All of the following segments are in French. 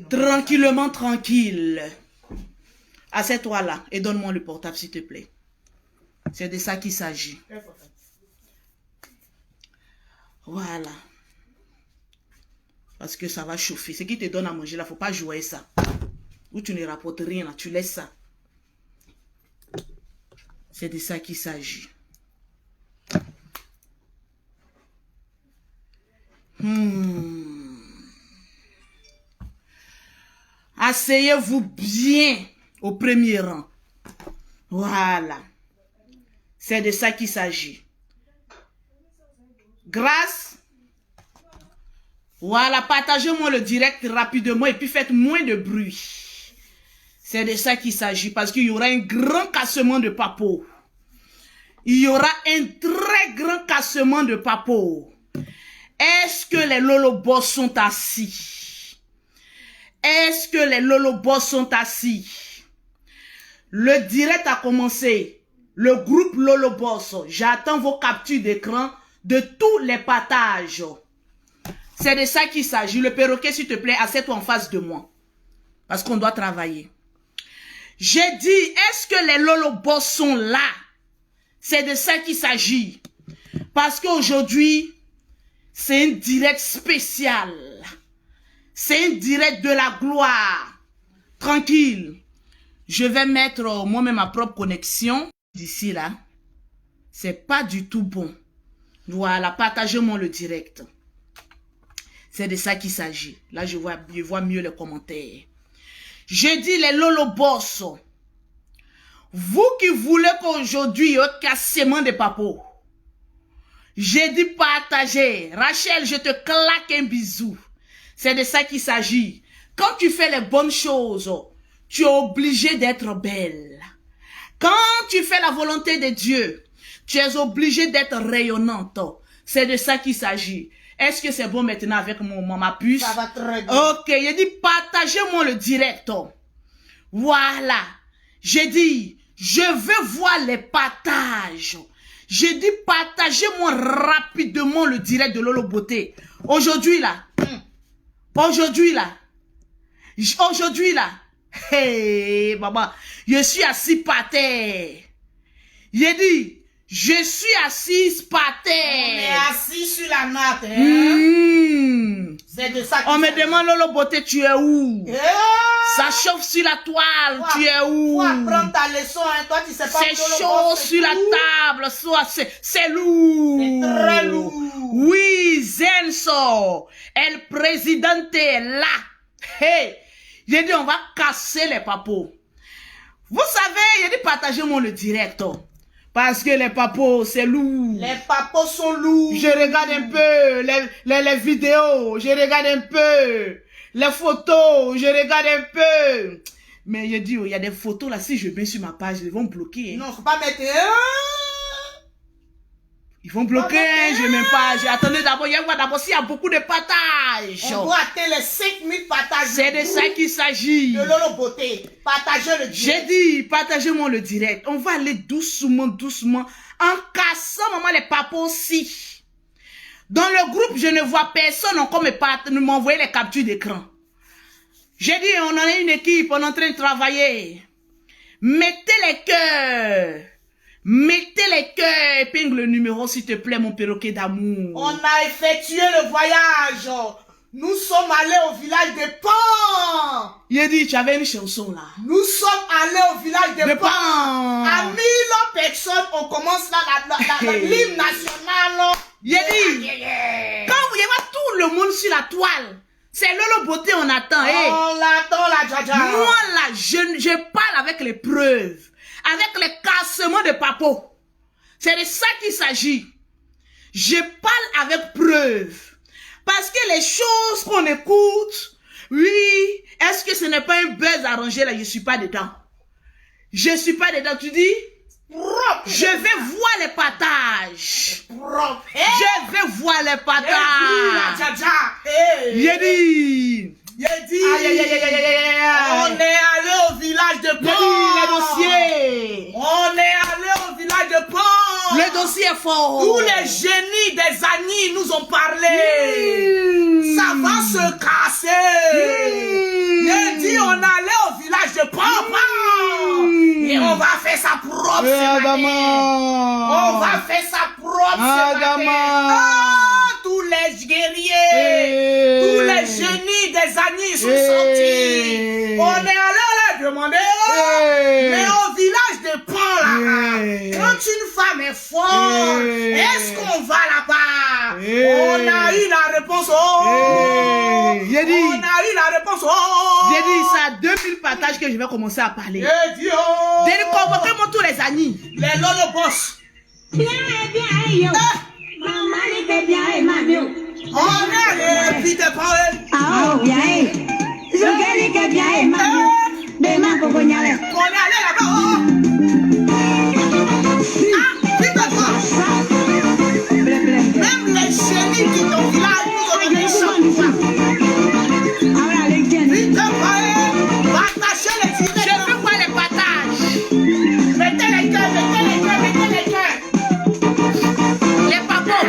Tranquillement, tranquille. Assieds-toi là et donne-moi le portable, s'il te plaît. C'est de ça qu'il s'agit. Voilà. Parce que ça va chauffer. Ce qui te donne à manger là, il ne faut pas jouer ça. Ou tu ne rapportes rien là, tu laisses ça. C'est de ça qu'il s'agit. Asseyez-vous bien au premier rang. Voilà. C'est de ça qu'il s'agit. Grâce. Voilà, partagez-moi le direct rapidement et puis faites moins de bruit. C'est de ça qu'il s'agit parce qu'il y aura un grand cassement de papeaux. Il y aura un très grand cassement de papeaux. Est-ce que les lolobos sont assis? Est-ce que les lolobos sont assis? Le direct a commencé. Le groupe Lolobos, j'attends vos captures d'écran de tous les partages. C'est de ça qu'il s'agit. Le perroquet, s'il te plaît, assieds-toi en face de moi. Parce qu'on doit travailler. J'ai dit, est-ce que les Lolobos sont là? C'est de ça qu'il s'agit. Parce qu'aujourd'hui, c'est un direct spécial. C'est un direct de la gloire. Tranquille. Je vais mettre moi-même ma propre connexion. D'ici là, c'est pas du tout bon. Voilà, partagez-moi le direct. C'est de ça qu'il s'agit. Là, je vois mieux les commentaires. J'ai dit les Lolobos. Vous qui voulez qu'aujourd'hui, il y ait un cassement de papeaux. J'ai dit partager. Rachel, je te claque un bisou. C'est de ça qu'il s'agit. Quand tu fais les bonnes choses, tu es obligé d'être belle. Quand tu fais la volonté de Dieu, tu es obligé d'être rayonnante. C'est de ça qu'il s'agit. Est-ce que c'est bon maintenant avec ma puce? Ça va très bien. Ok, j'ai dit partagez-moi le direct. Voilà. J'ai dit, je veux voir les partages. J'ai dit partagez-moi rapidement le direct de Lolo Beauté. Aujourd'hui là. Hey, maman, je suis assis par terre. J'ai dit, je suis assise par terre. On est assis sur la natte. Hein? C'est de ça on me demande, Lolo Beauté, tu es où? Ça chauffe sur la toile, tu es où? Faut apprendre ta leçon, hein. Toi, tu sais pas. C'est chaud sur la table, c'est lourd. C'est très lourd. Oui, Zenso, El Presidente est là. Hey, j'ai dit, on va casser les papeaux. Vous savez, j'ai dit, partagez-moi le direct. Parce que les papeaux, c'est lourd. Les papeaux sont lourds. Je regarde un peu les vidéos, je regarde un peu les photos, je regarde un peu. Mais je dis, il y a des photos là, si je mets sur ma page, ils vont me bloquer. Non, faut pas mettre... Ils vont bloquer, je n'aime pas. Attendez d'abord, il y a d'abord s'il y a beaucoup de partages. On doit atteindre les 5000 partages. C'est de ça qu'il s'agit. De Lolo Beauté. Partagez le direct. J'ai dit, partagez-moi le direct. On va aller doucement, doucement, en cassant maman les papeaux aussi. Dans le groupe, je ne vois personne encore m'envoyer les captures d'écran. J'ai dit, on en a une équipe, on est en train de travailler. Mettez les cœurs. Mettez les cœurs, épingle le numéro s'il te plaît, mon perroquet d'amour. On a effectué le voyage. Nous sommes allés au village de Pan. Il a dit, tu avais une chanson là. Nous sommes allés au village de Pan. À 1000 personnes, on commence là l'hymne national. Il a dit, quand vous y avez tout le monde sur la toile, c'est Lolo Beauté, on attend. On l'attend la Jaja. Moi là, je parle avec les preuves. Avec les cassements de papeaux. C'est de ça qu'il s'agit. Je parle avec preuve. Parce que les choses qu'on écoute, oui, est-ce que ce n'est pas un buzz arrangé là? Je ne suis pas dedans. Je ne suis pas dedans. Tu dis? Propre. Je vais voir les partages. Propre. Je vais voir les partages. J'ai dit. On est allé au village de Pan. Les dossiers. On est allé au village de Pan. Le dossier est fort. Tous les génies des Anis nous ont parlé. Ça va se casser. Il dit on allait au village de Papa. Et on va faire sa propre semaine. On va faire sa propre semaine. Tous les guerriers, tous les génies des Anis sont sortis. On est allé leur demander. Mais au village de Pan là, quand une femme est forte, est-ce qu'on va là-bas? On a eu la réponse. On a eu la réponse. J'ai dit ça à 2000 partages que je vais commencer à parler. J'ai dit convoquez-moi tous les amis. Les lolobos. On est allé, puis t'es parlé. Ah, bien. Je gagne que bien, on est allé là-bas. Même les génies qui sont là, nous avons des champs. Vite partagez les idées. Je veux voir les partages. Mettez les cœurs, mettez les cœurs. Les papos.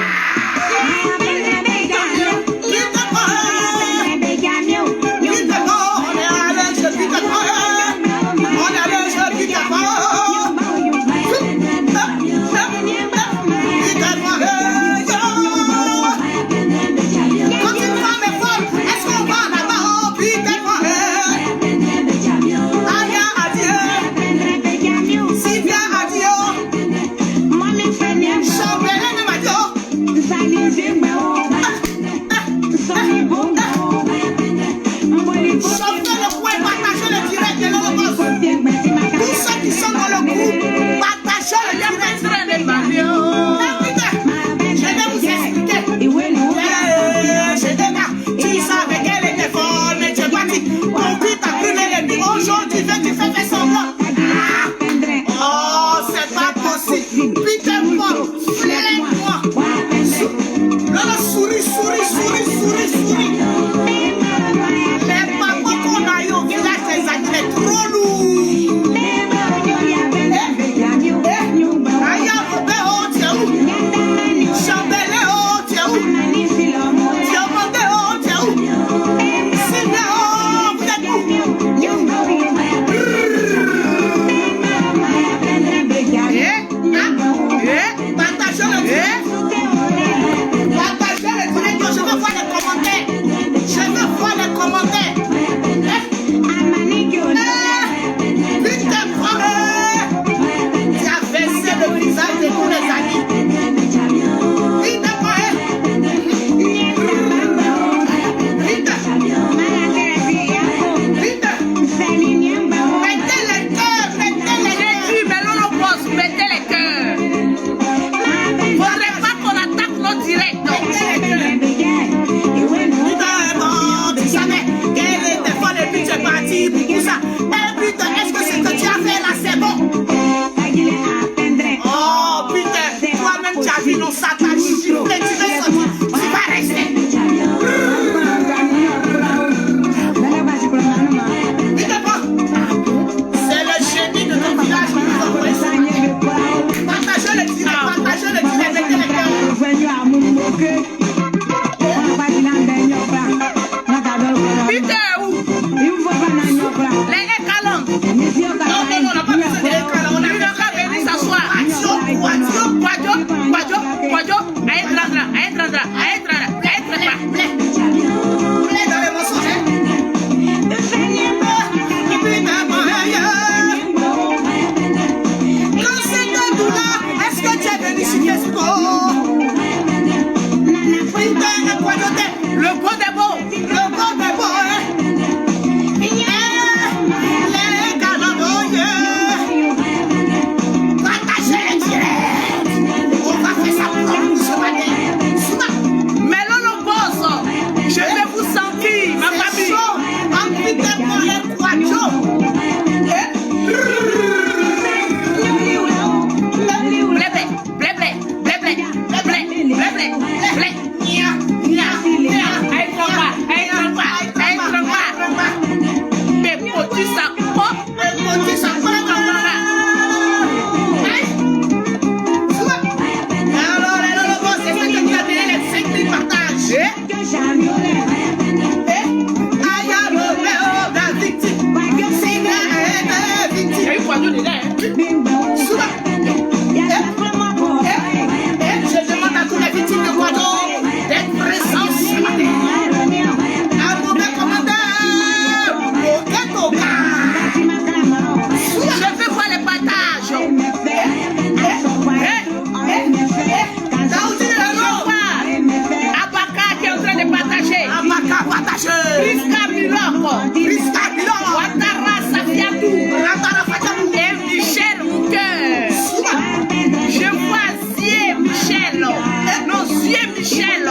Michel.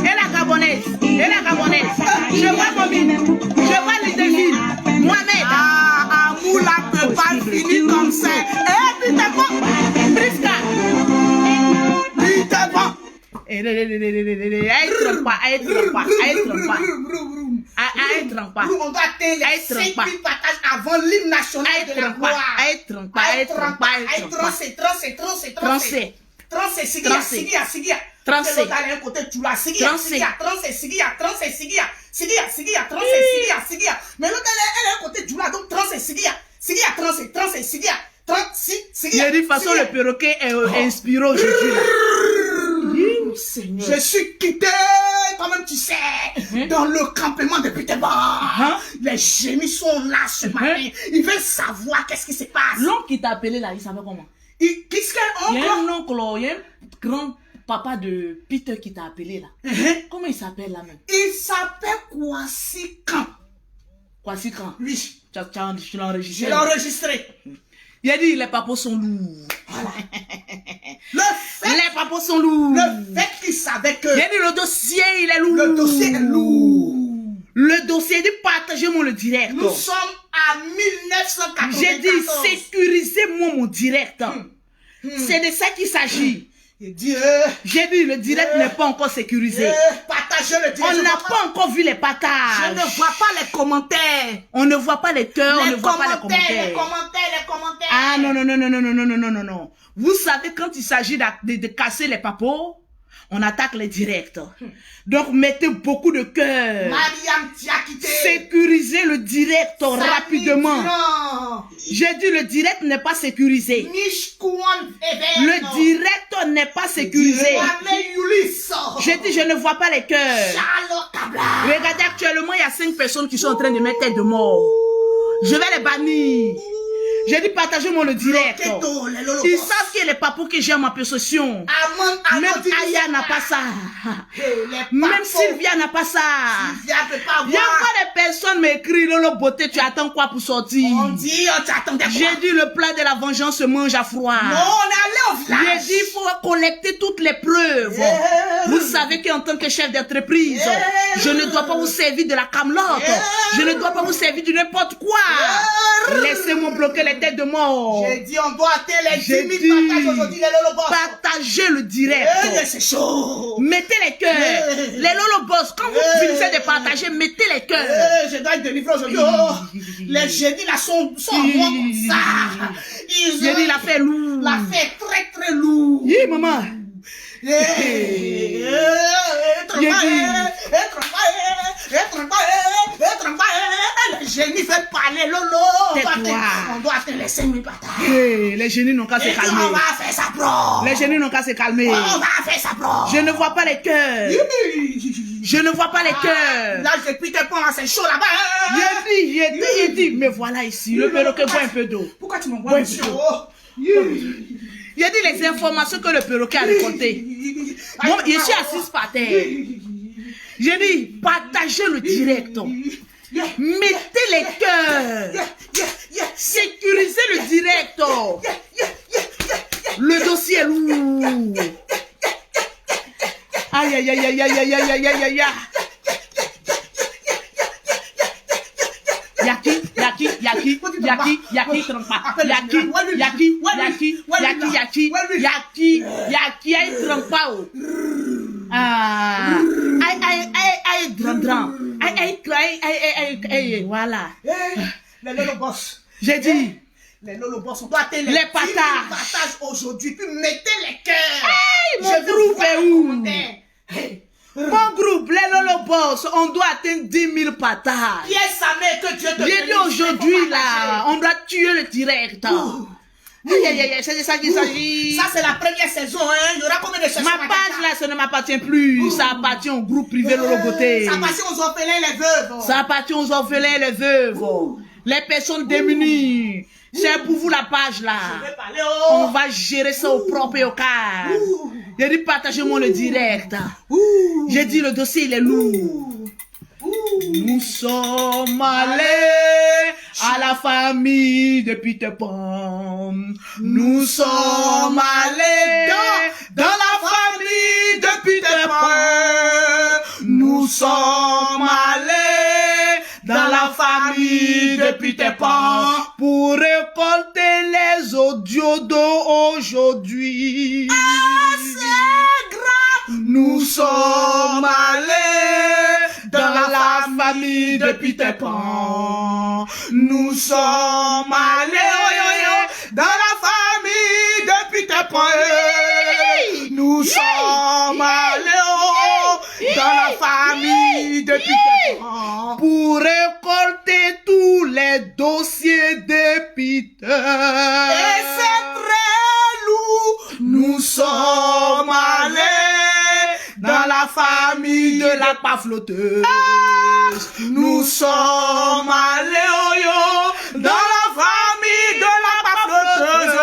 Et la Gabonaise. Je vois Bobby. Je vois Lideville. Mohamed. Ah, Amoula peut pas finir comme ça. Eh, puis t'es bon. Briska. Puis t'es bon. On doit atteindre les 5 000 partages avant l'hymne national de la gloire. Mais l'autre elle est à côté du là, donc il a dit de façon le perroquet est inspiré aujourd'hui. Seigneur. Je suis quitté, toi-même tu sais, dans le campement de Peterborough. Les génies sont là ce matin. Ils veulent savoir qu'est-ce qui se passe. L'oncle qui t'a appelé là, il savait comment? Qu'est-ce qu'il y a un oncle, il y a un grand papa de Peter qui t'a appelé là. Comment il s'appelle là même? Il s'appelle Kwasi Khan. Kwasi Khan? Oui. Tu l'as enregistré? Je l'ai enregistré. Il a dit les papas sont lourds. Voilà. Les papas sont lourds. Le fait qu'il savait que... Il a dit le dossier il est lourd. Le dossier est lourd. Le dossier dit partagez-moi le direct. Nous sommes à 1994. J'ai dit sécurisez-moi mon direct. C'est de ça qu'il s'agit. J'ai dit le direct n'est pas encore sécurisé. Partagez le direct. On n'a pas encore vu les partages. Je ne vois pas les commentaires. On ne voit pas les cœurs, on ne voit pas les commentaires. Les commentaires. Ah non. Vous savez, quand il s'agit de casser les papos, on attaque les directs. Donc, mettez beaucoup de cœur. Mariam Diakité. Sécurisez le direct rapidement. J'ai dit le direct n'est pas sécurisé. Le direct n'est pas sécurisé. J'ai dit je ne vois pas les cœurs. Regardez, actuellement, il y a 5 personnes qui sont en train de mettre tête de mort. Je vais les bannir. J'ai dit partagez-moi le direct. Ils savent qu'il y a les papous que j'ai en ma possession. Même Aya n'a pas ça. Même Sylvia n'a pas ça. Il y a encore des personnes m'écrivent Lolo Beauté, tu attends quoi pour sortir? On dit, tu attendais quoi? J'ai dit le plat de la vengeance se mange à froid. Non, on est allé au village. J'ai dit il faut collecter toutes les preuves. Vous savez qu'en tant que chef d'entreprise, je ne dois pas vous servir de la camelote. Je ne dois pas vous servir de n'importe quoi. Laissez-moi bloquer les têtes de mort. J'ai dit on doit atteindre les 10 000 partages aujourd'hui, les Lolo Boss. Partagez le direct. C'est chaud. Mettez les cœurs. Les Lolo Boss, quand vous finissez de partager, mettez les cœurs. Je dois être délivré aujourd'hui. Les génies là sont moi comme ça. J'ai dit la fait lourd. La fait très très lourd. Oui, maman. Les génies veulent parler, Lolo. On doit atteindre les 5 000 partages. Les génies n'ont qu'à se calmer. On va faire ça, bro. Les génies n'ont qu'à se calmer. On va faire ça, bro. Je ne vois pas les cœurs. Je ne vois pas les cœurs. Là, depuis tes points, c'est chaud là-bas. J'ai dit, mais voilà ici, le perroquet boit un peu d'eau. Pourquoi tu m'envoies un peu d'eau? Il a dit les informations que le perroquet a récoltées. Moi, je suis assise par terre. J'ai dit, partagez le direct. Mettez les cœurs. Sécurisez le direct. Le dossier est lourd. Aïe, aïe, aïe, aïe, aïe, aïe, aïe, aïe, aïe, aïe. Yaki, trompa. Yaki, aïe, trompa. Ah, aïe, drandran. Aïe, voilà. Les Lolo Boss. J'ai dit. Les Lolo Boss, on doit atteindre les partages aujourd'hui, puis mettez les cœurs. Hey, mon groupe est où? Mon groupe, les Lolo Boss, on doit atteindre 10 000 partages. Pierre Samé, que Dieu te bénisse. J'ai dit aujourd'hui là, on doit tuer le direct. C'est de ça qu'il s'agit. Ça, c'est la première saison, hein. Il y aura combien de saisons? Ma page là, ça ne m'appartient plus. Ça appartient au groupe privé Lolo Beauté. Ça appartient aux orphelins et les veuves. Ça appartient aux orphelins et les veuves. Les personnes démunies. C'est pour vous la page là. On va gérer ça au propre et au calme. J'ai dit partagez-moi le direct. J'ai dit le dossier il est lourd. Nous sommes allés à la famille de Peter Pan. Nous sommes allés dans la famille de Peter Peter Pan. Pour récolter les audios d'aujourd'hui. Ah, c'est grave. Nous sommes allés dans la famille de Peter Pan. Nous sommes allés dans la famille de Peter Pan. Nous sommes allés dans la famille de Peter Pan. Pour récolter tous les dossiers de Peter. Et c'est très lourd. Nous sommes allés dans la famille de la pafloteuse. Nous sommes allés dans la famille de la pafloteuse.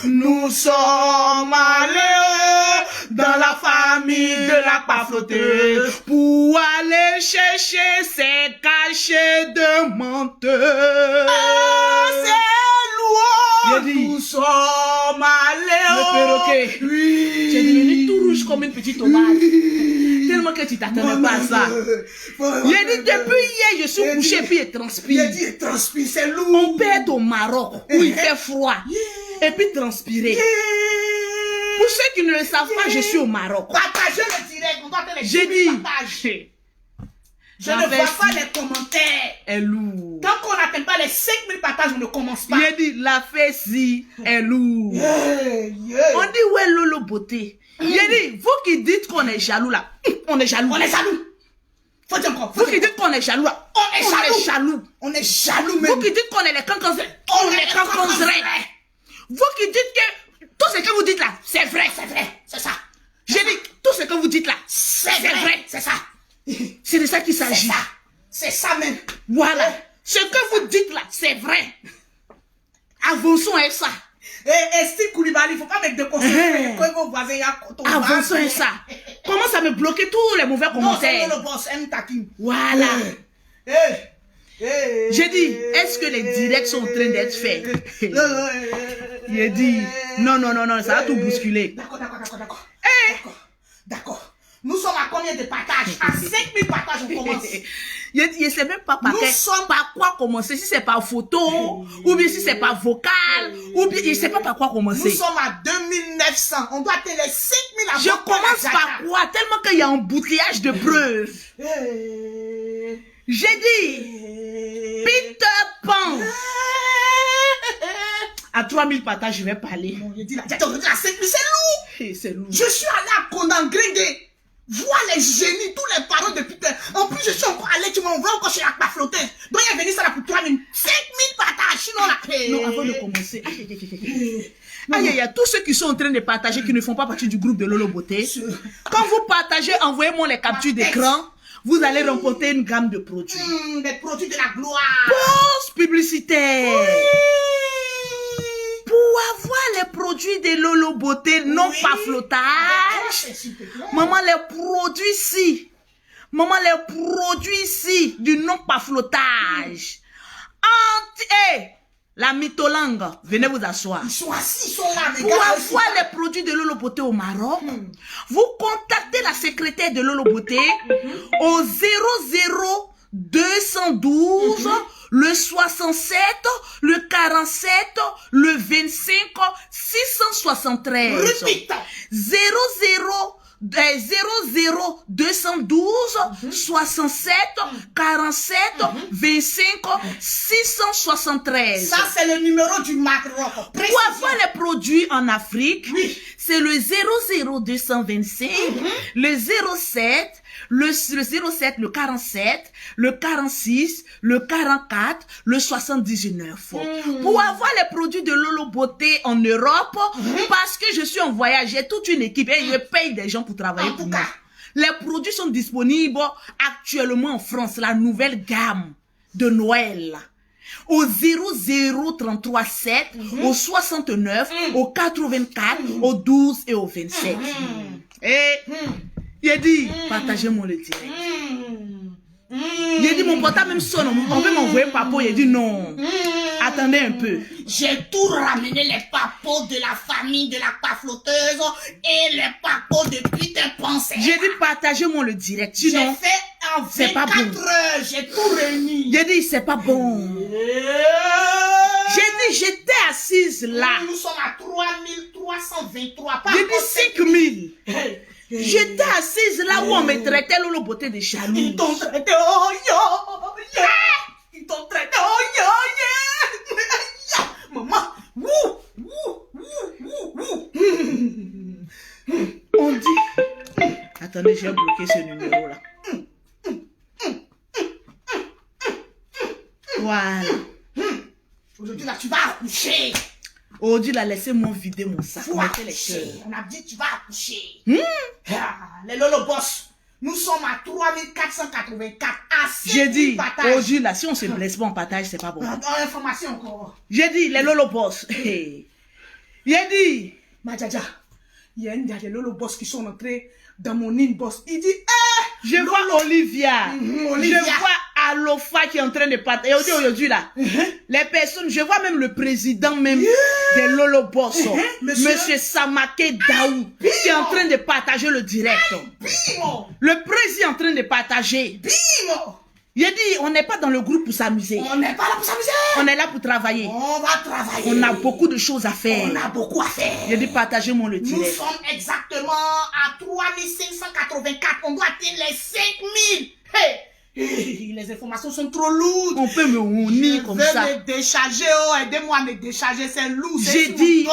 Nous sommes allés dans la famille de la pafloteuse. Pour aller chercher ces cachets de menteurs. Ah, c'est lourd. J'ai dit. Nous sommes allés. Le perroquet. Oui. Tu es devenu tout rouge comme une petite tomate. Tellement que tu t'attendais pas à ça. J'ai dit, depuis hier, je suis couché et puis il transpire. Il dit, il transpire, c'est lourd. On peut être au Maroc où il fait froid et puis transpirer. Pour ceux qui ne le savent pas, je suis au Maroc. Partagez le direct, on doit faire les J'ai dit. partager. Je ne vois pas les commentaires. Est lourd. Tant qu'on n'atteint pas les 5000 partages, on ne commence pas. J'ai dit, la fesse-ci est lourd. On dit, où est Lolo Beauté? J'ai dit, vous qui dites qu'on est jaloux là, on est jaloux. On est jaloux. Faut dire encore. Vous qui dites qu'on est jaloux là, On est jaloux. On est jaloux même. Vous qui dites qu'on est les cancanzés, on est cancanzés. Vous qui dites que tout ce que vous dites là, c'est vrai. C'est ça. J'ai dit, tout ce que vous dites là, C'est vrai. C'est ça. c'est de ça qu'il C'est s'agit. ça. C'est ça même. Voilà. Ce que vous dites là, c'est vrai. Avançons avec ça. Et Steve Koulibaly, il ne faut pas mettre de conseils. Quand vos voisins, il y a Avançons avec ça. Commence à me bloquer tous les mauvais Non, c'est commentaires. le boss, M. Takim. Voilà. J'ai J'ai dit, est-ce que les directs sont en train d'être faits? Il a dit, non, ça va tout bousculer. D'accord. Nous sommes à combien de partages? À 5000 partages, on commence. Il a dit, je ne sais même pas Nous sommes- par quoi commencer. Si c'est par photo, ou bien si c'est par vocal, ou bien je ne sais pas par quoi Nous commencer. sommes à 2900. On doit atteindre les 5000 avant. Je commence par quoi? Tellement qu'il y a un bouteillage de preuves. J'ai dit, Peter Pan. À 3000 partages, je vais parler. J'ai dit là, à 5000, c'est lourd. C'est lourd. Je suis allé à Condangré voir les génies, tous les parents de Peter. En plus, je suis encore allé, tu m'envoies encore chez la pafloteuse. Donc, il est venu ça là pour 3000. 5000 partages, sinon là. Non, avant de commencer. Aïe, tous ceux qui sont en train de partager, qui ne font pas partie du groupe de Lolo Beauté. Quand vous partagez, envoyez-moi les captures d'écran. Vous allez remporter une gamme de produits. Des produits de la gloire. Pause publicitaire. Pour avoir les produits de Lolo Beauté, non pas flottage. Maman, les produits ici du non pas flottage. La mytholangue, venez vous asseoir. Ils sont assis, ils sont là, mes Pour gars. avoir les produits de Lolo Beauté au Maroc, vous contactez la secrétaire de Lolo Beauté au 00212 le 67, le 47, le 25, 673. Répétons. 00212 67 47 25 673. Ça, c'est le numéro du Maroc. Pour avoir les produits en Afrique, Oui. c'est le 00225, le 07, le 07, le 47, le 46, le 44, le 79. Pour avoir les produits de Lolo Beauté en Europe, parce que je suis en voyage, j'ai toute une équipe et je paye des gens pour travailler En pour tout moi. cas. Les produits sont disponibles actuellement en France, la nouvelle gamme de Noël. Au 00337, au 69, au 84, au 12 et au 27. Et il a dit, partagez-moi le direct. Il a dit, mon portable même sonne, on veut m'envoyer papo. Il a dit, non. Attendez un peu. J'ai tout ramené les papos de la famille de la pafloteuse et les papos de Peter Pan. J'ai dit, partagez-moi le direct. J'ai Sinon, fait en c'est pas 24 bon. heures, j'ai tout réuni. il a dit, c'est pas bon. J'ai dit, j'étais assise là. Nous sommes à 3323. J'ai dit 5000. J'étais assise là où on me traitait Lolo Beauté de jaloux. Ils t'ont traité, oh yo, yeah. Ils t'ont traité, oh yo, yeah. Maman, On dit... Attendez, j'ai bloqué ce numéro là. Voilà. Aujourd'hui là, tu vas accoucher. Aujourd'hui là, laissez-moi vider mon sac. Faut Mettez les accoucher. cœurs. On a dit tu vas accoucher. Les Lolo Boss, nous sommes à 3484. J'ai dit, aujourd'hui là, si on se blesse pas en partage, c'est pas bon. Information encore. J'ai dit, les Lolo Boss. J'ai dit, Madjaja, il y a des Lolo Boss qui sont entrés dans mon inbox. Il dit, je vois Olivia. Olivia. Je vois Alofa qui est en train de partager. Aujourd'hui là, les personnes, je vois même le président même des Lolo Boss, Monsieur Samake Daou, qui est en train de partager le direct. Bimo. Le président est en train de partager. Bimo. Il a dit, on n'est pas dans le groupe pour s'amuser. On n'est pas là pour s'amuser. On est là pour travailler. On va travailler. On a beaucoup de choses à faire. On a beaucoup à faire. Il a dit, partagez-moi le Nous direct. sommes exactement à 3584. On doit atteindre les 5000. Hey, les informations sont trop lourdes. On peut me honir comme ça. Je vais me décharger. Oh, aidez-moi à me décharger. C'est lourd. J'ai dit,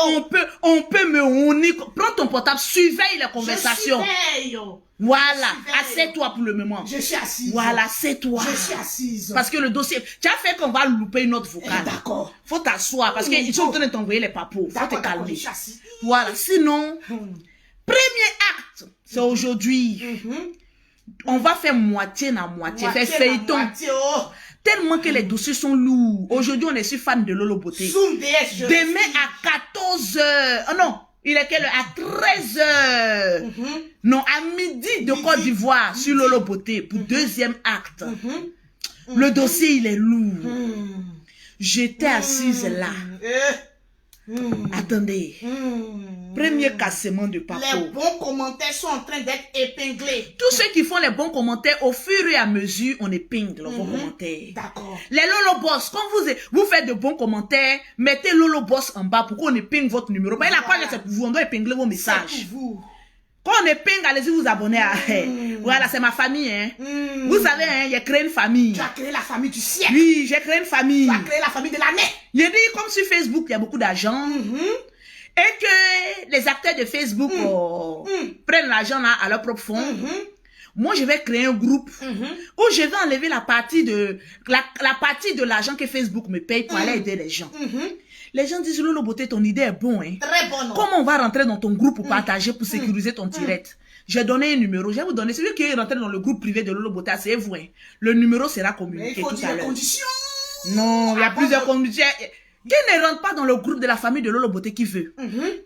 on peut me honir. Prends ton portable, surveille les conversations. Je surveille. Voilà, assieds-toi pour le moment. Je suis assise. Voilà, assieds-toi. Je suis assise. Parce que le dossier, tu as fait qu'on va louper une autre vocale. D'accord. Faut t'asseoir parce qu'ils sont en train de t'envoyer les papos. Faut te calmer. Je suis assise. Voilà, sinon, premier acte, c'est aujourd'hui. On va faire moitié na moitié, faire feuilleton. Tellement que les dossiers sont lourds. Aujourd'hui, on est sur fan de Lolo Beauté. Demain à 14h. Oh non, il est quelle heure? À 13h. Non, à midi de Côte d'Ivoire sur Lolo Beauté pour deuxième acte. Le dossier, il est lourd. J'étais assise là. Attendez. Premier cassement de papo. Les bons commentaires sont en train d'être épinglés. Tous ceux qui font les bons commentaires, au fur et à mesure, on épingle leurs bons commentaires. D'accord. Les Lolo Boss, quand vous faites de bons commentaires, mettez Lolo Boss en bas pour qu'on épingle votre numéro. Mais la page, c'est pour vous, on doit épingler vos messages. C'est pour vous. Quand on épingle, allez-y vous abonner à... Voilà, c'est ma famille. Hein. Vous savez, hein, j'ai créé une famille. Tu as créé la famille du siècle. Oui, j'ai créé une famille. Tu as créé la famille de l'année. J'ai dit, comme sur Facebook, il y a beaucoup d'argent. Et que les acteurs de Facebook prennent l'argent là à leur propre fonds. Moi, je vais créer un groupe où je vais enlever la partie de l'argent que Facebook me paye pour aller aider les gens. Les gens disent, Lolo Beauté, ton idée est bonne. Hein? Très bonne. Comment on va rentrer dans ton groupe pour partager, pour sécuriser ton direct? J'ai donné un numéro. Je vais vous donner. Celui qui est rentré dans le groupe privé de Lolo Beauté, c'est vous. Hein? Le numéro sera communiqué tout à l'heure. Il faut dire les conditions. Non, il y a plusieurs conditions. Qui ne rentre pas dans le groupe de la famille de Lolo Beauté qui veut.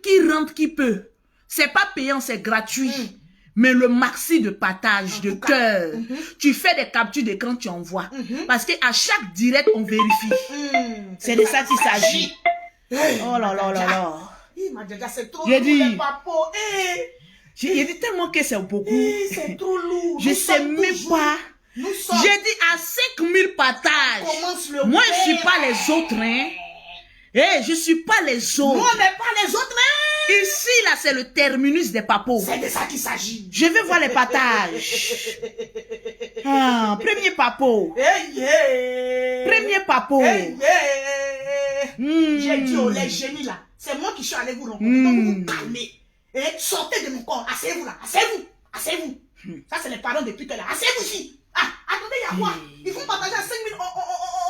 Qui rentre, qui peut. C'est pas payant, c'est gratuit. Mais le maxi de partage, de cœur, tu fais des captures d'écran, tu envoies. Parce qu'à chaque direct, on vérifie. C'est de ça qu'il s'agit. Oh là là là là. C'est trop J'ai lourd, dit. les papos. J'ai dit tellement que c'est beaucoup. C'est trop lourd. Je sais même pas. Nous sommes. J'ai dit à 5000 partages. Commence le Moi, je suis père. pas les autres, hein. Eh, je suis pas les autres. Nous, on n'est pas les autres, hein. Ici, là, c'est le terminus des papos. C'est de ça qu'il s'agit. Je vais voir les partages. Ah, premier papo. Premier papo. J'ai dit aux les génies là, c'est moi qui suis allé vous rencontrer. Donc vous vous calmez. Et sortez de mon corps. Asseyez-vous là. Asseyez-vous. Asseyez-vous. Ça, c'est les parents de Twitter là. Asseyez-vous ici. Ah, attendez, il y a quoi? Ils vont partager à 5 000.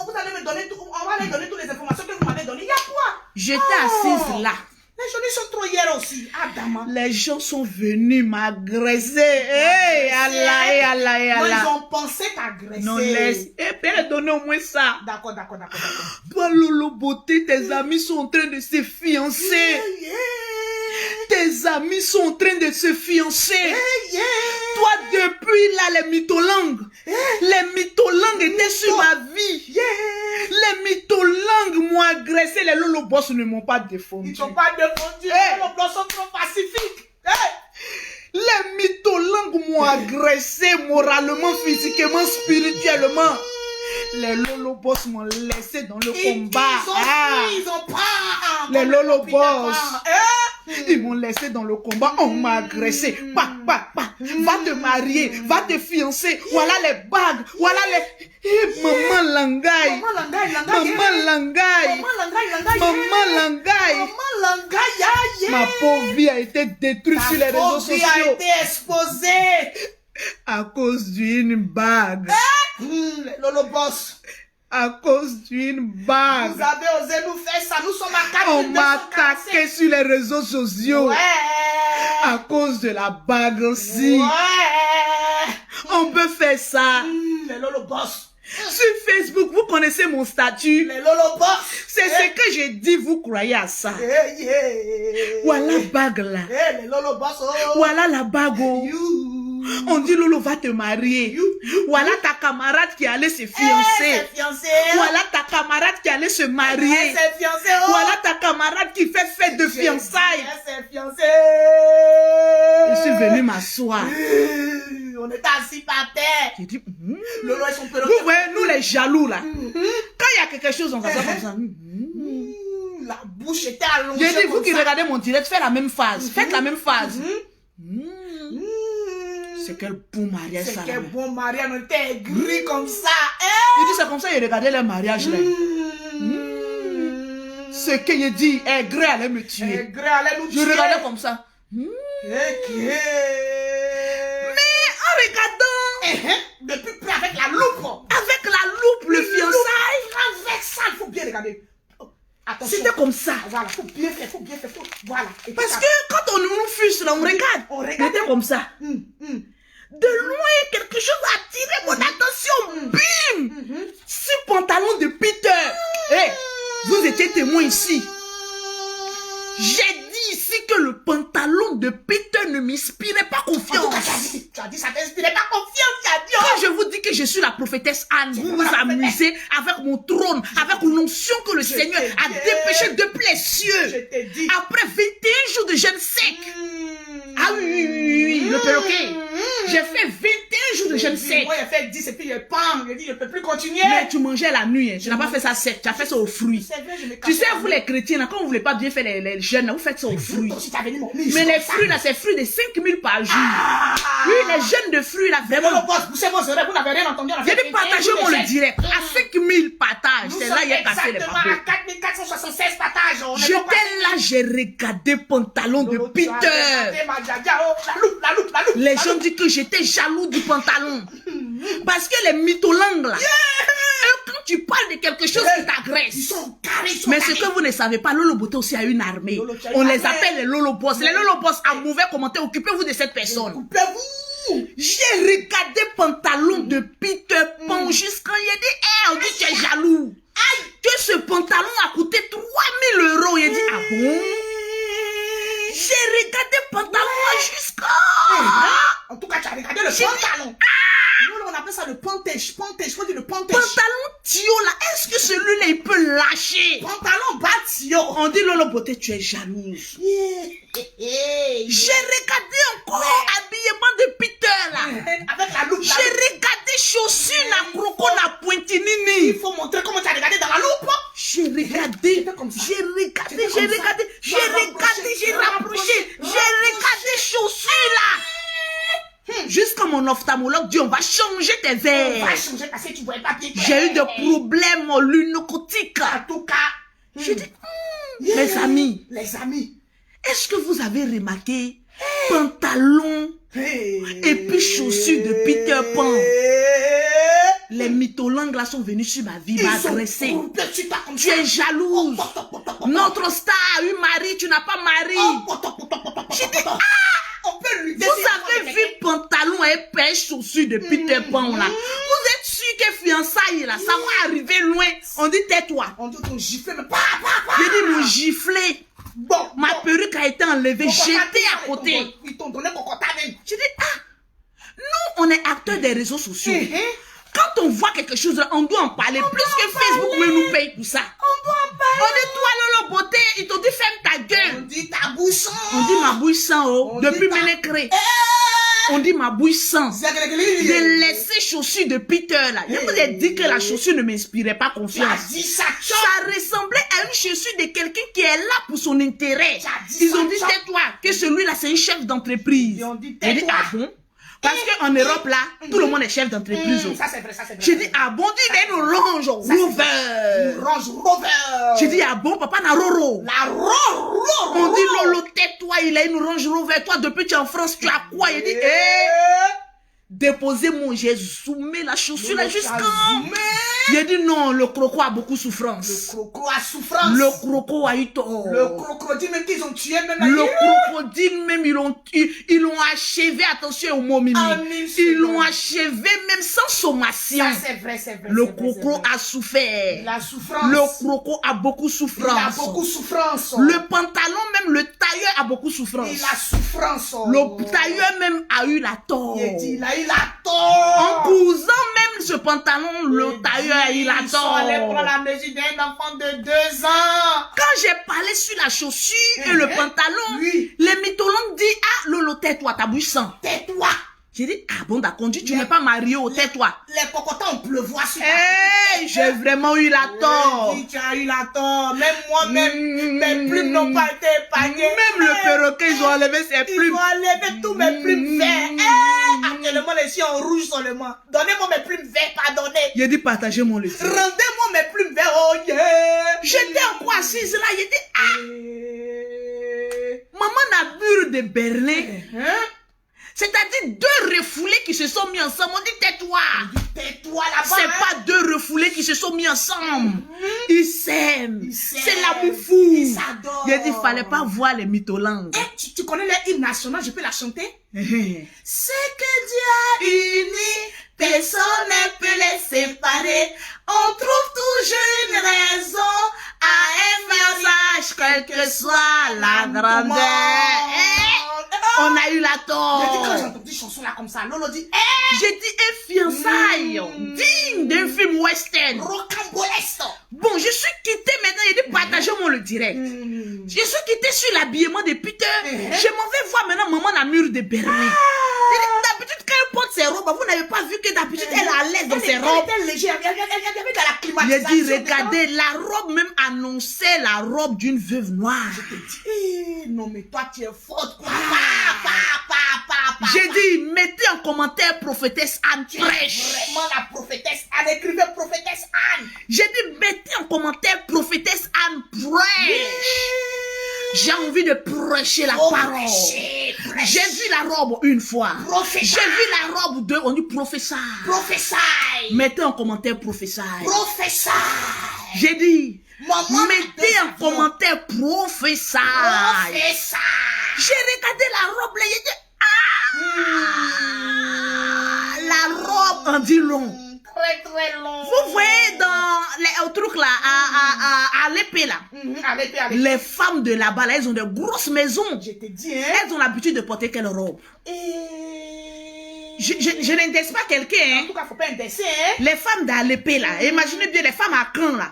Vous allez me donner tout. On va les donner toutes les informations que vous m'avez données. Il y a quoi? J'étais assise là. Les jeunes sont trop hier aussi. Ah, dama. Les gens sont venus m'agresser. Hey, Allah, hey, Allah, hey, Non, Allah. ils ont pensé t'agresser. Non, laisse. Eh, bien, donner au moins ça. D'accord. Toi, Lolo Beauté, tes amis sont en train de se fiancer. Tes amis sont en train de se fiancer. Toi, depuis là, les mytholangues. Les mytholangues étaient sur ma vie. Les mytholangues m'ont agressé. Les Lolo Boss ne m'ont pas défendu. Ils t'ont pas défendu. Les blancs sont trop pacifiques. Les mytholangues m'ont agressé moralement, physiquement, spirituellement. Les Lolo Boss m'ont laissé dans le combat. Ils ont pas. Les Lolo Boss. Ils m'ont laissé dans le combat. On m'a agressé. Va te marier. Va te fiancer. Voilà les bagues. Voilà les... Maman Langaï. Ma pauvre vie a été détruite sur les réseaux sociaux. Ta vie a été exposée. À cause d'une bague. Les Lolo Boss. À cause d'une bague. Vous avez osé nous faire ça. Nous sommes à 4 On m'a attaqué sur les réseaux sociaux. Ouais. À cause de la bague aussi. Ouais. On peut faire ça. Les Lolo Boss. Sur Facebook, vous connaissez mon statut. Les Lolo Boss. C'est ce que j'ai dit, vous croyez à ça. Voilà la bague là. Les Lolo Boss. Voilà la bague. On dit Lolo va te marier. Voilà ta camarade qui allait se fiancer. Voilà ta camarade qui allait se marier. Voilà ta camarade qui fait fête de fiançailles. Je suis venu m'asseoir. On était assis par terre. J'ai dit, Lolo et son perroquet. vous voyez, nous les jaloux là. Quand il y a quelque chose, on va faire comme ça. La bouche était allongée. J'ai dit, vous qui regardez mon direct, faites la même phase. Faites la même phase. C'est quel bon mariage ça. C'est quel bon mariage. On était aigris comme ça. Il dit, c'est comme ça, il regardait le mariage là. Ce qu'il dit, Aigre allait me tuer. Je regardais comme ça. Mais en regardant, depuis près avec la loupe. Avec la loupe, le fiançailles. Avec ça, il faut bien regarder. C'était comme ça. Voilà, faut bien faire. Voilà. Parce que quand on nous fiche là, on regarde. C'était comme ça. De loin, quelque chose a attiré mon attention. Bim! Ce pantalon de Peter. Hey, vous étiez témoin ici. J'ai dit ici que le pantalon de Peter ne m'inspirait pas confiance. Tu as dit ça t'inspirait pas confiance, Quand je vous dis que je suis la prophétesse Anne, vous vous amusez avec mon trône, avec l'onction que le Seigneur a dépêché depuis les cieux. Je t'ai dit. Après 21 jours de jeûne sec. Ah oui, le perroquet. J'ai fait 21 jours de jeûne sec. Moi, j'ai fait 10 et puis j'ai dit, je peux plus continuer. Mais tu mangeais la nuit, hein. Tu n'as pas fait ça sec, tu as fait ça aux fruits. C'est vrai, je me Tu sais, vous les chrétiens, là, quand vous ne voulez pas bien faire les jeûnes, là, vous faites ça aux fruits. Mais les fruits, là, c'est fruits de 5000 par jour. Oui, les jeûnes de fruits, là, vraiment. Vous n'avez rien entendu. J'ai dit, partagez-moi le direct. À 5000 partages, c'est là, il a cassé les papiers. À 4476 partages. J'étais là, j'ai regardé pantalon de Peter. La loupe. Les gens disent que j'étais jaloux du pantalon. Parce que les mytholangues là, eux, quand tu parles de quelque chose qui t'agresse. Ils sont carrés. Mais ce que vous ne savez pas, Lolo Boté aussi a une armée. On les appelle les Lolo Boss. Les Lolo Boss à mauvais commentaire, occupez-vous de cette personne. Occupez-vous. J'ai regardé pantalon de Peter Pan jusqu'à il a dit, on dit tu es jaloux. Aïe, que ce pantalon a coûté 3000 €. Il a dit, ah bon? J'ai regardé pantalon jusqu'à... En tout cas, tu as regardé le pantalon. Nous, on appelle ça le pantage. Faut dire le pantage. Pantalon Tio là, est-ce que celui-là il peut lâcher? Pantalon bas Tio. On dit Lolo Boté, tu es jalouse. J'ai regardé encore habillement de Peter là. Avec la loupe. J'ai regardé chaussures na croco na pointinini. Il faut montrer comment tu as regardé dans la loupe. J'ai regardé, j'ai rapproché, j'ai regardé chaussures là. Jusqu'à mon ophtalmologue dit on va changer tes verres. On va changer parce que tu vois pas bien. J'ai eu des problèmes lunocotiques. En tout cas, j'ai dit, les amis, est-ce que vous avez remarqué pantalon et puis chaussures de Peter Pan? Les mytholangues là sont venus sur ma vie m'agresser. Tu es jalouse. Notre star a eu mari, tu n'as pas mari. J'ai dit, vous avez vu pantalon et paire chaussures de Peter Pan là. Vous êtes sûr que fiançailles là, ça va arriver loin. On dit tais-toi. On dit ton giflet, mais j'ai dit mon giflet. Ma perruque a été enlevée, jetée à côté. Ils t'ont donné cocotta même. J'ai dit, nous on est acteurs des réseaux sociaux. Quand on voit quelque chose, on doit en parler. Plus que Facebook nous paye pour ça. On doit en parler. On dit, toi, Lolo Boté, ils t'ont dit, ferme ta gueule. On dit ta bouche. On dit ma bouche sans eau. Depuis Ménécré. On dit ma bouche sent. De laisser chaussures de Peter là. Je vous ai dit que la chaussure ne m'inspirait pas confiance. Ça ressemblait à une chaussure de quelqu'un qui est là pour son intérêt. Ils ont dit tais-toi, que celui-là c'est un chef d'entreprise. Ils ont dit ah bon? Parce qu'en Europe, là, tout le monde est chef d'entreprise. Ça, c'est vrai, ça, c'est vrai. J'ai dit, ah bon, il a une Range Rover. Une Range Rover. J'ai dit, ah bon, papa n'a Roro. La Roro. On dit, Lolo, tais-toi, il a une Range Rover. Toi, depuis que tu es en France, tu as quoi? Il dit, déposez mon, j'ai zoomé la chaussure là jusqu'à. J'ai dit non, le croco a beaucoup souffrance. Le croco a souffrance. Le croco a eu tort. Le crocodile même qu'ils ont tué même. Le crocodile même ils l'ont achevé, attention au mot mimi. Ils l'ont achevé même sans sommation. Ça c'est vrai, c'est vrai. Le croco a souffert. La souffrance. Le croco a beaucoup souffrance. Il a beaucoup souffrance. Le pantalon même, le tailleur a beaucoup souffrance. Il a souffrance. Le tailleur même a eu la tort. Il a eu la tort. En cousant même ce pantalon, le tailleur a eu la tort. Ils sont allés prendre la mesure d'un enfant de 2 ans. Quand j'ai parlé sur la chaussure et le pantalon, les mythologues disent, ah Lolo, tais-toi, ta bouche sent. Tais-toi. J'ai dit, ah bon d'accord, tu n'es pas marié au tais-toi. Les cocotins, on pleuvoit sur j'ai vraiment eu la tort. Tu as eu la tort. Même moi-même, mes plumes n'ont pas été épargnées. Même le perroquet, ils ont enlevé ses plumes. Ils ont enlevé tous mes plumes vertes. Actuellement, les chiens en rouge seulement. Donnez-moi mes plumes vertes, pardonnez. J'ai dit, partagez-moi le film. Rendez-moi mes plumes vertes, oh yeah. J'étais encore assise là, j'ai dit, ah. Maman n'a bu de Berlin. C'est-à-dire 2 refoulés qui se sont mis ensemble. On dit tais-toi. Tais-toi là-bas. C'est pas 2 refoulés qui se sont mis ensemble. Ils s'aiment. C'est l'amour fou. Ils s'adorent. Il a dit il fallait pas voir les mytholangues. Tu connais l'hymne national, je peux la chanter? Ce que Dieu a uni, personne ne peut les séparer. On trouve toujours une raison à un message, quelle que soit la grandeur. On a eu la tort. J'ai dit quand j'ai entendu chanson là comme ça, Lolo dit, j'ai dit un fiançailles digne d'un film western. Rocambolesque. Bon, je suis quitté maintenant, j'ai dit partagez-moi le direct. Je suis quitté sur l'habillement de Peter. Je m'en vais voir maintenant maman Namur de Berlin. D'habitude quand elle porte ses robes, vous n'avez pas vu que d'habitude elle est à l'aise dans ses robes. Elle était légère, il y avait de la climatisation. J'ai dit regardez, la robe même annonçait la robe d'une veuve noire. Je te dis, non mais toi tu es forte. J'ai dit, mettez en commentaire prophétesse Anne prêche. Vraiment la prophétesse Anne, écrivez prophétesse Anne. J'ai dit, mettez en commentaire prophétesse Anne prêche. J'ai envie de prêcher la parole. J'ai vu la robe une fois. J'ai vu la robe 2, on dit professeur. Mettez en commentaire professeur. J'ai dit, mettez en commentaire professeur. J'ai regardé la robe là, j'ai dit, la robe en dit long. Très long. Vous voyez dans les trucs là, à l'épée là, les femmes de là-bas, là, elles ont de grosses maisons. Je te dis, hein. Elles ont l'habitude de porter quelle robe? Je n'indexe pas quelqu'un. En tout cas, faut pas indexer, hein. Les femmes d'Alépé là, imaginez bien les femmes à Caen là.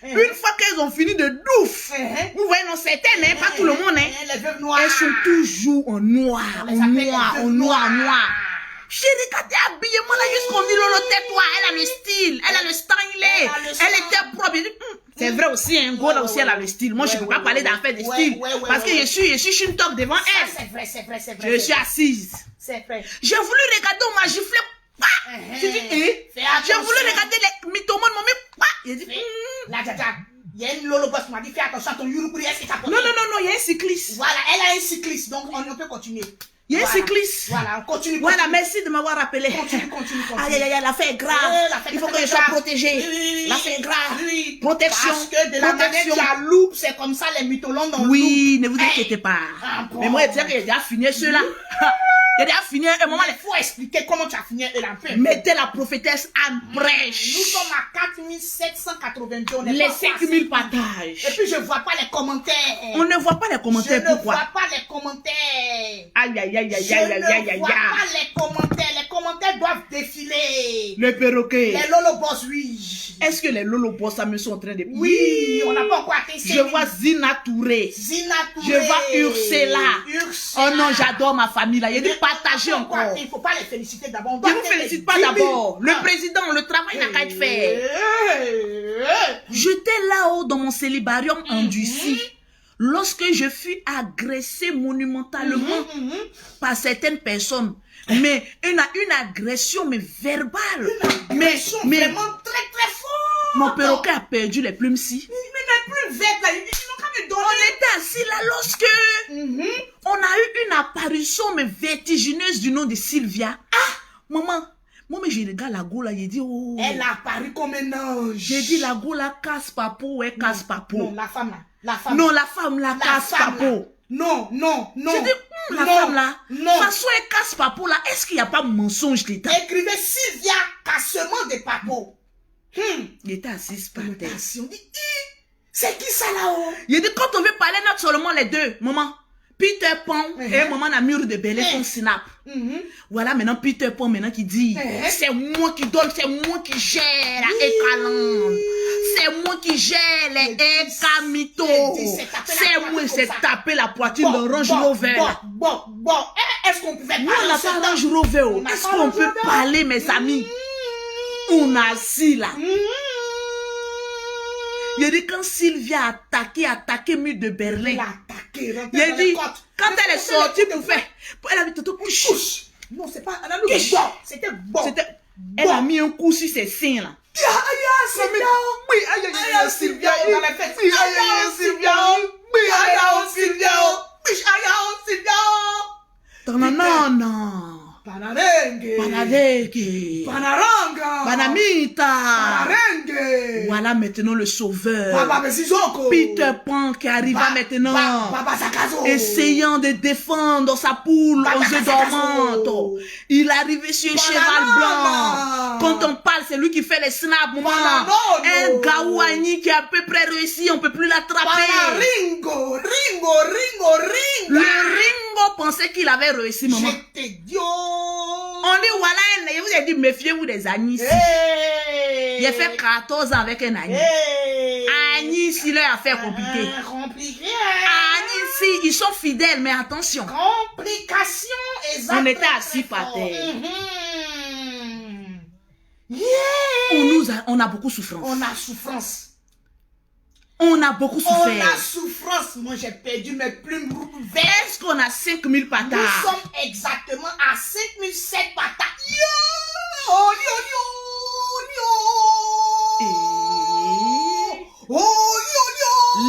Une fois qu'elles ont fini de douf, vous voyez, non, certaines, hein, pas tout le monde, hein. Les veuves noires. Elles sont toujours en noir, en noir. J'ai regardé habillement là jusqu'au dit Lolo, tais-toi, elle a le style, elle a le style, elle était propre. C'est vrai aussi, hein, Gola aussi elle a le style. Moi je peux pas parler d'affaires de style parce que je suis une top devant elle. C'est vrai. Je suis assise. C'est vrai. J'ai voulu regarder, on m'a giflé. J'ai dit, j'ai voulu regarder les mythomanes, j'ai dit, la tata. Il y a une Lolo boss qui m'a dit, fais attention à ton Yurukuri, est-ce que t'as porté? Non, il y a un cycliste. Voilà, elle a un cycliste, donc on peut continuer. Il y a un cycliste. Voilà, on continue. Voilà, merci de m'avoir rappelé. Continue. Aïe, l'affaire est grave. Il faut que je sois protégée. L'affaire est grave. Protection. Parce que de la manière que tu loupe, c'est comme ça les mythologues ont oui, ne vous inquiétez pas. Mais moi, je disais que j'ai déjà fini ceux-là. J'ai déjà fini un moment. Il faut expliquer comment tu as fini la fin. Mettez la prophétesse Anne prêche. Nous sommes à 4782. Les 5000 partages. Et puis je vois pas les commentaires. On ne voit pas les commentaires. Pourquoi? Je ne vois pas les commentaires. Aïe. Je ne vois pas les commentaires. Les commentaires doivent défiler. Le perroquet. Les Lolo Boss, oui. Est-ce que les Lolo Bossame sont en train de... Oui, on n'a pas encore atteint. Je vois Zina Touré. Zina Touré. Je vois Ursula. Oh non, j'adore ma famille là. Il y a dit partager encore. Il ne faut pas les féliciter d'abord. Je ne vous félicite pas d'abord. Le président, le travail n'a qu'à être fait. J'étais là-haut dans mon célibarium endurci. Lorsque je fus agressé monumentalement par certaines personnes. Mais une agression mais verbale. Mais vraiment très très fort. Mon perroquet a perdu les plumes si. Mais les plumes vertes là, ils n'ont qu'à me donner. On était assis là lorsque on a eu une apparition mais vertigineuse du nom de Sylvia. Ah, maman. Moi, mais je regarde la go là, j'ai dit oh. Elle a apparu comme un ange. J'ai dit la go là casse papo, elle casse papo. Non, la femme là. La femme. Non, la femme là casse papo. Non. J'ai dit la femme là. Non. Façon elle casse papo là. Est-ce qu'il n'y a pas mensonge d'état? Écrivez Sylvia cassement de papo. Il était assis par terre. On dit, c'est qui ça là-haut? Il dit quand on veut parler not seulement les deux, maman. Peter Pan et maman la mur de Bel font snap. Voilà maintenant Peter Pan maintenant qui dit c'est moi qui donne, c'est moi qui gère et Calandre. C'est moi qui gère les Camito. C'est moi, c'est taper la poitrine de Range Rover. Bon, est-ce qu'on pouvait parler? Non, on n'a pas Range Rover. Est-ce qu'on peut parler mes amis? On a assis là. Il a dit quand Sylvia a attaqué mur de Berlin. Il a dit quand elle est sortie pour faire. Elle a mis tout couche. Non, c'est pas. C'était bon. Elle a mis un coup sur ses seins là. Sylvia. Non. Panadenge. Panaranga. Banamita. Panarenge. Voilà maintenant le sauveur. Baba Besizoko. Peter Pan qui arriva maintenant. Essayant de défendre sa poule aux œufs dormantes. Il arrivait sur un cheval blanc. Quand on parle, c'est lui qui fait les snaps. Un gaouani qui a à peu près réussi, on ne peut plus l'attraper. Ringo. Le Ringo pensait qu'il avait réussi, maman. J'étais Dieu. On dit, voilà, je vous ai dit, méfiez-vous des Anis. Il a fait 14 ans avec un Anis. Anis, il a affaire compliquée. Anis, ils sont fidèles, mais attention. Complication, exactement. On était assis par terre. On a beaucoup souffrance. On a beaucoup souffert. Moi, j'ai perdu mes plumes vertes. Est-ce qu'on a 5000 patates? Nous sommes exactement à 5007 patates.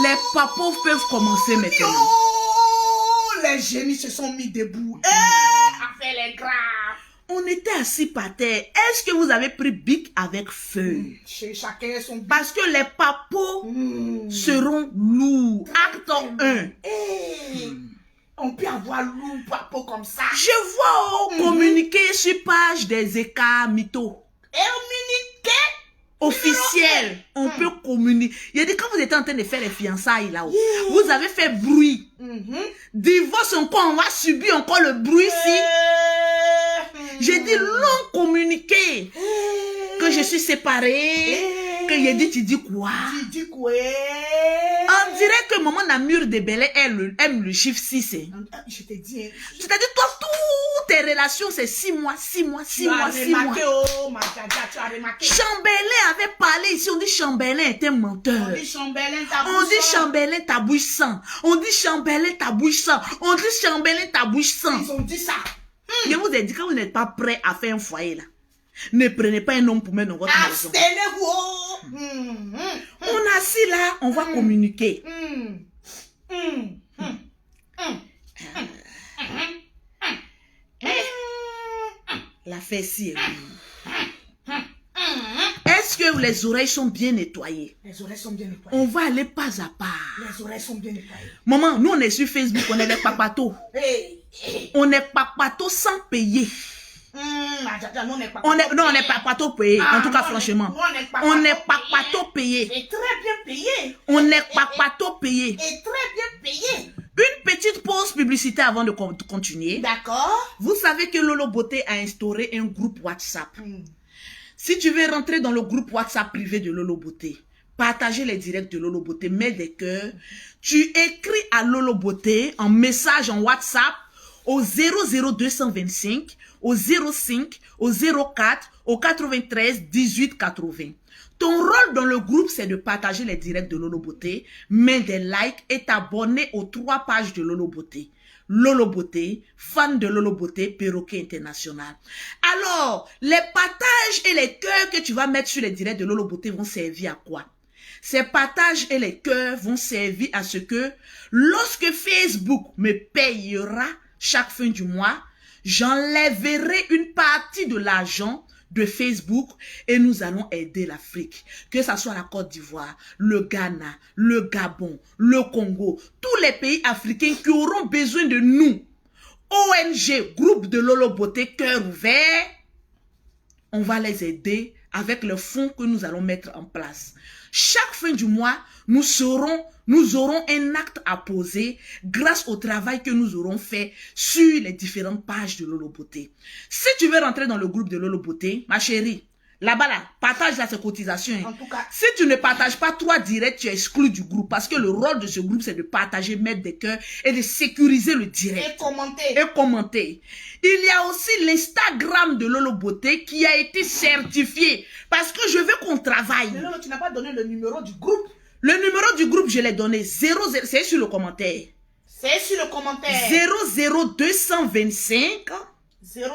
Les papos peuvent commencer maintenant. Les génies se sont mis debout. Affaire les graves. On était assis par terre. Est-ce que vous avez pris bic avec feu? Chacun son bic. Parce que les papos seront lourds. Acte 1. On peut avoir lourd papo comme ça. Je vois communiquer sur page des écarts mythos. Officiel. On peut communiquer. Il a dit quand vous étiez en train de faire les fiançailles là-haut, vous avez fait bruit. Divorce encore, on va subir encore le bruit si. J'ai dit long communiqué. Que je suis séparée. Que il a dit, tu dis quoi? On dirait que maman n'a mur de Belay aime le chiffre 6. Je t'ai dit. Je t'ai dit, toi, toutes tes relations, c'est 6 mois. Chambellan avait parlé ici, on dit Chambellan était menteur. On dit Chambellan tabouissant. On dit Chambellan tabouissant. Ils ont dit ça. Je vous ai dit, quand vous n'êtes pas prêt à faire un foyer là, ne prenez pas un homme pour mettre dans votre maison. On est assis là, on va communiquer. La fesse est Est-ce que les oreilles sont bien nettoyées? Les oreilles sont bien nettoyées. On va aller pas à pas. Les oreilles sont bien nettoyées. Maman, nous on est sur Facebook, on est les papatos. On est papatos sans payer. On est papatos payés. En tout cas, franchement. On est papatos payés. Et très bien payés. On est papatos payés. Et très bien payés. Une petite pause publicitaire avant de continuer. D'accord. Vous savez que Lolo Beauté a instauré un groupe WhatsApp. Si tu veux rentrer dans le groupe WhatsApp privé de Lolo Beauté, partager les directs de Lolo Beauté, mets des cœurs. Tu écris à Lolo Beauté en message en WhatsApp au 00225, au 05, au 04, au 93 18 80. Ton rôle dans le groupe, c'est de partager les directs de Lolo Beauté, mettre des likes et t'abonner aux 3 pages de Lolo Beauté. Lolo Beauté, fan de Lolo Beauté, Perroquet International. Alors, les partages et les cœurs que tu vas mettre sur les directs de Lolo Beauté vont servir à quoi? Ces partages et les cœurs vont servir à ce que, lorsque Facebook me payera chaque fin du mois, j'enlèverai une partie de l'argent de Facebook et nous allons aider l'Afrique. Que ce soit la Côte d'Ivoire, le Ghana, le Gabon, le Congo, tous les pays africains qui auront besoin de nous. ONG, groupe de Lolo Beauté, cœur ouvert, on va les aider avec le fonds que nous allons mettre en place. Chaque fin du mois, nous aurons un acte à poser grâce au travail que nous aurons fait sur les différentes pages de Lolo Beauté. Si tu veux rentrer dans le groupe de Lolo Beauté, ma chérie, là-bas, là, partage là ces cotisations. En tout cas, si tu ne partages pas 3 directs, tu es exclu du groupe. Parce que le rôle de ce groupe, c'est de partager, mettre des cœurs et de sécuriser le direct. et commenter. Et commenter. Il y a aussi l'Instagram de Lolo Beauté qui a été certifié. Parce que je veux qu'on travaille. Mais non, tu n'as pas donné le numéro du groupe. Le numéro du groupe, je l'ai donné. 00, c'est sur le commentaire. C'est sur le commentaire. 00225.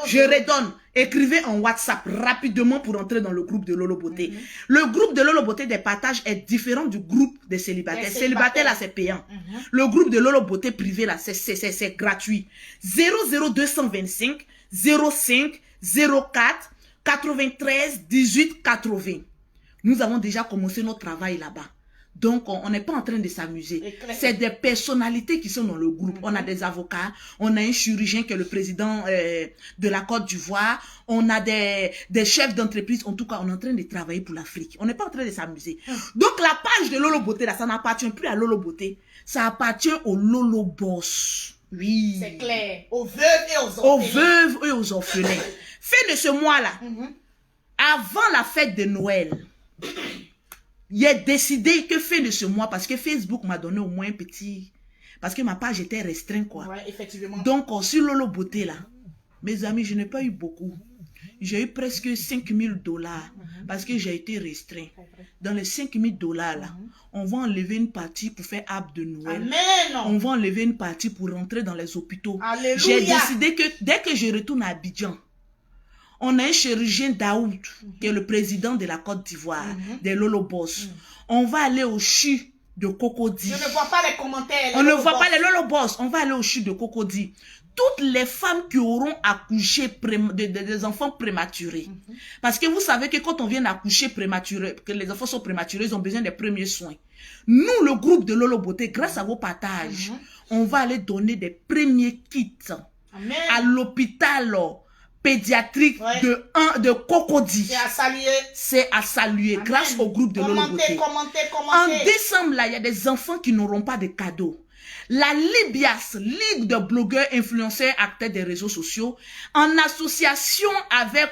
Je redonne. Écrivez en WhatsApp rapidement pour entrer dans le groupe de Lolo Beauté. Le groupe de Lolo Beauté des partages est différent du groupe des célibataires. Célibataires, là, c'est payant. Le groupe de Lolo Beauté privé, là, c'est gratuit. 00225 05 04 93 18 80. Nous avons déjà commencé notre travail là-bas. Donc, on n'est pas en train de s'amuser. C'est des personnalités qui sont dans le groupe. On a des avocats, on a un chirurgien qui est le président de la Côte d'Ivoire, on a des chefs d'entreprise. En tout cas, on est en train de travailler pour l'Afrique. On n'est pas en train de s'amuser. Donc, la page de Lolo Beauté, là, ça n'appartient plus à Lolo Beauté. Ça appartient au Lolo Boss. Oui. C'est clair. Aux veuves et aux orphelins. Aux veuves et aux orphelins. Fin de ce mois-là, avant la fête de Noël, j'ai décidé que fin de ce mois, parce que Facebook m'a donné au moins un petit... Parce que ma page était restreinte, quoi. Ouais, effectivement. Donc, sur Lolo Beauté, là, mes amis, je n'ai pas eu beaucoup. J'ai eu presque 5 000 $. Parce que j'ai été restreint. Dans les 5 000 $, là, on va enlever une partie pour faire arbre de Noël. Amen. On va enlever une partie pour rentrer dans les hôpitaux. Alléluia. J'ai décidé que dès que je retourne à Abidjan, on a un chirurgien Daoud, qui est le président de la Côte d'Ivoire, des Lolo Boss. On va aller au CHU de Cocody. Je ne vois pas les commentaires. On ne voit pas les Lolo Boss. On va aller au CHU de Cocody. Toutes les femmes qui auront accouché des enfants prématurés. Parce que vous savez que quand on vient d'accoucher prématuré, que les enfants sont prématurés, ils ont besoin des premiers soins. Nous, le groupe de Lolo Beauté, grâce à vos partages, on va aller donner des premiers kits à l'hôpital pédiatrique de Cocody. C'est à saluer. C'est à saluer. Amen. Grâce au groupe de Lolo Beauté. Commentez. En décembre, là, il y a des enfants qui n'auront pas de cadeaux. La Libias, Ligue de blogueurs, influenceurs, acteurs des réseaux sociaux, en association avec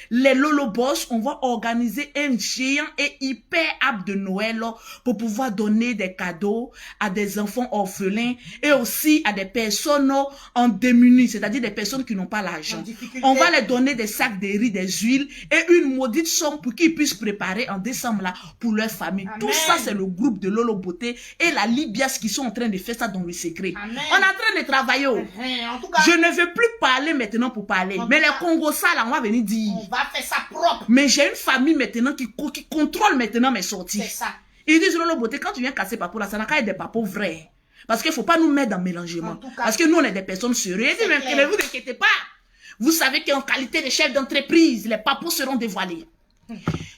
les Lolo Boss, on va organiser un géant et hyper app de Noël pour pouvoir donner des cadeaux à des enfants orphelins et aussi à des personnes en démunis, c'est-à-dire des personnes qui n'ont pas l'argent. On va les donner des sacs de riz, des huiles et une maudite somme pour qu'ils puissent préparer en décembre là pour leur famille. Amen. Tout ça, c'est le groupe de Lolo Beauté et la Libias qui sont en train de faire ça dans le secret. Amen. On est en train de travailler. En tout cas, je ne veux plus parler maintenant pour parler. Mais les Congosais là, on va venir dire. On va faire ça propre. Mais j'ai une famille maintenant qui contrôle maintenant mes sorties. C'est ça. Ils disent Lolo Beauté, quand tu viens casser papo là, ça n'a qu'à être des papos vrais. Parce qu'il ne faut pas nous mettre dans le mélangement. Parce que nous, on est des personnes sérieuses. Mais ne vous inquiétez pas. Vous savez qu'en qualité de chef d'entreprise, les papos seront dévoilés.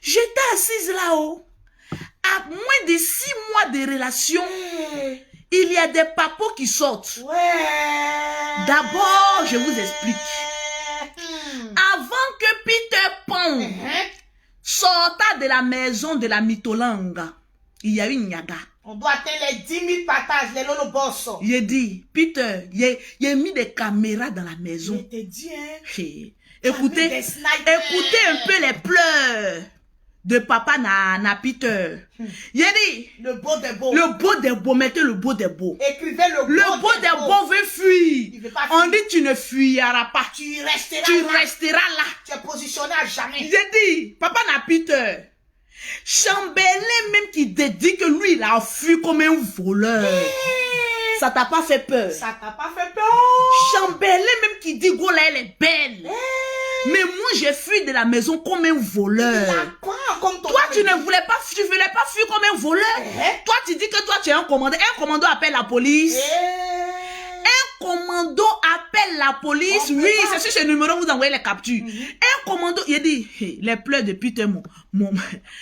J'étais assise là-haut. À moins de 6 mois de relation. Il y a des papos qui sortent. Ouais. D'abord, je vous explique. Avant que Peter Pan sorta de la maison de la mytholanga, il y a eu Nyaga. On doit atteindre les 10 000 partages, les Lolo Boss. J'ai dit, Peter, il a mis des caméras dans la maison. Je te dis, hein. Hey. Écoutez un peu les pleurs de papa na Peter. Il a dit, le beau des beaux. Le beau des beaux, mettez le beau des beaux. Écrivez Le beau des beaux veut fuir. On dit, tu ne fuiras pas. Tu resteras là. Tu es positionné à jamais. J'ai dit, papa na Peter. Chambellan même qui dit que lui il a fui comme un voleur. Ça t'a pas fait peur? Ça t'a pas fait peur? Chambellan même qui dit Gola elle est belle. Mais moi j'ai fui de la maison comme un voleur. Toi tu ne voulais pas fuir comme un voleur. Toi tu dis que toi tu es un commando. Un commando appelle la police. Un commando appelle la police. Oui, c'est sur ce numéro vous envoyez les captures. Un commando, il dit, hey, les pleurs de Peter, mon.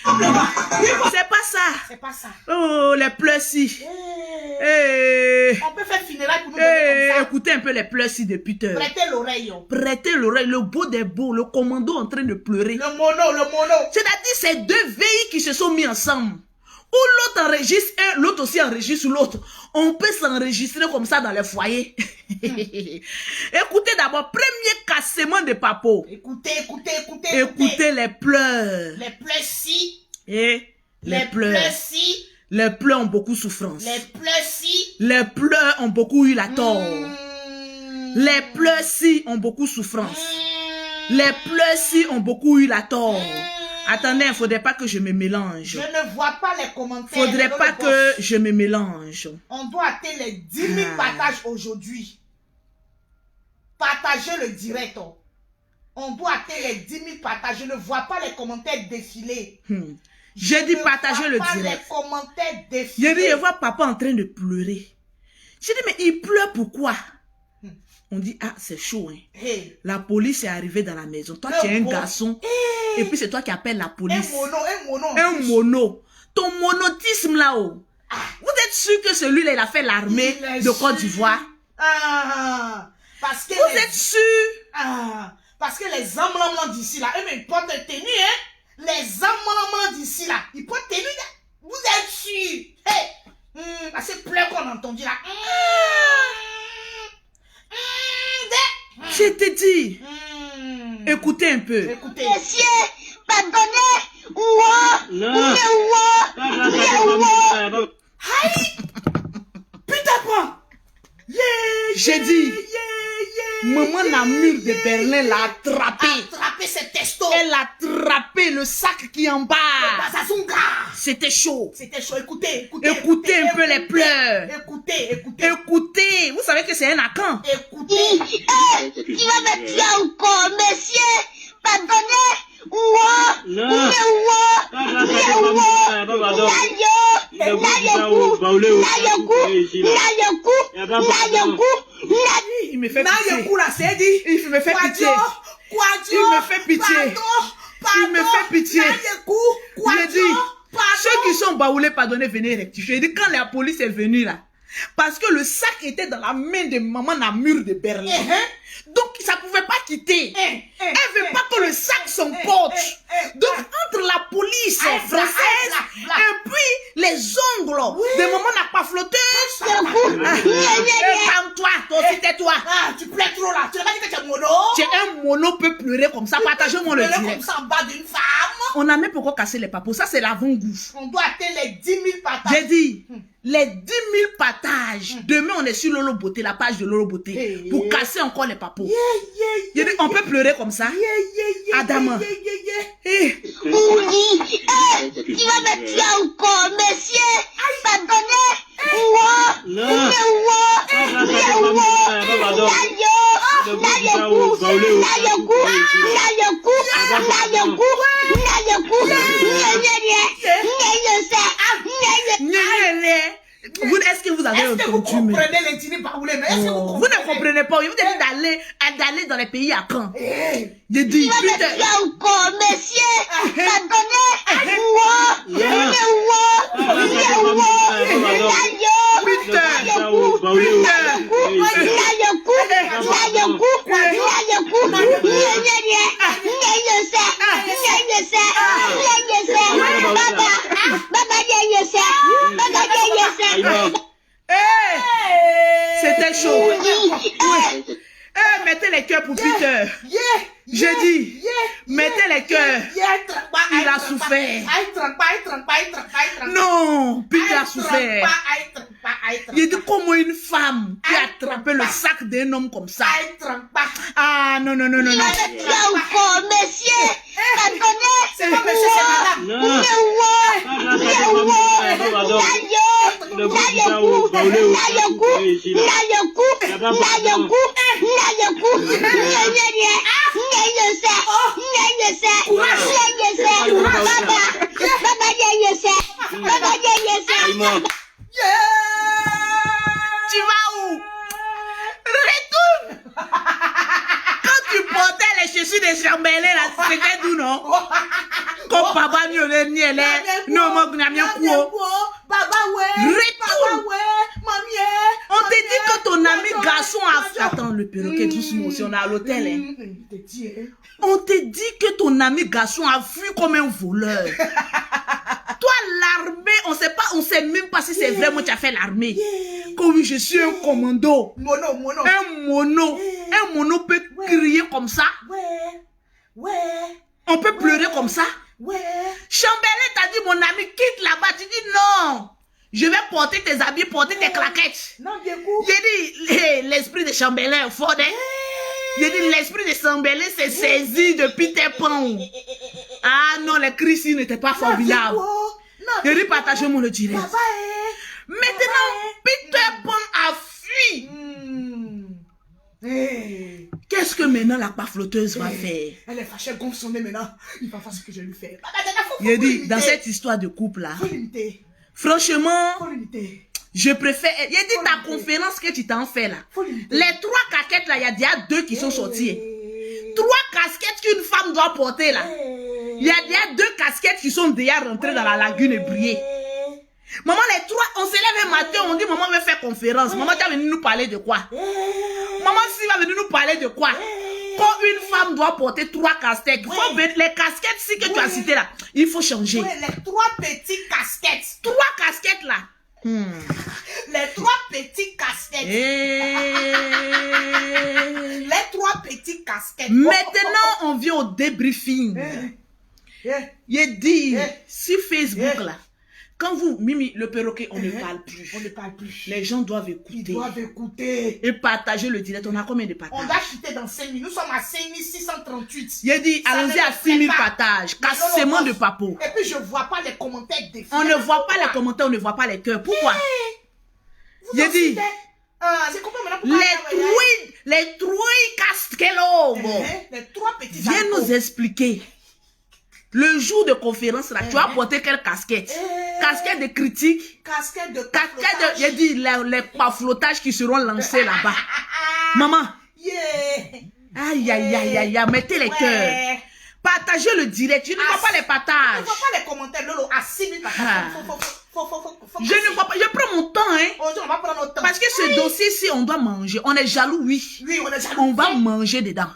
C'est pas ça. C'est pas ça. Oh, les pleurs si. On peut faire funérailles pour nous donner comme ça. Écoutez un peu les pleurs si de Peter. Prêtez l'oreille. Prêtez l'oreille. Le beau des beaux, le commando en train de pleurer. Le mono. C'est-à-dire ces deux veilles qui se sont mis ensemble. Ou l'autre enregistre un, l'autre aussi enregistre l'autre. On peut s'enregistrer comme ça dans les foyers. Écoutez d'abord, premier cassement de Papo. Écoutez les pleurs. Les pleurs si. Et les pleurs si. Les pleurs ont beaucoup souffrance. Les pleurs si. Les pleurs ont beaucoup eu la tort. Les pleurs si ont beaucoup souffrance. Les pleurs si ont beaucoup eu la tort. Attendez, il ne faudrait pas que je me mélange. Je ne vois pas les commentaires. Il ne faudrait pas que je me mélange. On doit atteindre les 10 000 partages aujourd'hui. Partagez le direct. On doit atteindre les 10 000 partages. Je ne vois pas les commentaires défiler. J'ai dit partager le direct. Les commentaires défiler. J'ai dit, je vois papa en train de pleurer. J'ai dit, mais il pleure pourquoi? On dit, ah, c'est chaud, hein. La police est arrivée dans la maison. Toi, tu es un garçon. Et puis, c'est toi qui appelles la police. Un mono. Ton monotisme là-haut. Vous êtes sûr que celui-là, il a fait l'armée de Côte d'Ivoire? Parce que vous êtes sûr? Parce que les hommes d'ici là, eux, ils portent tenue, hein. Les hommes d'ici là, ils portent tenue. Vous êtes sûr? Parce que pleurs qu'on a entendu là. Je te dis, écoutez un peu. Messieurs, pardonnez, Putain, j'ai dit, maman Namur de Berlin l'a attrapé. Ses testos. Elle a attrapé le sac qui est en bas. C'était chaud. Écoutez un peu les pleurs. Écoutez. Vous savez que c'est un acan. Écoutez. Tu vas me tuer encore, messieurs. Pardonnez. Il me fait pitié. Il me fait pitié. Il me fait pitié. Il me fait pitié. Je dis, ceux qui sont baoulés, pardonnez, venez rectifier. Je dis, quand la police est venue là, parce que le sac était dans la main de maman Namur de Berlin. Donc, ça ne pouvait pas quitter. Elle ne veut pas que le sac s'emporte. Donc, entre la police française et puis les ongles de maman n'a pas flotté. Calme-toi, toi aussi tais-toi. Tu plais trop là. Tu n'as pas dit que tu es mono? Tu es un mono, peut pleurer comme ça. Partagez-moi le direct. Comme ça en bas d'une femme. On n'a même pas encore cassé les papos. Ça, c'est l'avant-goût. On doit atteindre les 10 000 partages. J'ai dit, les 10 000 partages. Demain, on est sur Lolo Beauté, la page de Lolo Beauté. Pour casser encore les papos. J'ai dit, on peut pleurer comme ça. Adama. Oui, tu vas me tuer encore, messieurs. Pardonnez. Est-ce que vous avez entendu? Vous comprenez l'intime baoulé, mais est-ce que vous comprenez? Vous ne comprenez pas. Vous devez d'aller dans les pays à Caen. J'ai dit, putain. Encore, messieurs. Pardonnez. Baba, cœurs pour Peter. J'ai dit, mettez les cœurs. Il a souffert. Non, Peter a souffert. Il dit comment une femme qui a attrapé le sac d'un homme comme ça. Ah non, non, non, non, non. Monsieur, c'est pas monsieur, c'est madame. Tu vas où? Retourne! Quand tu portais les chaussures des chambellés là, c'était d'où, non? Comme papa n'y allait ni elle est, non, moi, n'y a rien quoi. Retourne! On te dit que ton ami garçon a... Attends, le perroquet, doucement, si on est à l'hôtel, hein. On te dit que ton ami garçon a fui comme un voleur. Toi, l'armée, on sait même pas si c'est vrai, moi, tu as fait l'armée. Comme je suis un commando. Un mono peut crier comme ça. On peut pleurer comme ça. Chambellet t'a dit, mon ami, quitte là-bas. Tu dis non. Je vais porter tes habits, porter tes claquettes. J'ai dit, l'esprit de Chambellet est fort, hein. J'ai dit, l'esprit de Chambellet s'est saisi de Peter Pan. Ah non, les cris ici n'étaient pas formidables. J'ai dit, partagez-moi le direct. Maintenant, Peter Pan a fui. Qu'est-ce que maintenant la flotteuse va faire? Elle est fâchée, gonfle son nez maintenant. Il va faire ce que je lui fais. J'ai dit, dans cette histoire de couple là, franchement, je préfère... Il a dit ta conférence que tu t'en fais là. Les 3 casquettes là, il y a déjà 2 qui sont sorties. 3 casquettes qu'une femme doit porter là. Il y a déjà 2 casquettes qui sont déjà rentrées dans la lagune et brillées. Maman, les 3, on se lève un matin, on dit maman veut faire conférence. Maman, tu vas venir nous parler de quoi? Maman, si va venir nous parler de quoi? Quand une femme doit porter 3 casquettes, il faut les casquettes si que tu as citées là, il faut changer. Les 3 petites casquettes. 3 casquettes là. Les 3 petites casquettes. Les 3 petites casquettes. Maintenant, on vient au débriefing. Il dit, sur Facebook là, quand vous, Mimi, le perroquet, on ne parle plus. On ne parle plus. Les gens doivent écouter. Ils doivent écouter. Et partager le direct. On a combien de partages? On va chuter dans 5 000. Nous sommes à 5638. Il dit, allons-y à 6 000 partages. Cassement de papo. Et puis, je ne vois pas les commentaires des filles. On ne voit pas les commentaires, on ne voit pas les cœurs. Pourquoi? Il dit, les truies casquelos. Les 3 petits viens nous expliquer. Le jour de conférence, là, tu as porté quelle casquette? Casquette de critique? Casquette de j'ai dit les paflotages qui seront lancés là-bas. Maman. Aïe, aïe, aïe, aïe, mettez les cœurs. Partagez le direct. Je ne vois pas les partages. Je ne vois pas les commentaires, Lolo. À 6 000 partages. Je ne vois pas. Je prends mon temps, hein. Aujourd'hui, on va prendre notre temps. Parce que ce dossier-ci, on doit manger. On est jaloux, oui. Oui, on est jaloux. On va manger dedans.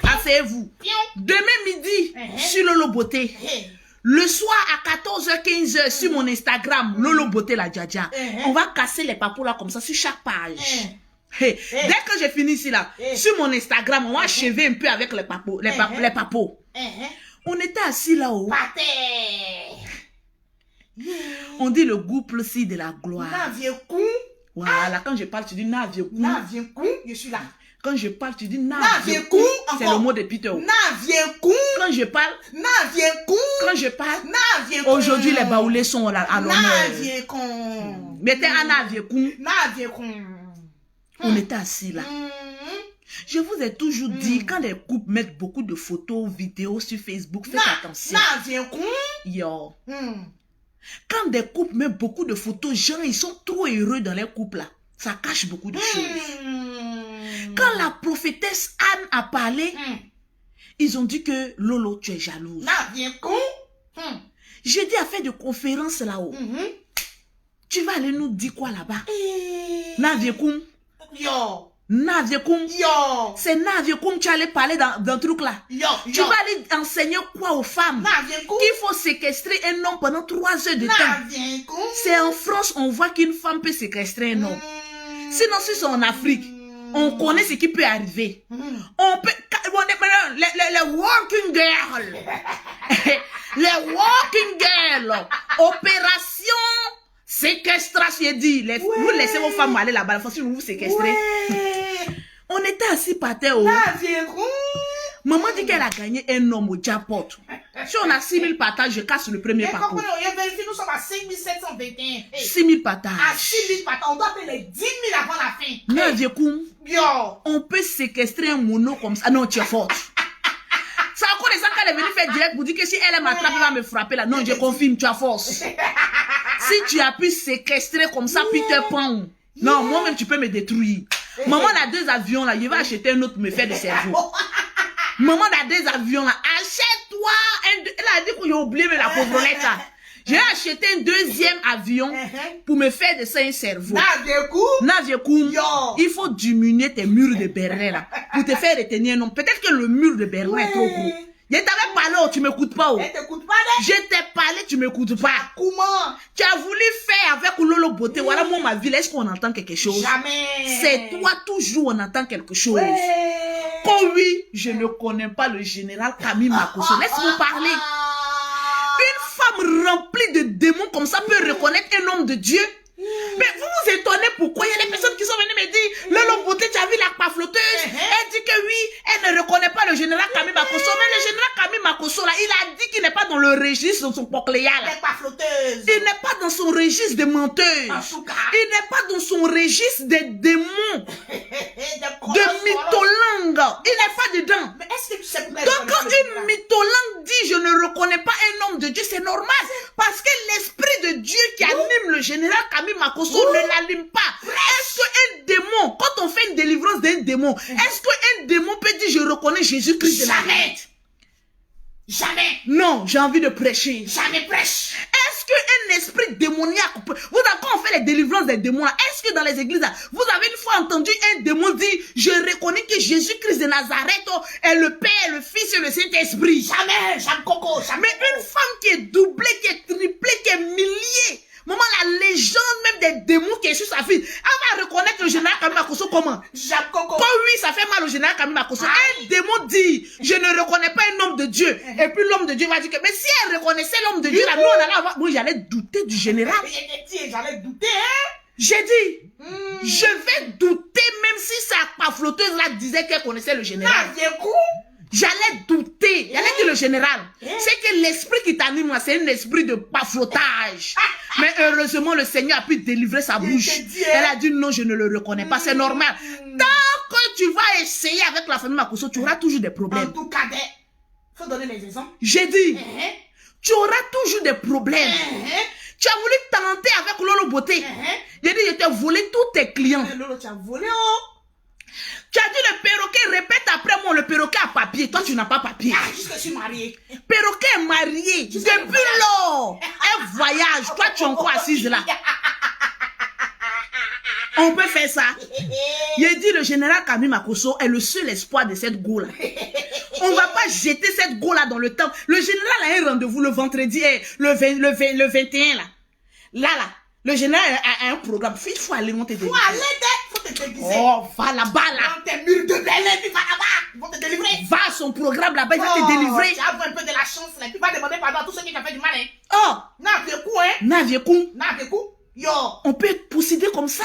Asseyez-vous. Demain midi, sur Lolo Beauté. Le soir à 14h-15h sur mon Instagram, Lolo Beauté la Djadja. On va casser les papous là comme ça sur chaque page. Dès que j'ai fini ici là, sur mon Instagram, on va achever un peu avec les papous. Les papous. On était assis là-haut. On dit le couple-ci de la gloire. Voilà, quand je parle, tu dis Naviekou. Je suis là. Quand je parle, tu dis Naviekou. C'est le mot de Peter. Quand je parle, aujourd'hui les baoulés sont à l'honneur. Mettez un Naviekou. On était assis là. Je vous ai toujours dit, quand les couples mettent beaucoup de photos, vidéos sur Facebook, faites attention. Yo. Quand des couples mettent beaucoup de photos, gens, ils sont trop heureux dans les couples là. Ça cache beaucoup de choses. Quand la prophétesse Anne a parlé, ils ont dit que Lolo, tu es jalouse. J'ai dit à faire de conférence là-haut. Tu vas aller nous dire quoi là-bas? Naviekoum. Yo. Naviekoum. Yo. C'est Naviekoum, tu allais parler dans truc là. Yo. Tu vas aller enseigner quoi aux femmes? Qu'il faut séquestrer un homme pendant 3 heures de temps. C'est en France, on voit qu'une femme peut séquestrer un homme. Sinon, si c'est en Afrique, On connaît ce qui peut arriver. On peut... Les working girls. Les working girls. Opération séquestration. Dit, vous laissez vos femmes aller là-bas. Si vous vous séquestrez. On était assis par terre. Maman dit qu'elle a gagné un homme au jackpot. Si on a 6 000 partages, je casse le premier parcours. Nous sommes à 5 721. 6 000 partages. À 6 000 partages, on doit payer les 10 000 avant la fin. Non, vieux coup. On peut séquestrer un mono comme ça. Non, tu es forte. Ça encore les gens quand elle est venue faire direct pour dire que si elle m'attrape, elle va me frapper là. Non, je confirme, tu as force. Si tu as pu séquestrer comme ça, Peter Pan. Non, moi-même, tu peux me détruire. Maman a 2 avions là, je vais acheter un autre pour me faire des cerveaux. Maman a 2 avions là, achète-toi un... Elle a dit que j'ai oublié mais la pauvrelette là. J'ai acheté un 2e avion pour me faire de ça un cerveau. Il faut diminuer tes murs de Berlin là, pour te faire retenir un nom. Peut-être que le mur de Berlin est trop gros. Je t'avais parlé, tu m'écoutes pas. Je t'ai parlé, tu m'écoutes pas. Comment? Tu as voulu faire avec Lolo Beauté. Voilà, moi, ma ville, est-ce qu'on entend quelque chose? Jamais. C'est toi, toujours, on entend quelque chose. Oh oui, je ne connais pas le général Camille Makosso. Laisse-moi parler. Une femme remplie de démons comme ça peut reconnaître un homme de Dieu. Mais vous vous étonnez pourquoi il y a des personnes qui sont venues me dire Lolo Beauté, tu as vu la flotteuse? Elle dit que oui, elle ne reconnaît pas le général Camille Makosso. Mais le général Camille Makosso là, il a dit qu'il n'est pas dans le registre de son pocléa là. Il n'est pas dans son registre de menteurs. Il n'est pas dans son registre des démons, de mytholangues. Il n'est pas dedans. Mais est-ce que tu sais donc quand une mytholangue dit je ne reconnais pas un homme de Dieu, c'est normal. Parce que l'esprit de Dieu qui anime le général Camille Makosso ne l'allume pas. Est-ce qu'un démon, quand on fait une délivrance d'un démon, est-ce qu'un démon peut dire je reconnais Jésus-Christ de Nazareth? Jamais. Non, j'ai envie de prêcher. Jamais prêche. Est-ce qu'un esprit démoniaque, vous avez quand on fait les délivrances des démons, est-ce que dans les églises, vous avez une fois entendu un démon dire, je reconnais que Jésus-Christ de Nazareth est le Père, le Fils et le Saint-Esprit? Jamais, jamais coco, jamais. Mais une femme qui est doublée, qui est triplée, qui est milliée, maman, la légende même des démons qui est sur sa fille, elle va reconnaître le général Camille Makosso comment? Jamais coco. Quand oui, ça fait mal au général Camille Makosso. Un démon dit, je ne reconnais pas un homme de Dieu. Et puis l'homme de Dieu va dire que, mais si elle reconnaissait l'homme de Dieu, là, nous on allait avoir... Moi, j'allais douter du général. J'allais douter, hein? J'ai dit, je vais douter même si sa flotteuse là disait qu'elle connaissait le général. J'allais douter. J'allais dire le général. C'est que l'esprit qui t'anime, c'est un esprit de baflotage. Mais heureusement, le Seigneur a pu délivrer sa bouche. Elle a dit non, je ne le reconnais pas. C'est normal. Tant que tu vas essayer avec la famille Makosso, tu auras toujours des problèmes. En tout cas, faut donner les exemples. J'ai dit, tu auras toujours des problèmes. Tu as voulu tenter avec Lolo Beauté. J'ai dit, je t'ai volé tous tes clients. Lolo, tu as volé, oh. Tu as dit le perroquet, répète après moi, le perroquet a papier. Toi, tu n'as pas papier. Ah, juste que je suis mariée. Perroquet est marié. Depuis lors, un voyage. Toi, tu es encore assise là. On peut faire ça. Il dit le général Camille Makosso est le seul espoir de cette go là. On ne va pas jeter cette go là dans le temps. Le général a un rendez-vous le vendredi, le 21 là. Là. Le général a un programme. Il faut aller monter des... Faut aller, faut te déguiser. Oh, va là-bas là. Dans tes murs de Berlin, puis va là-bas. Ils vont te délivrer. Va à son programme là-bas, il va te délivrer. Tu as un peu de la chance là. Tu vas demander pardon à tous ceux qui t'ont fait du mal, hein. Oh. Naviekou. Yo. On peut être possédé comme ça.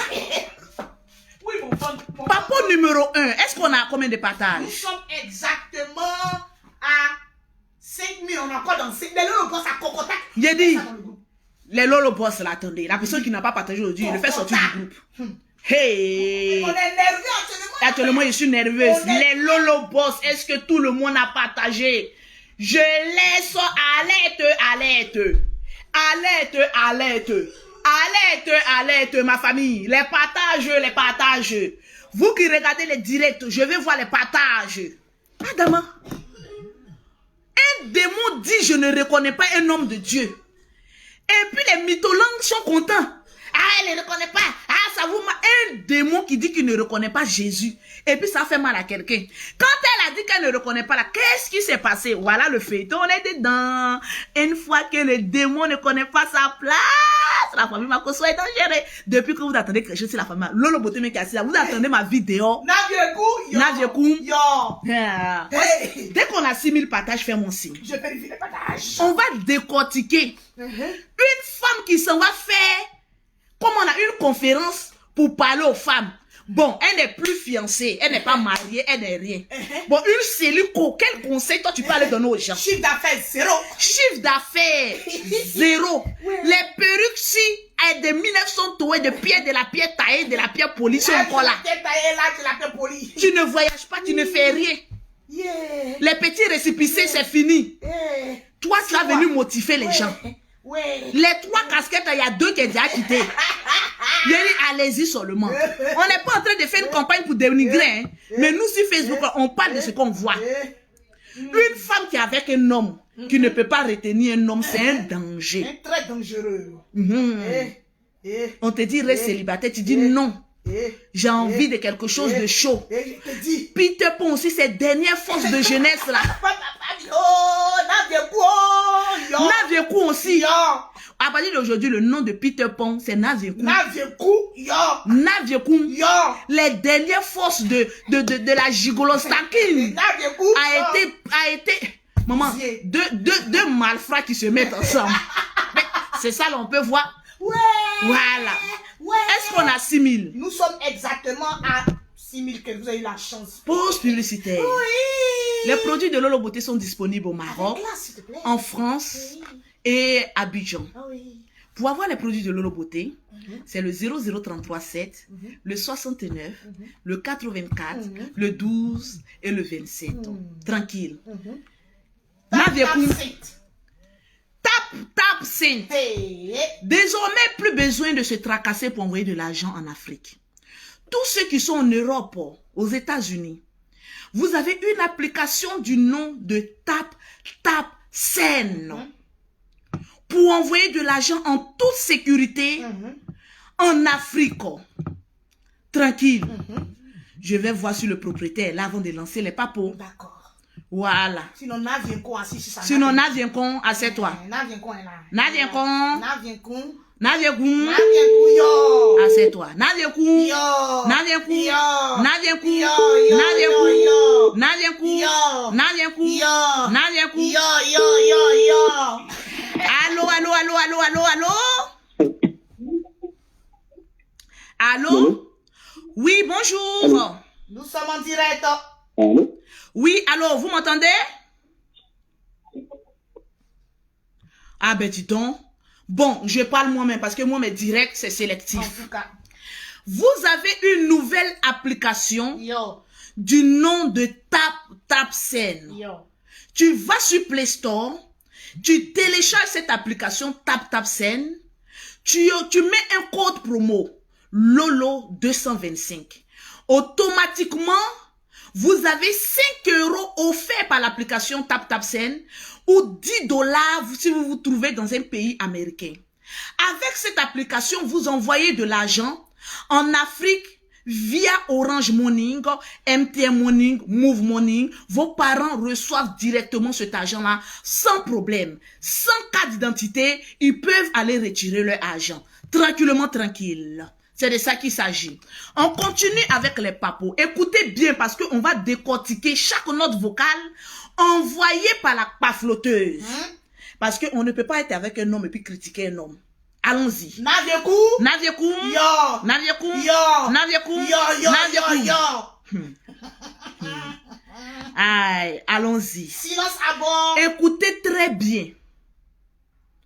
Oui, mon fond. Papa numéro 1, est-ce qu'on a combien de partages? Nous sommes exactement à 5 000. On est encore dans 5 000. On pense à Cocotac. J'ai dit. Les Lolo Boss là, attendez. La personne qui n'a pas partagé aujourd'hui, il le fait sortir du groupe. Hey! On est nerveux actuellement. Actuellement, je suis nerveuse. Les Lolo Boss, est-ce que tout le monde a partagé? Je laisse alerte, ma famille. Les partages. Vous qui regardez les directs, je vais voir les partages. Adama. Un démon dit, je ne reconnais pas un homme de Dieu. Et puis les mytholangues sont contents. Ah, elle ne reconnaît pas. Ah, ça vous m'a... Un démon qui dit qu'il ne reconnaît pas Jésus. Et puis ça fait mal à quelqu'un. Quand elle a dit qu'elle ne reconnaît pas là, qu'est-ce qui s'est passé? Voilà le feuilleton, on est dedans. Une fois que le démon ne connaît pas sa place, la famille Makoso est dangereuse. Depuis que vous attendez quelque chose, c'est la famille. Lolo Beauté me casse là. Vous attendez ma vidéo. Naviekou. Dès qu'on a 6000 partages, fais mon signe. Je vérifie les partages. On va décortiquer. Une femme qui s'en va faire, comme on a une conférence pour parler aux femmes. Bon, elle n'est plus fiancée, elle n'est pas mariée, elle n'est rien. Bon, une cellule, quel conseil toi tu peux aller donner aux gens? Chiffre d'affaires 0. Chiffre d'affaires 0. Les perruques si est de 1900 touées de pierre, de la pierre taillée, de la pierre polie, sont encore là. Tu ne voyages pas, tu ne fais rien. Les petits récépissés, c'est fini. Toi, tu as venu motiver les gens. Les 3 casquettes, il y a 2 qui ont déjà quitté. Allez-y seulement. On n'est pas en train de faire une campagne pour dénigrer. Hein. Mais nous, sur Facebook, on parle de ce qu'on voit. Une femme qui est avec un homme, qui ne peut pas retenir un homme, c'est un danger. Très dangereux. On te dit reste célibataire, tu dis non. J'ai envie de quelque chose de chaud. Peter Pan aussi, ses dernières forces de jeunesse là. Naviekou aussi. À partir d'aujourd'hui, le nom de Peter Pan, c'est Naviekou. Naviekou. Les dernières forces de la gigolostakin a été maman, deux malfrats qui se mettent ensemble. C'est ça, là, on peut voir. Voilà. Est-ce qu'on a 6000? Nous sommes exactement à 6000 que vous avez eu la chance. Pause publicitaire. Les produits de Lolo Beauté sont disponibles au Maroc, en France et à Abidjan. Pour avoir les produits de Lolo Beauté, c'est le 00337, le 69, le 84, le 12 et le 27. Tranquille. Tap Saint. Désormais, plus besoin de se tracasser pour envoyer de l'argent en Afrique. Tous ceux qui sont en Europe, aux États-Unis, vous avez une application du nom de Tap Saint pour envoyer de l'argent en toute sécurité en Afrique. Tranquille. Je vais voir sur le propriétaire là avant de lancer les papos. D'accord. Voilà. Sinon, Naviekou assis sur ça. Sinon, Naviekou, assieds-toi. Naviekou est là. Naviekou. Yo. Assieds-toi. Naviekou. Yo. Naviekou. Yo. Naviekou. Yo. Naviekou. Yo. Naviekou. Yo. Naviekou. Yo. Naviekou. Yo. Allô? Oui, bonjour. Nous sommes en direct. Allô? Oui, allô, vous m'entendez? Ah ben dis donc. Bon, je parle moi-même parce que moi, mes directs, c'est sélectif. En tout cas. Vous avez une nouvelle application Yo. du nom de Tap Saint. Yo. Tu vas sur Play Store, tu télécharges cette application Tap Saint, tu mets un code promo Lolo 225. Automatiquement, vous avez 5 € offerts par l'application Tap Saint ou 10 $ si vous vous trouvez dans un pays américain. Avec cette application, vous envoyez de l'argent en Afrique via Orange Money, MTN Money, Move Money. Vos parents reçoivent directement cet argent-là sans problème. Sans carte d'identité, ils peuvent aller retirer leur argent. Tranquillement, tranquille. C'est de ça qu'il s'agit. On continue avec les papos. Écoutez bien parce qu'on va décortiquer chaque note vocale envoyée par la pafloteuse. Parce qu'on ne peut pas être avec un homme et puis critiquer un homme. Allons-y. Naviekou. Yo. Naviekou. Aïe, allons-y. Silence à bord. Écoutez très bien.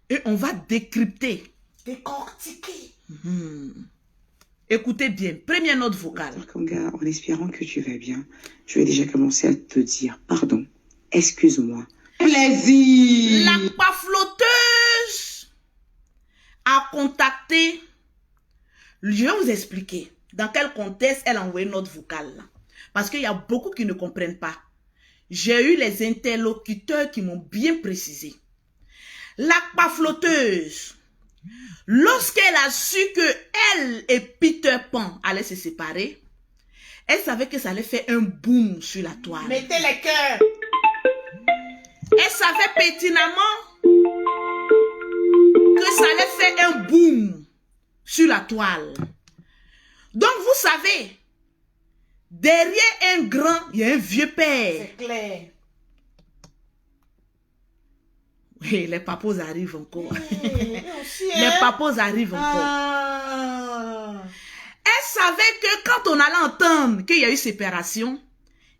Et on va décrypter. Décortiquer. Écoutez bien. Première note vocale. Kanga, en espérant que tu vas bien, je vais déjà commencer à te dire pardon, excuse-moi. Plaisir. La pafloteuse a contacté. Je vais vous expliquer dans quel contexte elle a envoyé notre vocale. Parce qu'il y a beaucoup qui ne comprennent pas. J'ai eu les interlocuteurs qui m'ont bien précisé. La pafloteuse, lorsqu'elle a su que elle et Peter Pan allaient se séparer, elle savait que ça allait faire un boom sur la toile. Mettez les cœurs. Elle savait pertinemment que ça allait faire un boom sur la toile. Donc, vous savez, derrière un grand, il y a un vieux père. C'est clair. Oui, les papos arrivent encore. Aussi, Les hein? papos arrivent encore. Ah. Elle savait que quand on allait entendre qu'il y a eu séparation,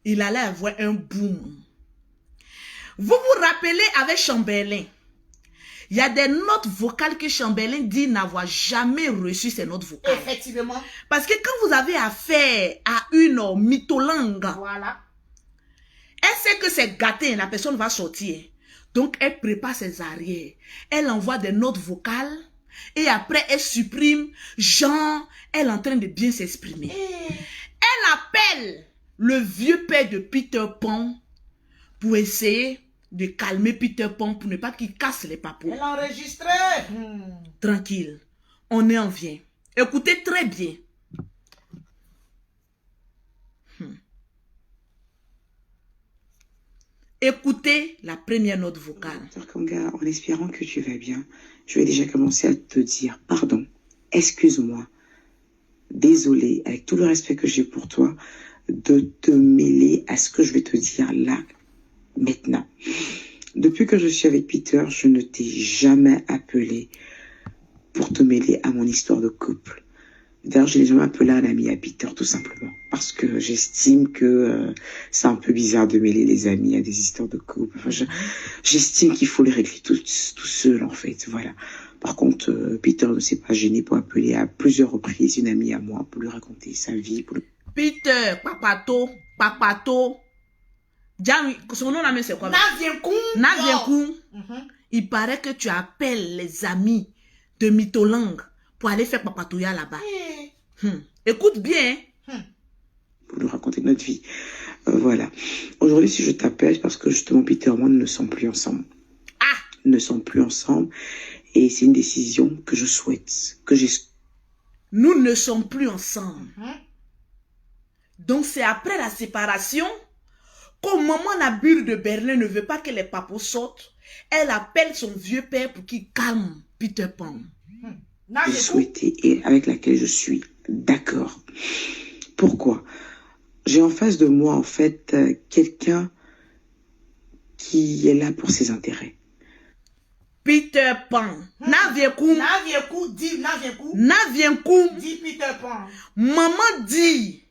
il allait avoir un boom. Vous vous rappelez avec Chamberlain, il y a des notes vocales que Chamberlain dit n'avoir jamais reçu ces notes vocales. Effectivement. Parce que quand vous avez affaire à une mytholangue, Voilà. elle sait que c'est gâté, la personne va sortir. Donc, elle prépare ses arrières. Elle envoie des notes vocales. Et après, elle supprime. Genre, elle est en train de bien s'exprimer. Elle appelle le vieux père de Peter Pan pour essayer de calmer Peter Pan pour ne pas qu'il casse les papous. Elle a enregistré. Tranquille. On en vient. Écoutez très bien. Écoutez la première note vocale. Dr Kanga, en espérant que tu vas bien, je vais déjà commencer à te dire pardon, excuse-moi, désolé, avec tout le respect que j'ai pour toi, de te mêler à ce que je vais te dire là, maintenant. Depuis que je suis avec Peter, je ne t'ai jamais appelé pour te mêler à mon histoire de couple. D'ailleurs, je l'ai jamais appelé un ami à Peter, tout simplement. Parce que j'estime que c'est un peu bizarre de mêler les amis à des histoires de couple. Enfin, j'estime qu'il faut les régler tout seul, en fait. Voilà. Par contre, Peter ne s'est pas gêné pour appeler à plusieurs reprises une amie à moi pour lui raconter sa vie. Peter, Papato. Son nom là, mais c'est quoi? Navienkou. Il paraît que tu appelles les amis de mytholangue pour aller faire papatouilla là-bas. Écoute bien. Pour nous raconter notre vie. Voilà. Aujourd'hui, si je t'appelle, parce que justement, Peter et moi, nous ne sommes plus ensemble. Nous ne sommes plus ensemble. Et c'est une décision que je souhaite, que j'ai... Nous ne sommes plus ensemble. Donc, c'est après la séparation qu'au moment la bulle de Berlin ne veut pas que les papos sortent, elle appelle son vieux père pour qu'il calme Peter Pan. J'ai souhaité et avec laquelle je suis d'accord. Pourquoi? J'ai en face de moi, en fait, quelqu'un qui est là pour ses intérêts. Peter Pan. Navienkou. Dit Peter Pan. Maman dit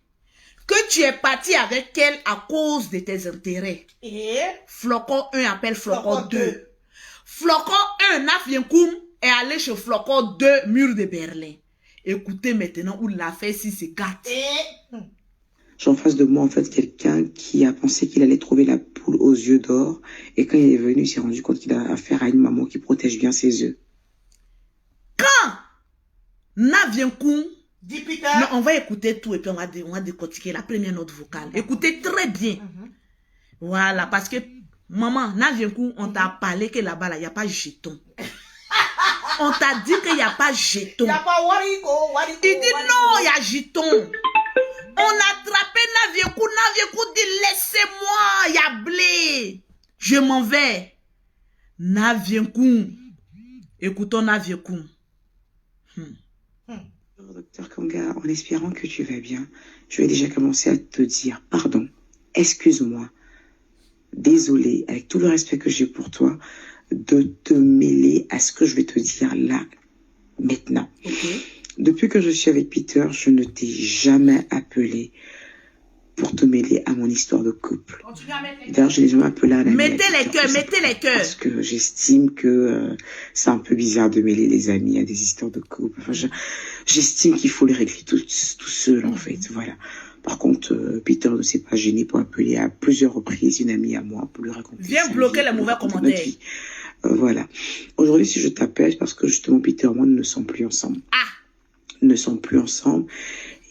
que tu es parti avec elle à cause de tes intérêts. Et Flocon 1 appelle Flocon 2. Flocon 1, Navienkou, est allé chez Flocon 2, mur de Berlin. Écoutez maintenant où l'affaire si se gâte. J'ai en face de moi, en fait, quelqu'un qui a pensé qu'il allait trouver la poule aux yeux d'or. Et quand il est venu, il s'est rendu compte qu'il a affaire à une maman qui protège bien ses œufs. Quand Navienkou, dit Peter. non, on va écouter tout et puis on va décortiquer la première note vocale. Écoutez très bien. Voilà, parce que, maman, Navienkou, on t'a parlé que là-bas, il n'y a pas de jeton. On t'a dit qu'il n'y a pas de jeton. Il n'y a pas Wariko. Il dit non, il y a jeton. On a attrapé Navienkou. Navienkou dit laissez-moi, il y a blé. Je m'en vais. Navienkou. Écoutons Navienkou. Dr Kanga, en espérant que tu vas bien, je vais déjà commencer à te dire pardon, excuse-moi, désolé, avec tout le respect que j'ai pour toi, de te mêler à ce que je vais te dire là, maintenant. Depuis que je suis avec Peter, je ne t'ai jamais appelé pour te mêler à mon histoire de couple. D'ailleurs, je l'ai jamais appelé un ami. Mettez les cœurs. Parce que j'estime que c'est un peu bizarre de mêler les amis à des histoires de couple. Enfin, j'estime qu'il faut les régler tout seul, en fait. Voilà. Par contre, Peter ne s'est pas gêné pour appeler à plusieurs reprises une amie à moi pour lui raconter. Viens bloquer les mauvais commentaires. Voilà. Aujourd'hui, si je t'appelle, parce que justement, Peter et moi, nous ne sommes plus ensemble. Nous ne sommes plus ensemble.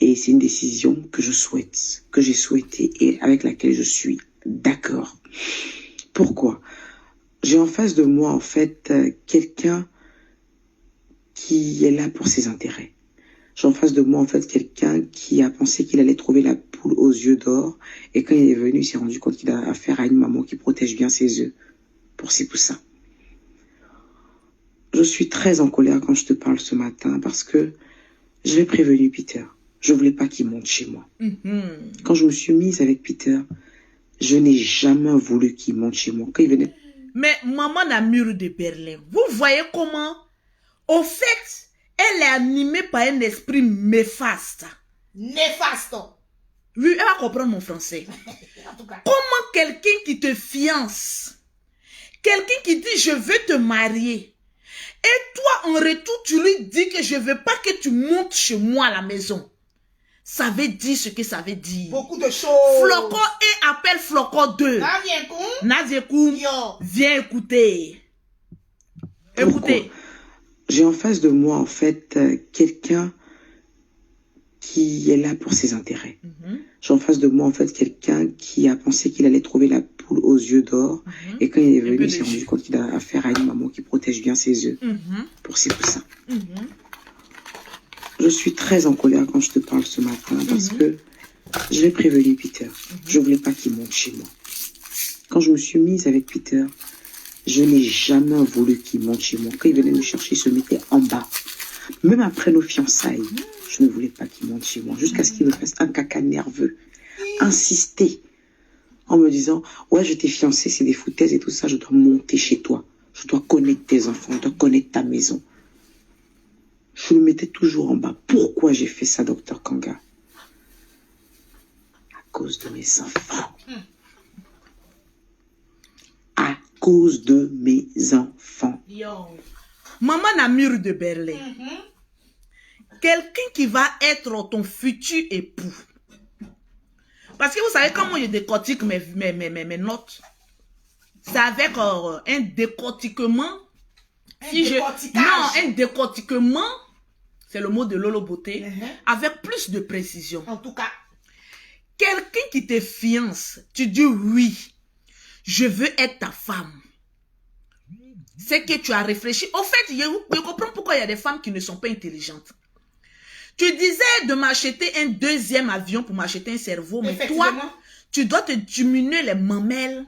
Et c'est une décision que je souhaite, que j'ai souhaité et avec laquelle je suis d'accord. Pourquoi? J'ai en face de moi, en fait, quelqu'un qui est là pour ses intérêts. J'ai en face de moi, en fait, quelqu'un qui a pensé qu'il allait trouver la poule aux yeux d'or. Et quand il est venu, il s'est rendu compte qu'il a affaire à une maman qui protège bien ses œufs pour ses poussins. Je suis très en colère quand je te parle ce matin parce que j'avais prévenu Peter. Je voulais pas qu'il monte chez moi. Quand je me suis mise avec Peter, je n'ai jamais voulu qu'il monte chez moi. Quand il venait... Mais maman Namur de Berlin, vous voyez comment, au fait, elle est animée par un esprit néfaste. Néfaste. Oui, elle va comprendre mon français. En tout cas. Comment quelqu'un qui te fiance, quelqu'un qui dit je veux te marier, et toi en retour tu lui dis que je veux pas que tu montes chez moi à la maison. Ça veut dire ce que ça veut dire. Beaucoup de choses. Flocon 1 appelle Flocon 2. Naziekoum, viens écouter. Écoutez. J'ai en face de moi, en fait, quelqu'un qui est là pour ses intérêts. J'ai en face de moi, en fait, quelqu'un qui a pensé qu'il allait trouver la poule aux yeux d'or. Et quand il est venu, il s'est rendu compte qu'il a affaire à une maman qui protège bien ses œufs pour ses poussins. Je suis très en colère quand je te parle ce matin parce que je l'ai prévenu Peter. Je voulais pas qu'il monte chez moi. Quand je me suis mise avec Peter, je n'ai jamais voulu qu'il monte chez moi. Quand il venait me chercher, il se mettait en bas. Même après nos fiançailles, je ne voulais pas qu'il monte chez moi jusqu'à ce qu'il me fasse un caca nerveux. Insister en me disant, ouais, je t'ai fiancé, c'est des foutaises et tout ça, je dois monter chez toi. Je dois connaître tes enfants, je dois connaître ta maison. Je le mettais toujours en bas. Pourquoi j'ai fait ça, docteur Kanga? À cause de mes enfants. À cause de mes enfants. Maman Namur de Berlin. Quelqu'un qui va être ton futur époux. Parce que vous savez comment je décortique mes notes. C'est avec un décortiquement. Un décortiquement, c'est le mot de Lolo Beauté, avec plus de précision. En tout cas. Quelqu'un qui te fiance, tu dis oui, je veux être ta femme. C'est que tu as réfléchi. Au fait, je comprends pourquoi il y a des femmes qui ne sont pas intelligentes. Tu disais de m'acheter un deuxième avion pour m'acheter un cerveau, mais toi, tu dois te diminuer les mamelles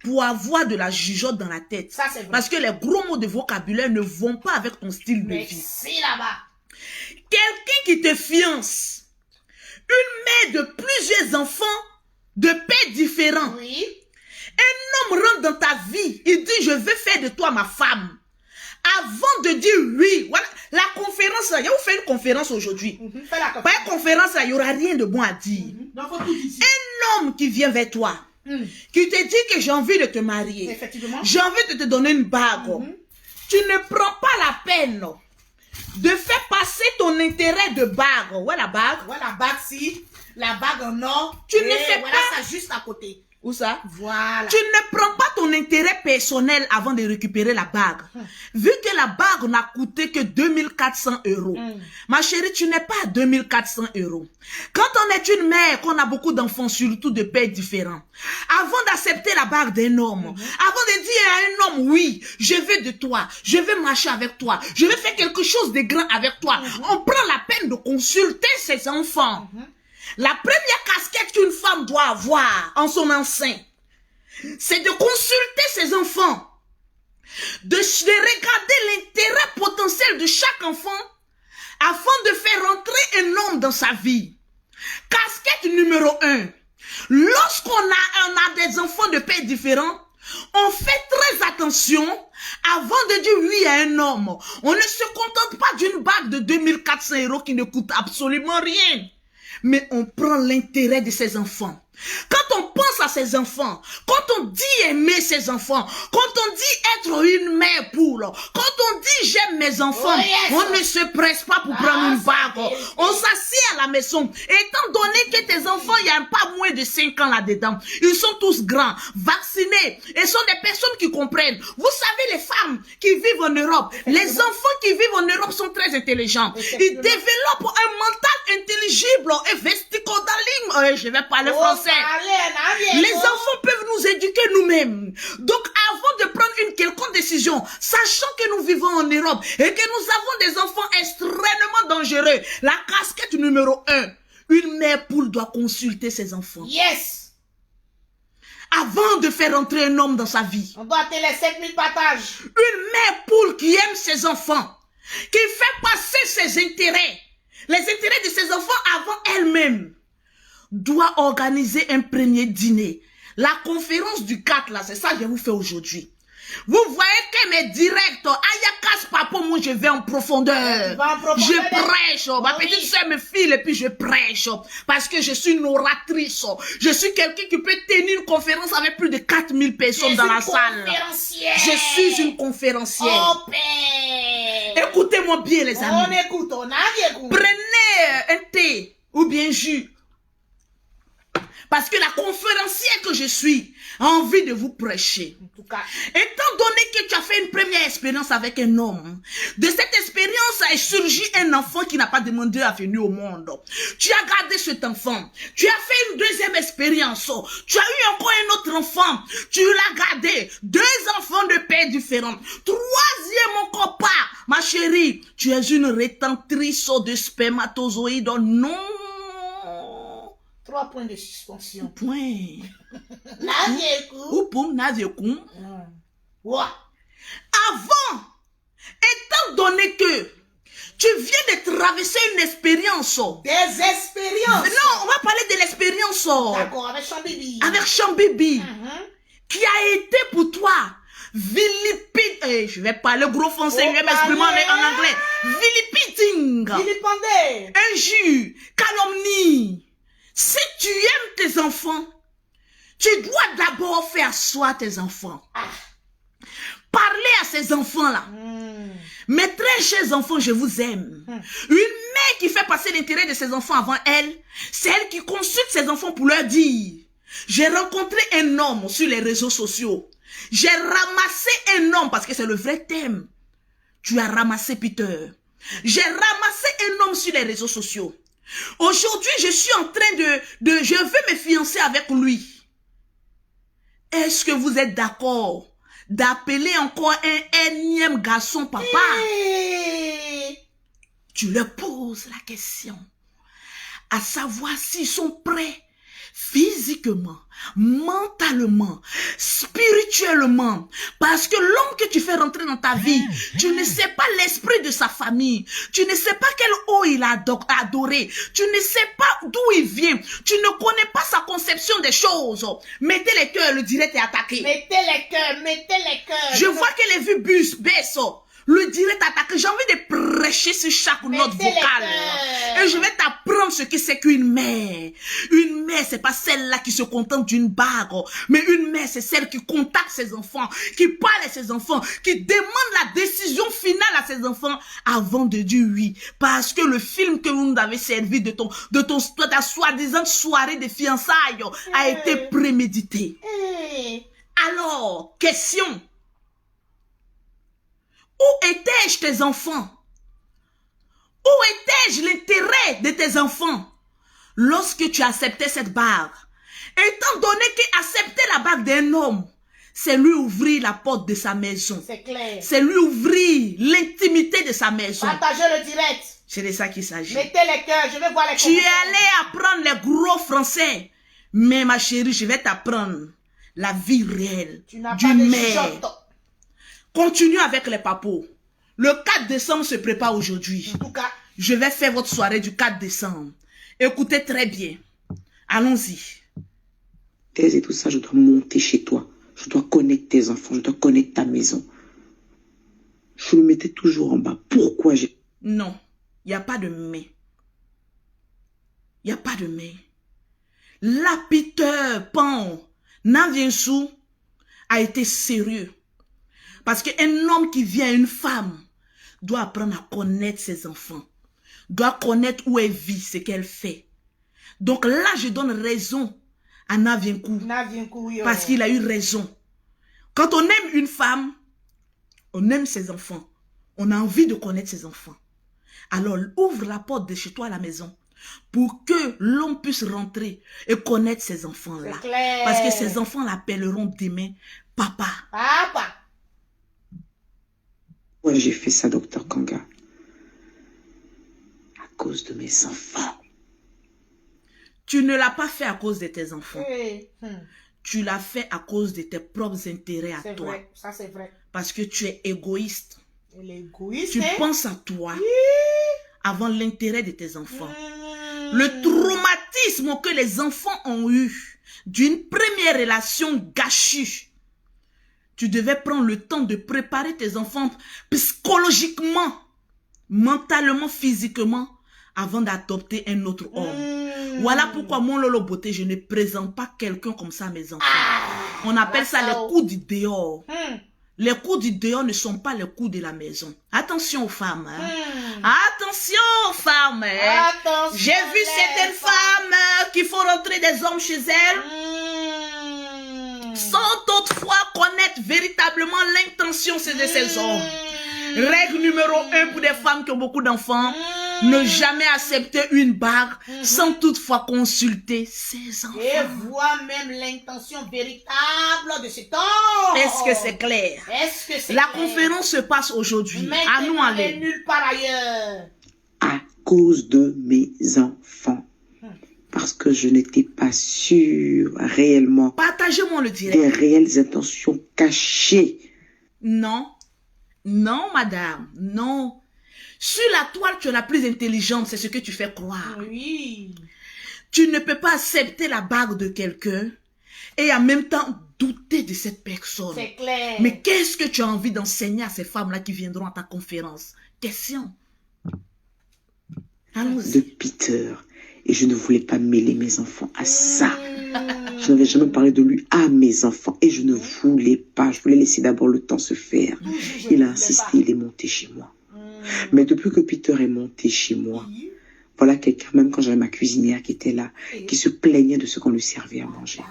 pour avoir de la jugeote dans la tête. Ça, c'est vrai. Parce que les gros mots de vocabulaire ne vont pas avec ton style de vie. C'est là-bas. Quelqu'un qui te fiance, une mère de plusieurs enfants de pères différents. Oui. Un homme rentre dans ta vie, il dit je veux faire de toi ma femme. Avant de dire oui, voilà, la conférence, là, il y a vous fait une conférence aujourd'hui. Pas une conférence, là, il n'y aura rien de bon à dire. Donc, faut tout ici. Un homme qui vient vers toi, qui te dit que j'ai envie de te marier, j'ai envie de te donner une bague, tu ne prends pas la peine de faire passer ton intérêt de bague. Où est la bague? Voilà la bague si, la bague en or. Tu ne fais voilà pas ça juste à côté. Où ça? Voilà. Tu ne prends pas ton intérêt personnel avant de récupérer la bague. Vu que la bague n'a coûté que 2400 €. Ma chérie, tu n'es pas à 2400 €. Quand on est une mère, qu'on a beaucoup d'enfants, surtout de pères différents, avant d'accepter la bague d'un homme, avant de dire à un homme, oui, je veux de toi, je veux marcher avec toi, je veux faire quelque chose de grand avec toi, on prend la peine de consulter ses enfants. La première casquette qu'une femme doit avoir en son enceinte, c'est de consulter ses enfants, de regarder l'intérêt potentiel de chaque enfant afin de faire rentrer un homme dans sa vie. Casquette numéro 1. Lorsqu'on a des enfants de pères différents, on fait très attention avant de dire oui à un homme. On ne se contente pas d'une bague de 2400 € qui ne coûte absolument rien. Mais on prend l'intérêt de ses enfants. Quand on pense à ses enfants, quand on dit aimer ses enfants, quand on dit être une mère pour, quand on dit j'aime mes enfants, on ne se presse pas pour prendre une bague. On s'assied à la maison. Étant donné que tes enfants, il n'y a pas moins de 5 ans là-dedans, ils sont tous grands, vaccinés, et sont des personnes qui comprennent. Vous savez, les femmes qui vivent en Europe, les enfants qui vivent en Europe sont très intelligents. Ils développent un mental intelligible et vesticodaling. Je vais parler français. Les enfants peuvent nous éduquer nous-mêmes. Donc, avant de prendre une quelconque décision, sachant que nous vivons en Europe et que nous avons des enfants extrêmement dangereux, la casquette numéro 1, une mère poule doit consulter ses enfants. Yes. Avant de je fais rentrer un homme dans sa vie. On doit te les 5000 partages. Une mère poule qui aime ses enfants, qui fait passer ses intérêts, les intérêts de ses enfants avant elle-même, doit organiser un premier dîner. La conférence du 4, là, c'est ça que je vous fais aujourd'hui. Vous voyez que mes directs, Ayakas Papa, moi je vais en profondeur. Je prêche, ma petite soeur me file et puis je prêche. Parce que je suis une oratrice. Je suis quelqu'un qui peut tenir une conférence avec plus de 4000 personnes dans la salle. Je suis une conférencière. Oh, père. Écoutez-moi bien les amis. On écoute, on a écouté. Prenez un thé ou bien jus. Parce que la conférencière que je suis a envie de vous prêcher. En tout cas, étant donné que tu as fait une première expérience avec un homme, de cette expérience est surgi un enfant qui n'a pas demandé à venir au monde. Tu as gardé cet enfant. Tu as fait une deuxième expérience. Tu as eu encore un autre enfant. Tu l'as gardé. 2 enfants de pères différents. 3e encore pas. Ma chérie, tu es une rétentrice de spermatozoïdes. Non. 3 points de suspension. Point. Ou pour Naziekou. Ouais. Avant, étant donné que tu viens de traverser une expérience. Des expériences. Non, on va parler de l'expérience. D'accord, avec Chambibi. Avec Chambibi. Qui a été pour toi vilipendé. Je vais parler gros français, je vais m'exprimer en anglais. Vilipending. Vilipendé. Injure, calomnie. Si tu aimes tes enfants, tu dois d'abord faire asseoir tes enfants. Parler à ces enfants-là. Mes très chers enfants, je vous aime. Une mère qui fait passer l'intérêt de ses enfants avant elle, c'est elle qui consulte ses enfants pour leur dire: j'ai rencontré un homme sur les réseaux sociaux. J'ai ramassé un homme, parce que c'est le vrai thème. Tu as ramassé Peter. J'ai ramassé un homme sur les réseaux sociaux. Aujourd'hui, je suis en train je veux me fiancer avec lui. Est-ce que vous êtes d'accord d'appeler encore un énième garçon papa? Tu leur poses la question, à savoir s'ils sont prêts physiquement, mentalement, spirituellement, parce que l'homme que tu fais rentrer dans ta vie, tu ne sais pas l'esprit de sa famille, tu ne sais pas quel eau il a adoré, tu ne sais pas d'où il vient, tu ne connais pas sa conception des choses. Mettez les cœurs, le direct est attaqué. Mettez les cœurs, mettez les cœurs. Je vois que les vues baissent. Le direct attaqué. J'ai envie de prêcher sur chaque note vocale. Et je vais t'apprendre ce que c'est qu'une mère. Une mère, c'est pas celle-là qui se contente d'une bague. Mais une mère, c'est celle qui contacte ses enfants, qui parle à ses enfants, qui demande la décision finale à ses enfants avant de dire oui. Parce que le film que vous nous avez servi de ta soi-disant soirée de fiançailles a été prémédité. Alors, question. Où étais-je tes enfants? Où étais-je l'intérêt de tes enfants lorsque tu acceptais cette bague? Étant donné qu'accepter la bague d'un homme, c'est lui ouvrir la porte de sa maison. C'est clair. C'est lui ouvrir l'intimité de sa maison. Partagez le direct. C'est de ça qu'il s'agit. Mettez les cœurs, je vais voir les Tu es allé apprendre les gros français. Mais ma chérie, je vais t'apprendre la vie réelle d'une mère. Continue avec les papos. Le 4 décembre se prépare aujourd'hui. En tout cas, je vais faire votre soirée du 4 décembre. Écoutez très bien. Allons-y. Thèse et tout ça, je dois monter chez toi. Je dois connaître tes enfants. Je dois connaître ta maison. Je le mettais toujours en bas. Pourquoi j'ai... Non, il n'y a pas de mais. Il n'y a pas de mais. La Peter Pan, Naviensou, a été sérieux. Parce qu'un homme qui vient à une femme doit apprendre à connaître ses enfants. Doit connaître où elle vit, ce qu'elle fait. Donc là, je donne raison à Navienkou. Parce qu'il a eu raison. Quand on aime une femme, on aime ses enfants. On a envie de connaître ses enfants. Alors ouvre la porte de chez toi à la maison pour que l'homme puisse rentrer et connaître ses enfants-là. Parce que ses enfants l'appelleront demain papa. Papa. Moi, j'ai fait ça, docteur Kanga. À cause de mes enfants. Tu ne l'as pas fait à cause de tes enfants. tu l'as fait à cause de tes propres intérêts à C'est toi. vrai, ça c'est vrai. Parce que tu es égoïste. Elle est égoïste. Tu hein? penses à toi avant l'intérêt de tes enfants. Mmh. Le traumatisme que les enfants ont eu d'une première relation gâchée. Tu devais prendre le temps de préparer tes enfants psychologiquement, mentalement, physiquement, avant d'adopter un autre homme. Voilà pourquoi mon Lolo Beauté, je ne présente pas quelqu'un comme ça à mes enfants. On appelle ça les coups du dehors. Les coups du dehors ne sont pas les coups de la maison. Attention aux femmes. Hein. Attention aux femmes. Hein. Attention, j'ai vu certaines femmes qui font rentrer des hommes chez elles sans toutefois connaître véritablement l'intention de ces hommes. Règle numéro 1 pour des femmes qui ont beaucoup d'enfants. Ne jamais accepter une bague sans toutefois consulter ses enfants. Et voir même l'intention véritable de cet homme. Est-ce que c'est clair? Est-ce que c'est La clair? conférence se passe aujourd'hui. Maintenant, À nous et aller. nulle part ailleurs. À cause de mes enfants. Parce que je n'étais pas sûre réellement Partagez-moi le direct. des réelles intentions cachées. Non. Non, madame. Non. Sur la toile, tu es la plus intelligente. C'est ce que tu fais croire. Oui. Tu ne peux pas accepter la bague de quelqu'un et en même temps douter de cette personne. C'est clair. Mais qu'est-ce que tu as envie d'enseigner à ces femmes-là qui viendront à ta conférence? Question. De Allons-y. Peter. Et je ne voulais pas mêler mes enfants à ça. Je n'avais jamais parlé de lui à mes enfants. Et je ne voulais pas. Je voulais laisser d'abord le temps se faire. Il a insisté, il est monté chez moi. Mais depuis que Peter est monté chez moi, voilà quelqu'un, même quand j'avais ma cuisinière qui était là, qui se plaignait de ce qu'on lui servait à manger.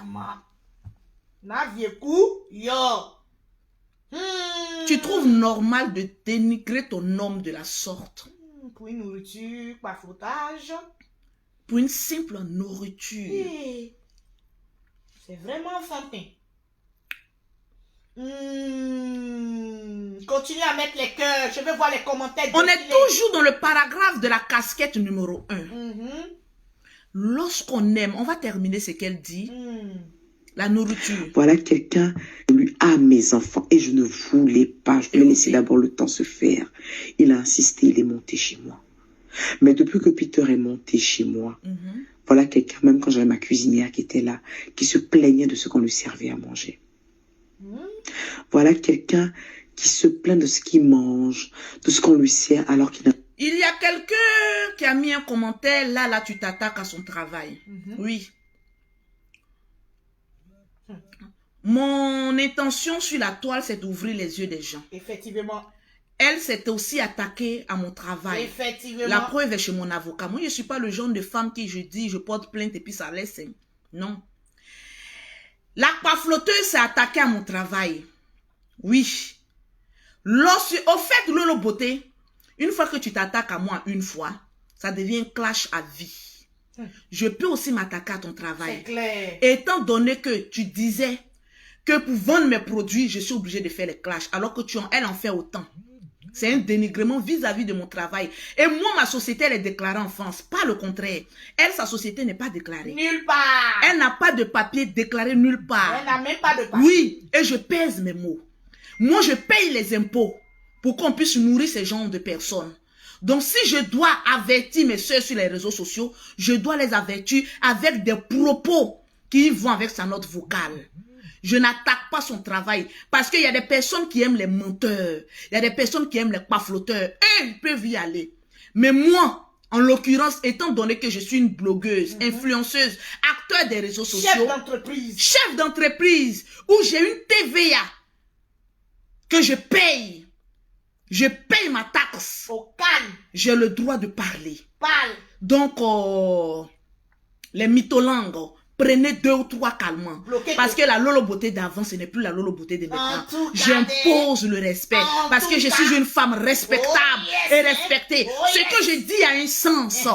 Tu trouves normal de dénigrer ton homme de la sorte Pour une nourriture, pas flottage. pour une simple nourriture? C'est vraiment enfantin. Continue à mettre les cœurs. Je veux voir les commentaires. On est défiler. toujours dans le paragraphe de la casquette numéro 1. Lorsqu'on aime, on va terminer ce qu'elle dit. La nourriture. Voilà quelqu'un, lui à mes enfants. Et je ne voulais pas. Je voulais laisser d'abord le temps se faire. Il a insisté, il est monté chez moi. Mais depuis que Peter est monté chez moi, voilà quelqu'un, même quand j'avais ma cuisinière qui était là, qui se plaignait de ce qu'on lui servait à manger. Voilà quelqu'un qui se plaint de ce qu'il mange, de ce qu'on lui sert alors qu'il n'a... Il y a quelqu'un qui a mis un commentaire. Là, tu t'attaques à son travail. Oui. Mon intention sur la toile, c'est d'ouvrir les yeux des gens. Effectivement. Elle s'est aussi attaquée à mon travail. Effectivement. La preuve est chez mon avocat. Moi, je ne suis pas le genre de femme qui, je dis, je porte plainte et puis ça laisse. Hein. Non. La pafloteuse s'est attaquée à mon travail. Oui. Au fait, Lolo Beauté, une fois que tu t'attaques à moi une fois, ça devient un clash à vie. Je peux aussi m'attaquer à ton travail. C'est clair. Étant donné que tu disais que pour vendre mes produits, je suis obligée de faire les clashs, alors que elle en fait autant. C'est un dénigrement vis-à-vis de mon travail. Et moi, ma société, elle est déclarée en France. Pas le contraire. Elle, sa société n'est pas déclarée. Nulle part. Elle n'a pas de papier déclaré nulle part. Elle n'a même pas de papier. Oui, et je pèse mes mots. Moi, je paye les impôts pour qu'on puisse nourrir ces gens de personnes. Donc, si je dois avertir mes soeurs sur les réseaux sociaux, je dois les avertir avec des propos qui vont avec sa note vocale. Je n'attaque pas son travail parce qu'il y a des personnes qui aiment les menteurs. Il y a des personnes qui aiment les pafloteurs. Eux, ils peuvent y aller. Mais moi, en l'occurrence, étant donné que je suis une blogueuse, influenceuse, acteur des réseaux sociaux, chef d'entreprise, où j'ai une TVA que je paye ma taxe. Au calme. J'ai le droit de parler. Parle. Donc, les mytholangues, prenez 2 ou 3 calmants. Parce que la Lolo Beauté d'avant, ce n'est plus la Lolo Beauté de maintenant. J'impose le respect. Parce que je suis une femme respectable et respectée. Ce que je dis a un sens.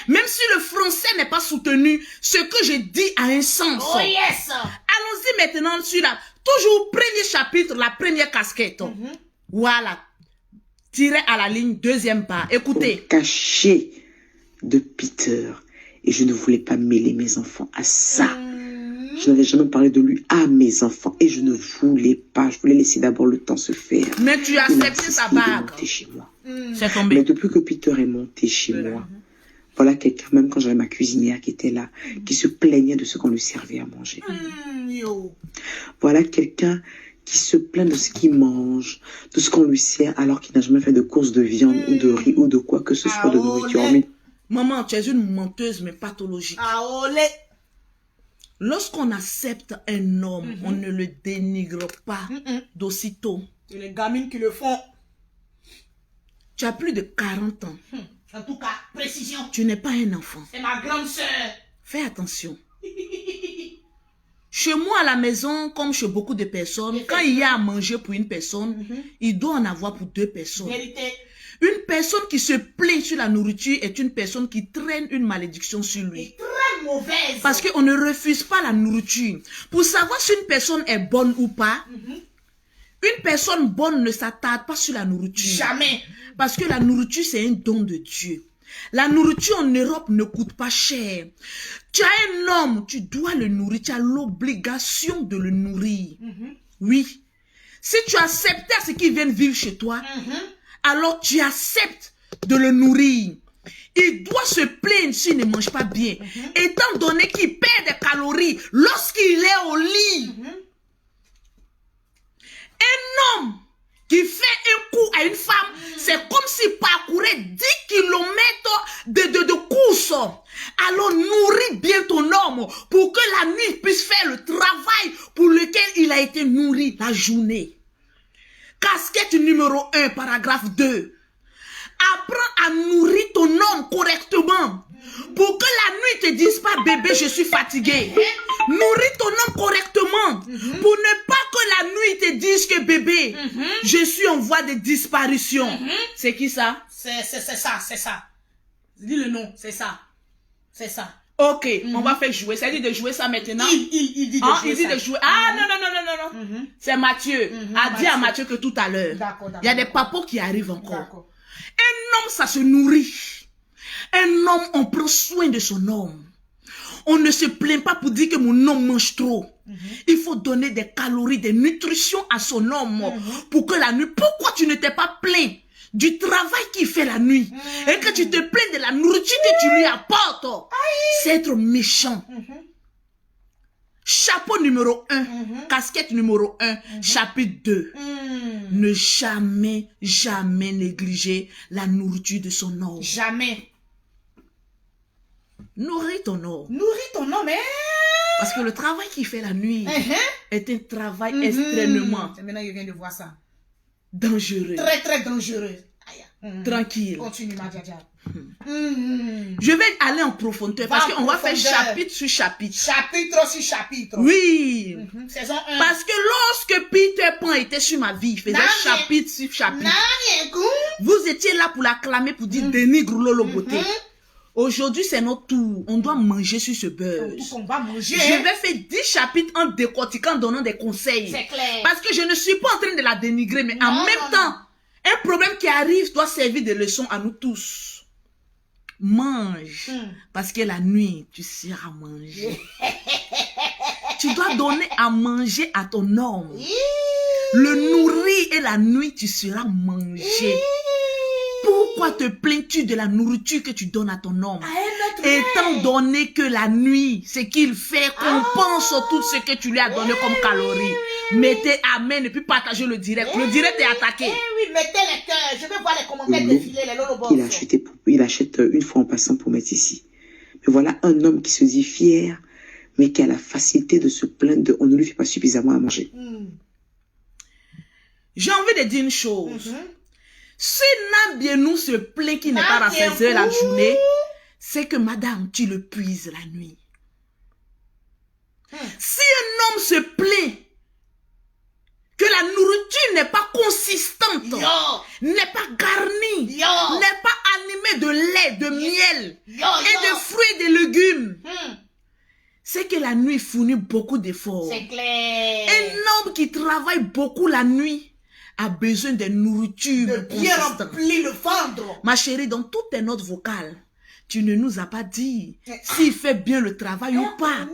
Même si le français n'est pas soutenu, ce que je dis a un sens. Allons-y maintenant sur toujours premier chapitre, la première casquette. Voilà. Tiré à la ligne, 2e barre. Écoutez. Caché de Peter. Et je ne voulais pas mêler mes enfants à ça. Je n'avais jamais parlé de lui à mes enfants. Et je ne voulais pas. Je voulais laisser d'abord le temps se faire. Mais tu as accepté ta bague. Chez moi. C'est tombé. Mais depuis que Peter est monté chez moi, voilà quelqu'un, même quand j'avais ma cuisinière qui était là, qui se plaignait de ce qu'on lui servait à manger. Voilà quelqu'un qui se plaint de ce qu'il mange, de ce qu'on lui sert, alors qu'il n'a jamais fait de course de viande ou de riz ou de quoi que ce soit de nourriture. Maman, tu es une menteuse, mais pathologique. Lorsqu'on accepte un homme, on ne le dénigre pas d'aussitôt. C'est les gamines qui le font. Tu as plus de 40 ans. En tout cas, précision. Tu n'es pas un enfant. C'est ma grande sœur. Fais attention. Chez moi à la maison, comme chez beaucoup de personnes, quand il y a à manger pour une personne, il doit en avoir pour 2 personnes. Vérité. Une personne qui se plaint sur la nourriture est une personne qui traîne une malédiction sur lui. Très mauvaise. Parce qu'on ne refuse pas la nourriture. Pour savoir si une personne est bonne ou pas, une personne bonne ne s'attarde pas sur la nourriture. Jamais. Parce que la nourriture, c'est un don de Dieu. La nourriture en Europe ne coûte pas cher. Tu as un homme, tu dois le nourrir. Tu as l'obligation de le nourrir. Oui. Si tu acceptes à ce qu'il vienne vivre chez toi, alors tu acceptes de le nourrir. Il doit se plaindre s'il ne mange pas bien. Étant donné qu'il perd des calories lorsqu'il est au lit. Un homme qui fait un coup à une femme, c'est comme s'il parcourait 10 kilomètres de course. Alors nourris bien ton homme pour que la nuit puisse faire le travail pour lequel il a été nourri la journée. Casquette numéro 1, paragraphe 2. Apprends à nourrir ton homme correctement. Pour que la nuit te dise pas, bébé, je suis fatigué. Nourris ton homme correctement. Pour ne pas que la nuit te dise que, bébé, je suis en voie de disparition. C'est qui ça? C'est ça. Dis le nom, c'est ça. C'est ça. Ok, on va faire jouer. Ça dit de jouer ça maintenant? Il dit de jouer il dit ça. de jouer. Ah, non. C'est Mathieu. Dit à Mathieu que tout à l'heure. Il y a des papos qui arrivent encore. Un homme, ça se nourrit. Un homme, on prend soin de son homme. On ne se plaint pas pour dire que mon homme mange trop. Il faut donner des calories, des nutritions à son homme pour que la nuit... Pourquoi tu ne t'es pas plaint du travail qu'il fait la nuit et que tu te plains de la nourriture que tu lui apportes? C'est être méchant. Chapeau numéro 1, casquette numéro 1, chapitre 2. Ne jamais négliger la nourriture de son homme. Jamais. Nourris ton homme. Nourris ton homme, Parce que le travail qu'il fait la nuit est un travail extrêmement c'est maintenant que je viens de voir ça. dangereux. Très, très dangereux. Tranquille. Continue, ma Dja. Je vais aller en profondeur parce qu'on va faire chapitre sur chapitre. Chapitre sur chapitre. Oui. Saison 1. Parce que lorsque Peter Pan était sur ma vie, il faisait chapitre sur chapitre. Vous étiez là pour l'acclamer, pour dire dénigre Lolo Beauté. Aujourd'hui, c'est notre tour. On doit manger sur ce beurre. On va manger. Je vais faire 10 chapitres en décortiquant, en donnant des conseils. C'est clair. Parce que je ne suis pas en train de la dénigrer, mais en même temps, un problème qui arrive doit servir de leçon à nous tous. Mange. Parce que la nuit, tu seras mangé. Tu dois donner à manger à ton homme. Le nourrir et la nuit, tu seras mangé. Pourquoi te plains-tu de la nourriture que tu donnes à ton homme? Étant donné que la nuit, ce qu'il fait compense tout ce que tu lui as donné comme calories. Mettez amen et puis partagez le direct. Le direct est attaqué. Oui, mettez les cœurs. Je vais voir les commentaires défiler, les lolobos. Il achète une fois en passant pour mettre ici. Mais voilà un homme qui se dit fier, mais qui a la facilité de se plaindre de on ne lui fait pas suffisamment à manger. J'ai envie de dire une chose. Si Nabienou se plaint qu'il n'est pas rassaisé la journée, c'est que madame, tu le puises la nuit. Si un homme se plaint que la nourriture n'est pas consistante, n'est pas garnie, n'est pas animée de lait, de miel et de fruits et de légumes, c'est que la nuit fournit beaucoup d'efforts. C'est clair. Un homme qui travaille beaucoup la nuit a besoin de nourriture de bien remplir le ventre. Ma chérie, dans toutes tes notes vocales, tu ne nous as pas dit s'il fait bien le travail ou pas.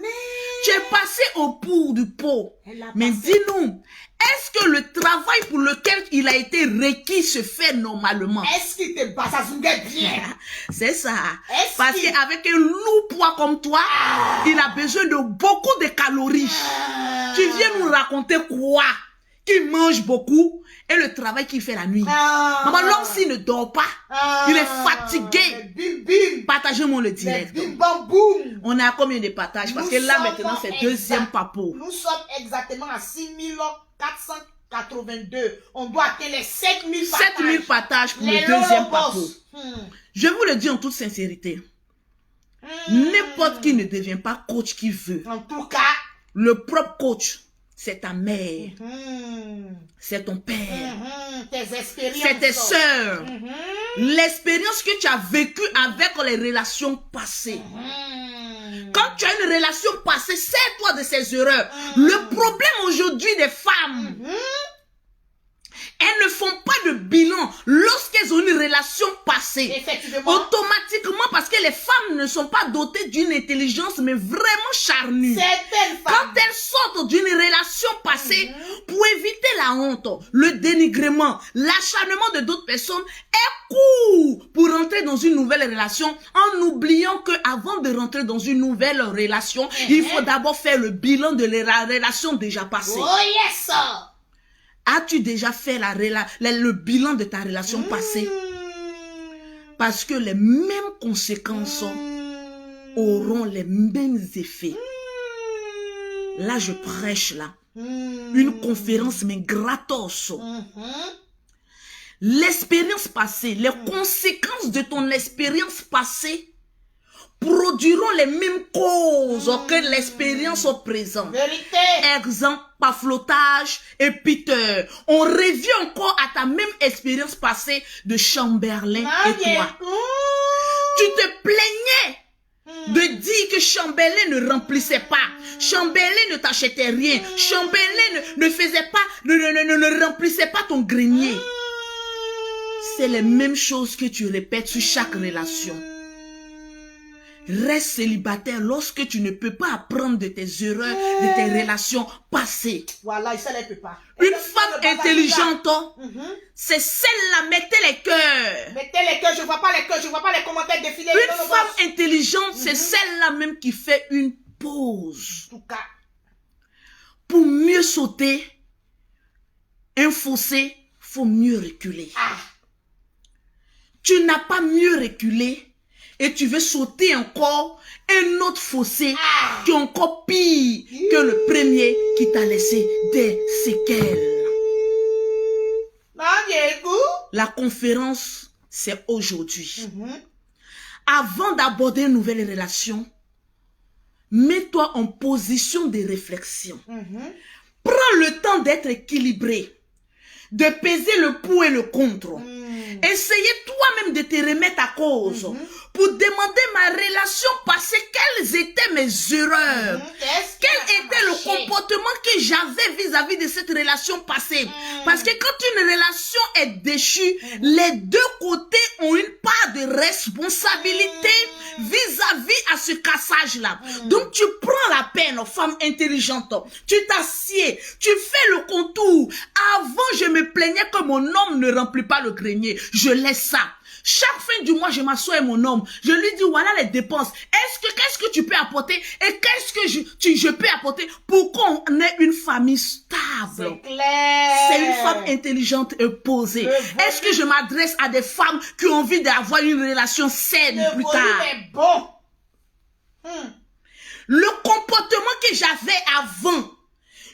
Tu es passé au bout du pot. Mais dis-nous, est-ce que le travail pour lequel il a été requis se fait normalement? Est-ce qu'il te bat ça bien? C'est ça. Est-ce Parce qu'il- qu'avec un lourd poids comme toi, il a besoin de beaucoup de calories. Tu viens nous raconter quoi? Qu'il mange beaucoup et le travail qu'il fait la nuit. Maman, l'homme s'il ne dort pas, il est fatigué. Bim bim. Partagez-moi le Les direct. bim bam boum. On est à combien de partages? Parce Nous que là sommes maintenant c'est deuxième exact- papo. Nous sommes exactement à 6482. On doit atteindre les 7000 partages. 7000 partages pour Les le deuxième Lolo papo. Boss. Je vous le dis en toute sincérité. N'importe qui ne devient pas coach qui veut. En tout cas, Le propre coach, c'est ta mère, c'est ton père, tes expériences. c'est tes soeurs. L'expérience que tu as vécue avec les relations passées. Quand tu as une relation passée, sers-toi de ces erreurs. Le problème aujourd'hui des femmes, elles ne font pas de bilan lorsqu'elles ont une relation passée. Effectivement. Automatiquement, parce que les femmes ne sont pas dotées d'une intelligence, mais vraiment charnue. Certaines Quand femmes. elles sortent d'une relation passée, pour éviter la honte, le dénigrement, l'acharnement de d'autres personnes, elles courent pour rentrer dans une nouvelle relation en oubliant que avant de rentrer dans une nouvelle relation, il faut d'abord faire le bilan de la relation déjà passée. Oh yes! As-tu déjà fait le bilan de ta relation passée? Parce que les mêmes conséquences auront les mêmes effets. Là, je prêche là. Une conférence, mais gratos. L'expérience passée, les conséquences de ton expérience passée produiront les mêmes causes que l'expérience au présent. Vérité. Exemple, paflotage et Peter. On revient encore à ta même expérience passée de Chamberlain et toi. Tu te plaignais de dire que Chamberlain ne remplissait pas. Chamberlain ne t'achetait rien. Chamberlain ne faisait pas, ne remplissait pas ton grenier. C'est les mêmes choses que tu répètes sur chaque relation. Reste célibataire lorsque tu ne peux pas apprendre de tes erreurs, de tes relations passées. Voilà, ça ne peut pas. Une femme intelligente, c'est celle-là, mettez les cœurs. Mettez les cœurs, je vois pas les cœurs, je vois pas les commentaires défiler. Une femme intelligente, c'est celle-là même qui fait une pause. En tout cas. Pour mieux sauter, un fossé, faut mieux reculer. Tu n'as pas mieux reculé et tu veux sauter encore un autre fossé qui est encore pire que le premier qui t'a laissé des séquelles. La conférence, c'est aujourd'hui. Avant d'aborder une nouvelle relation, mets-toi en position de réflexion. Prends le temps d'être équilibré, de peser le pour et le contre. Essayez toi-même de te remettre à cause pour demander ma relation passée, quelles étaient mes erreurs, quel était le comportement que j'avais vis-à-vis de cette relation passée. Parce que quand une relation est déchue, les deux côtés ont une part de responsabilité vis-à-vis à ce cassage-là. Donc tu prends la peine, femme intelligente, tu t'assieds, tu fais le contour. Avant, je me plaignais que mon homme ne remplit pas le grenier. Je laisse ça. Chaque fin du mois, je m'assois avec mon homme. Je lui dis, voilà les dépenses. Qu'est-ce que tu peux apporter? Et qu'est-ce que je peux apporter pour qu'on ait une famille stable? C'est clair. C'est une femme intelligente et posée. Est-ce que je m'adresse à des femmes qui ont envie d'avoir une relation saine plus tard? Est bon. Le comportement que j'avais avant,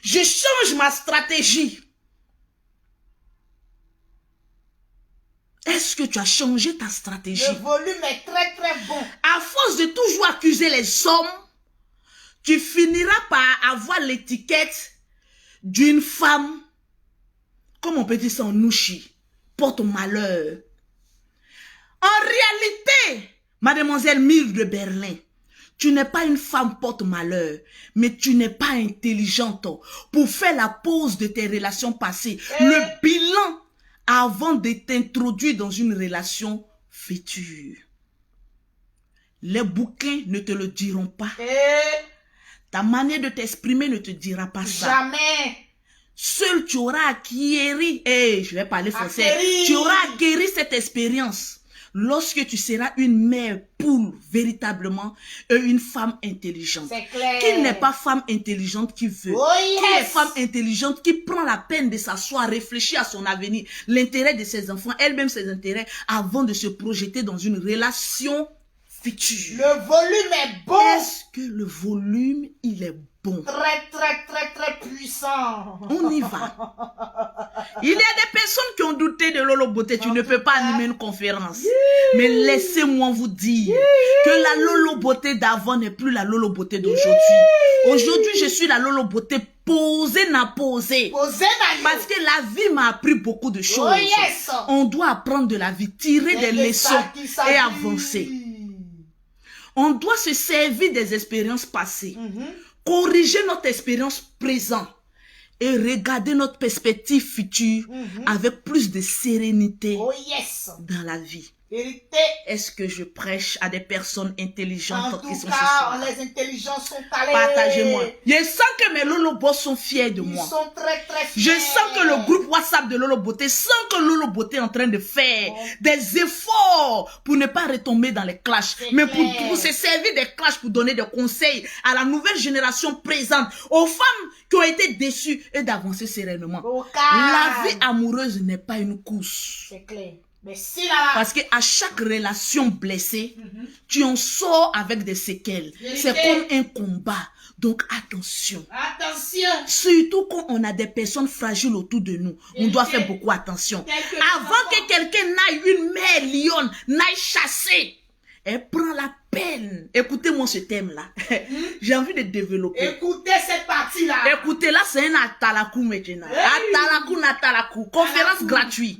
je change ma stratégie. Est-ce que tu as changé ta stratégie? Le volume est très très bon. À force de toujours accuser les hommes, tu finiras par avoir l'étiquette d'une femme, comme on peut dire ça en nouchi, porte-malheur. En réalité, mademoiselle Mille de Berlin, tu n'es pas une femme porte-malheur, mais tu n'es pas intelligente pour faire la pause de tes relations passées. Le bilan avant de t'introduire dans une relation future. Les bouquins ne te le diront pas. Ta manière de t'exprimer ne te dira pas ça. Jamais. Seul tu auras acquéri, je vais parler français, Acquéri. tu auras acquéri cette expérience lorsque tu seras une mère poule, véritablement, et une femme intelligente. C'est clair. Qui n'est pas femme intelligente qui veut. Oh, Qui est yes. femme intelligente qui prend la peine de s'asseoir, réfléchir à son avenir, l'intérêt de ses enfants, elle-même ses intérêts, avant de se projeter dans une relation future. Le volume est bon. Est-ce que le volume, il est bon? Très, très, très, très puissant. On y va. Il y a des personnes qui ont douté de Lolo Beauté. Tu ne peux pas animer une conférence. Mais laissez-moi vous dire que la Lolo Beauté d'avant n'est plus la Lolo Beauté d'aujourd'hui. Aujourd'hui, je suis la Lolo Beauté posée, n'a posée. Posez dans Parce que la vie m'a appris beaucoup de choses. Oh yes. On doit apprendre de la vie, tirer des leçons et avancer. On doit se servir des expériences passées, corriger notre expérience présente et regarder notre perspective future avec plus de sérénité Oh yes. dans la vie. Vérité. Est-ce que je prêche à des personnes En intelligentes qui tout sont ce cas, soir? les intelligents sont allés. Partagez-moi. Je sens que mes Lolo Boss sont fiers de Ils moi. sont très, très fiers. Je sens que le groupe WhatsApp de Lolo Beauté sent que Lolo Beauté est en train de faire des efforts pour ne pas retomber dans les clashs, mais pour se servir des clashs pour donner des conseils à la nouvelle génération présente, aux femmes qui ont été déçues et d'avancer sereinement. Au La calme. vie amoureuse n'est pas une course. C'est clair. Mais si là, Parce que à chaque relation blessée, tu en sors avec des séquelles. C'est Vérité. comme un combat. Donc attention. attention. Surtout quand on a des personnes fragiles autour de nous, on doit Vérité. faire beaucoup attention. Quelques Avant que enfants. quelqu'un n'aille, une mère lionne, n'aille chasser, elle prend la peine. Écoutez-moi ce thème-là. J'ai envie de développer. Écoutez cette partie-là. Écoutez, là, c'est un atalakou maintenant. Atalakou, natalakou. Conférence gratuite.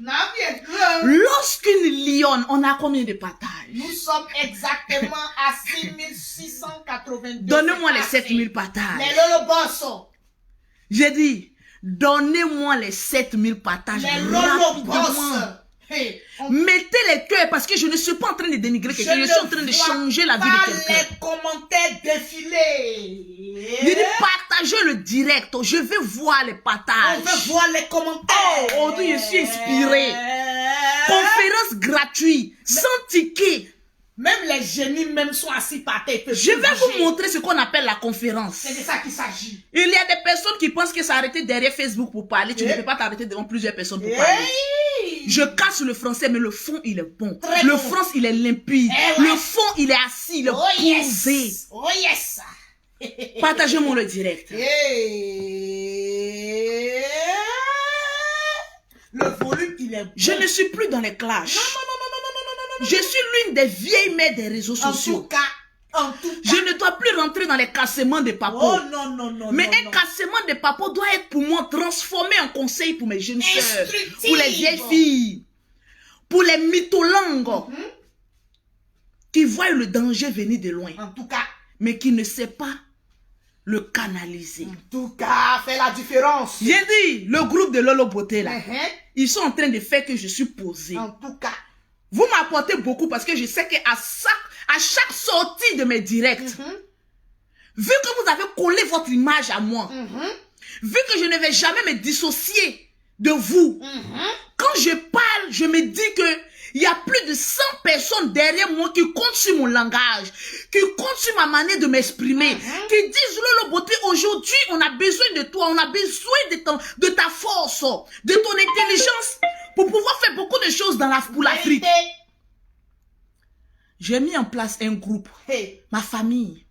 Lorsqu'une lionne, on a combien de partages? Nous sommes exactement à 6682. Donnez-moi les 7000 partages. Les Lolo Boss. J'ai dit, donnez-moi les 7000 partages. Les Lolo rapidement. Boss. Hey, Mettez les cœurs parce que je ne suis pas en train de dénigrer quelqu'un, je suis en train de changer la vie de quelqu'un. les commentaires défiler. Je dis partagez le direct, je veux voir les partages. On veut voir les commentaires. Oh, aujourd'hui, je suis inspiré. Conférence gratuite, sans ticket. Même les génies même sont assis par terre. Je vais vous montrer ce qu'on appelle la conférence. C'est de ça qu'il s'agit. Il y a des personnes qui pensent que s'arrêter derrière Facebook pour parler, tu ne peux pas t'arrêter devant plusieurs personnes pour parler. Je casse le français, mais le fond, il est bon. Très le bon. français, il est limpide. Eh ouais. Le fond, il est assis, il est Oh posé. yes. Oh yes. Partagez-moi le direct. Hey. Le volume, il est bon. Je ne suis plus dans les clashs. Non. Je suis l'une des vieilles mères des réseaux En sociaux. tout cas. Je ne dois plus rentrer dans les cassements de papo. Oh non. Mais un cassement de papo doit être pour moi transformé en conseil pour mes jeunes sœurs, Instructif. pour les vieilles filles, pour les mytholangues qui voient le danger venir de loin, En tout cas. mais qui ne savent pas le canaliser. En tout cas, fait la différence. J'ai dit, le groupe de Lolo Beauté là, Uh-huh. ils sont en train de faire que je suis posée. En tout cas. Vous m'apportez beaucoup parce que je sais qu'à chaque sortie de mes directs, vu que vous avez collé votre image à moi, vu que je ne vais jamais me dissocier de vous, quand je parle, je me dis que il y a plus de 100 personnes derrière moi qui comptent sur mon langage, qui comptent sur ma manière de m'exprimer, qui disent Lolo Beauté, aujourd'hui, on a besoin de toi, on a besoin de ta force, de ton intelligence pour pouvoir faire beaucoup de choses pour l'Afrique. J'ai mis en place un groupe, Hey. ma famille,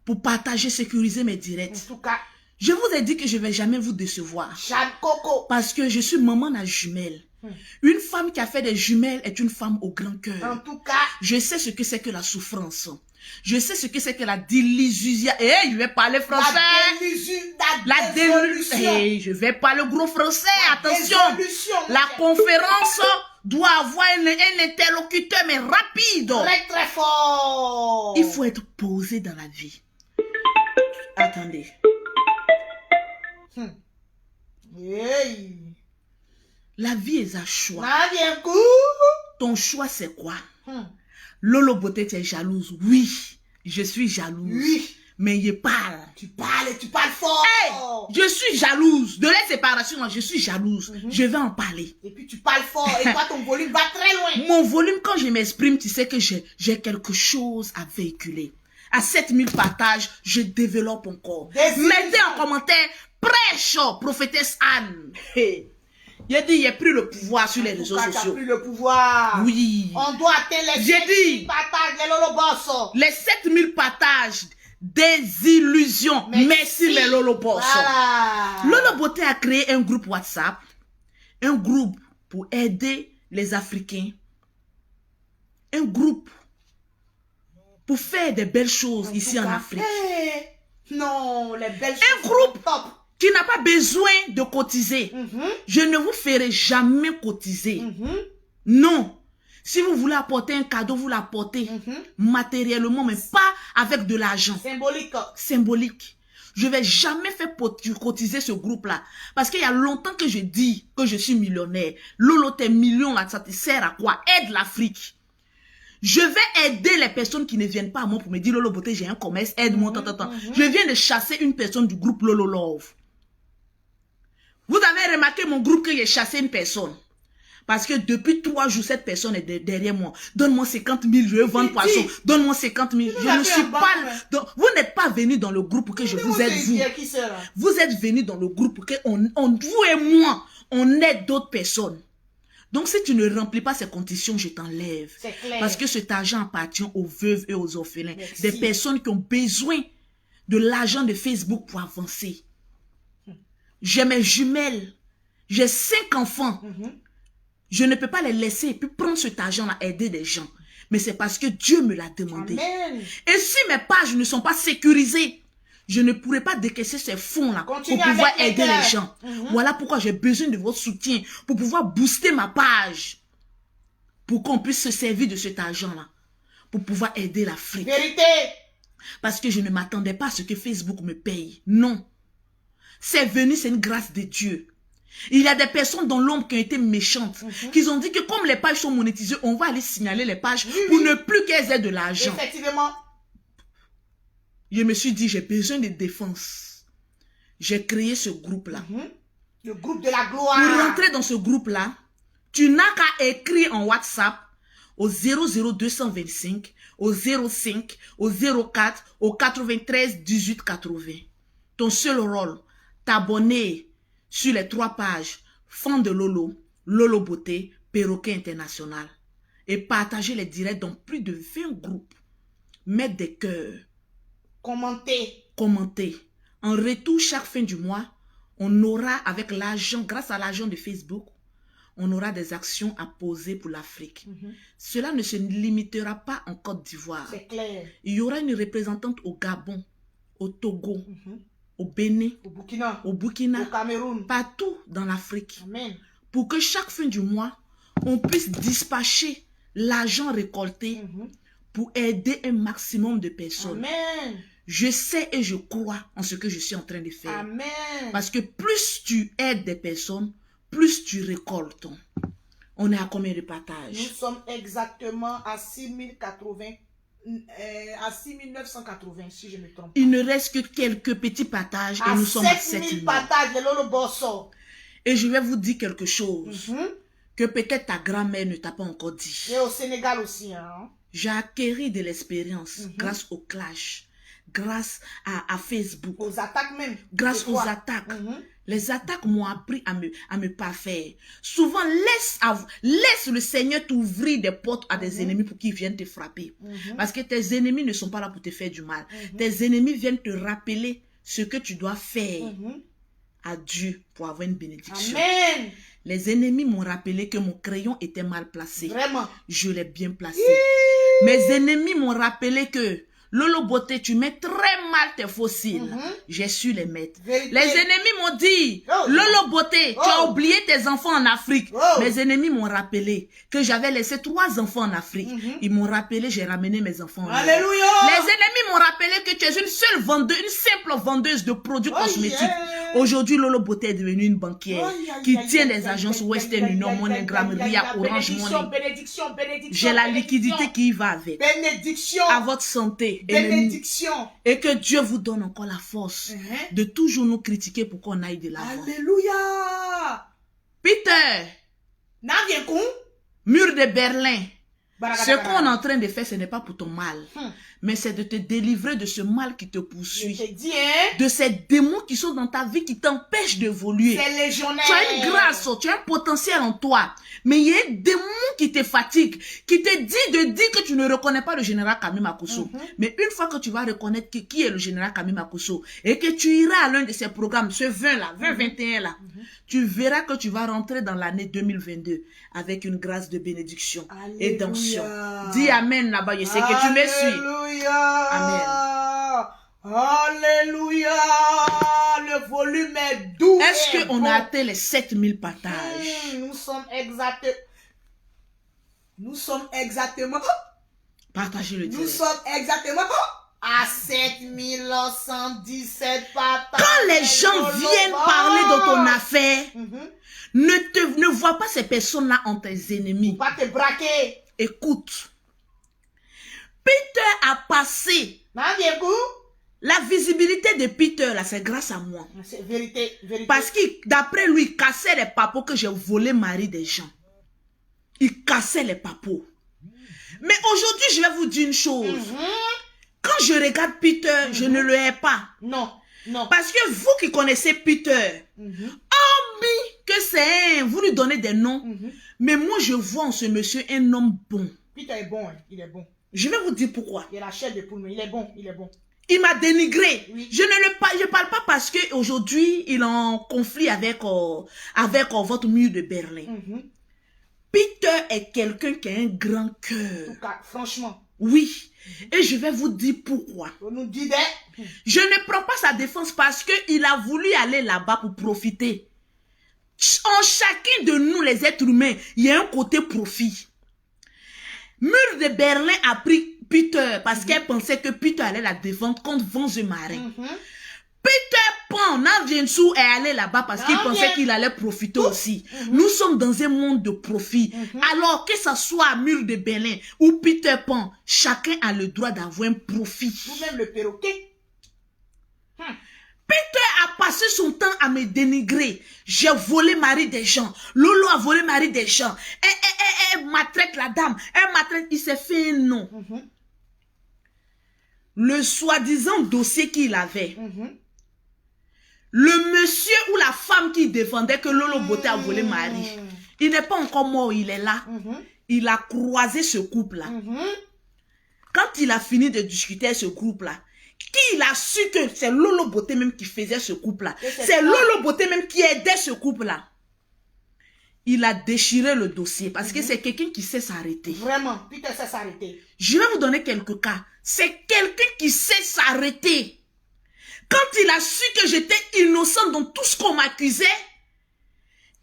pour partager, sécuriser mes En directs. tout cas. Je vous ai dit que je ne vais jamais vous décevoir. Chad Coco. Parce que je suis maman à jumelles. Une femme qui a fait des jumelles est une femme au grand En cœur. tout cas. Je sais ce que c'est que la souffrance. Je sais ce que c'est que la désillusion. Je vais parler français. La désillusion. Je vais parler gros français. Attention. La conférence doit avoir un interlocuteur, mais rapide. Très très fort. Il faut être posé dans la vie. Attendez. Hey. La vie est un choix. Na bien coup. Ton choix, c'est quoi? Lolo Beauté, tu es jalouse. Oui, je suis jalouse. Oui. Mais je parle. Tu parles fort. Hey, je suis jalouse. De la séparation, je suis jalouse. Je vais en parler. Et puis tu parles fort et toi ton volume va très loin. Mon volume, quand je m'exprime, tu sais que j'ai quelque chose à véhiculer. À 7000 partages, je développe encore. Mettez en commentaire, prêche, prophétesse Anne. Hey. J'ai dit, il a pris le pouvoir sur les réseaux sociaux. Tu as pris le pouvoir. Oui. On doit atteindre les 7000 partages, les Lolo Boss. Les 7000 partages des illusions. Merci les Lolo Boss. Voilà. Lolo Beauté a créé un groupe WhatsApp. Un groupe pour aider les Africains. Un groupe pour faire des belles choses ici en Afrique. Hey. Non, les belles choses. Un groupe top. Qui n'a pas besoin de cotiser. Je ne vous ferai jamais cotiser. Non. Si vous voulez apporter un cadeau, vous l'apportez matériellement, mais pas avec de l'argent. Symbolique. Symbolique. Je vais jamais faire cotiser ce groupe-là. Parce qu'il y a longtemps que je dis que je suis millionnaire. Lolo, tes millions là, ça te sert à quoi? Aide l'Afrique. Je vais aider les personnes qui ne viennent pas à moi pour me dire Lolo Beauté, j'ai un commerce, aide-moi, Je viens de chasser une personne du groupe Lolo Love. Vous avez remarqué mon groupe que j'ai chassé une personne. Parce que depuis 3 jours, cette personne est derrière moi. Donne-moi 50 000, je veux vendre poisson. Donne-moi 50 000. Je ne suis pas... Vous n'êtes pas venu dans le groupe pour que je vous aide, vous. Vous êtes venu dans le groupe pour que vous et moi, on aide d'autres personnes. Donc, si tu ne remplis pas ces conditions, je t'enlève. Parce que cet argent appartient aux veuves et aux orphelins. Merci. Des personnes qui ont besoin de l'argent de Facebook pour avancer. J'ai mes jumelles. J'ai 5 enfants. Je ne peux pas les laisser et puis prendre cet argent-là, aider des gens. Mais c'est parce que Dieu me l'a demandé. Amen. Et si mes pages ne sont pas sécurisées, je ne pourrai pas décaisser ces fonds-là pour pouvoir aider les gens. Voilà pourquoi j'ai besoin de votre soutien pour pouvoir booster ma page. Pour qu'on puisse se servir de cet argent-là. Pour pouvoir aider l'Afrique. Vérité. Parce que je ne m'attendais pas à ce que Facebook me paye. Non. C'est venu, c'est une grâce de Dieu. Il y a des personnes dans l'ombre qui ont été méchantes, qui ont dit que comme les pages sont monétisées, on va aller signaler les pages pour ne plus qu'elles aient de l'argent. Effectivement. Je me suis dit, j'ai besoin de défense. J'ai créé ce groupe-là. Le groupe de la gloire. Pour rentrer dans ce groupe-là, tu n'as qu'à écrire en WhatsApp au 00225, au 05, au 04, au 93 18 80. Ton seul rôle, t'abonner sur les 3 pages Fan de Lolo, Lolo Beauté, Perroquet International et partager les directs dans plus de 20 groupes. Mettre des cœurs. Commenter. En retour, chaque fin du mois, on aura avec l'argent, grâce à l'argent de Facebook, on aura des actions à poser pour l'Afrique. Cela ne se limitera pas en Côte d'Ivoire. C'est clair. Il y aura une représentante au Gabon, au Togo, au Bénin, au Burkina, au Cameroun, partout dans l'Afrique. Amen. Pour que chaque fin du mois, on puisse dispatcher l'argent récolté pour aider un maximum de personnes. Amen. Je sais et je crois en ce que je suis en train de faire. Amen. Parce que plus tu aides des personnes, plus tu récoltes. On est à combien de partages? Nous sommes exactement à 6080. À 6980, si je ne me trompe pas. Il ne reste que quelques petits partages et nous sommes à 7000 partages de Lolo Bosso. Et je vais vous dire quelque chose que peut-être ta grand-mère ne t'a pas encore dit. Et au Sénégal aussi. Hein? J'ai acquis de l'expérience grâce au clash, grâce à Facebook. Aux attaques même. Grâce aux attaques. Les attaques m'ont appris à me parfaire. Souvent, laisse le Seigneur t'ouvrir des portes à des ennemis pour qu'ils viennent te frapper. Parce que tes ennemis ne sont pas là pour te faire du mal. Tes ennemis viennent te rappeler ce que tu dois faire à Dieu pour avoir une bénédiction. Amen. Les ennemis m'ont rappelé que mon crayon était mal placé. Vraiment. Je l'ai bien placé. Mes ennemis m'ont rappelé que Lolo Beauté, tu mets très mal tes fossiles. J'ai su les mettre. Vérité. Les ennemis m'ont dit, Lolo Beauté, tu as oublié tes enfants en Afrique. Mes ennemis m'ont rappelé que j'avais laissé 3 enfants en Afrique. Ils m'ont rappelé, j'ai ramené mes enfants en Europe. Alléluia. Les ennemis m'ont rappelé que tu es une seule vendeuse, une simple vendeuse de produits cosmétiques. Aujourd'hui, Lolo Beauté est devenue une banquière qui tient les agences Western Union, MoneyGram, Ria, Orange Money. Bénédiction. J'ai la liquidité qui y va avec. Bénédiction. À votre santé. ennemis. bénédiction. Et que Dieu vous donne encore la force de toujours nous critiquer pour qu'on aille de l'avant. Alléluia. Peter, N'avien-vous? mur de Berlin. Ce qu'on est en train de faire, ce n'est pas pour ton mal. Mais c'est de te délivrer de ce mal qui te poursuit. Je te dis, hein? De ces démons qui sont dans ta vie, qui t'empêchent d'évoluer. C'est légionnaire. Tu as une grâce, tu as un potentiel en toi. Mais il y a un démon qui te fatigue, qui te dit de dire que tu ne reconnais pas le général Kami Makosso. Mais une fois que tu vas reconnaître qui est le général Kami Makosso et que tu iras à l'un de ses programmes, ce 20 là, 20-21 là, tu verras que tu vas rentrer dans l'année 2022 avec une grâce de bénédiction et d'onction. Dis Amen là-bas, je sais que tu me suis. Alléluia. Amen. Alléluia. Le volume est doux. Est-ce qu'on a atteint les 7000 partages? Nous sommes exactement. Partagez le Nous direct. sommes exactement à 7117 partages. Quand les gens viennent parler de ton affaire, ne vois pas ces personnes-là en tes ennemis. Pas te braquer. Écoute. Peter a passé. N'avez-vous? La visibilité de Peter, là, c'est grâce à moi. C'est vérité, vérité. Parce que d'après lui, il cassait les papeaux que j'ai volé mari des gens. Il cassait les papeaux. Mais aujourd'hui, je vais vous dire une chose. Quand je regarde Peter, je ne le hais pas. Non, non. Parce que vous qui connaissez Peter, hormis que c'est un, vous lui donnez des noms, mais moi je vois en ce monsieur un homme bon. Peter est bon, hein. Il est bon. Je vais vous dire pourquoi. Il a la chair de poule, mais il est bon, il est bon. Il m'a dénigré. Oui. Je parle pas parce que aujourd'hui il est en conflit avec votre mur de Berlin. Peter est quelqu'un qui a un grand cœur. En tout cas, franchement. Oui. Et je vais vous dire pourquoi. On nous dit des... Je ne prends pas sa défense parce qu'il a voulu aller là-bas pour profiter. En chacun de nous, les êtres humains, il y a un côté profit. Mur de Berlin a pris Peter parce qu'elle pensait que Peter allait la défendre contre Vanzemarin. Peter Pan, Naviensou est allé là-bas parce qu'il pensait qu'il allait profiter aussi. Nous sommes dans un monde de profit. Alors que ce soit à Mur de Berlin ou Peter Pan, chacun a le droit d'avoir un profit. Vous-même le perroquet. Peter a passé son temps à me dénigrer. J'ai volé mari des gens. Lolo a volé mari des gens. Elle maltraite la dame. Elle maltraite. Il s'est fait un nom. Le soi-disant dossier qu'il avait. Le monsieur ou la femme qui défendait que Lolo Beauté a volé mari. Il n'est pas encore mort, il est là. Il a croisé ce couple-là. Quand il a fini de discuter avec ce groupe-là, il a su que c'est Lolo Beauté même qui faisait ce couple-là. C'est Lolo Beauté même qui aidait ce couple-là. Il a déchiré le dossier parce que c'est quelqu'un qui sait s'arrêter. Vraiment, Peter sait s'arrêter. Je vais vous donner quelques cas. C'est quelqu'un qui sait s'arrêter. Quand il a su que j'étais innocent dans tout ce qu'on m'accusait,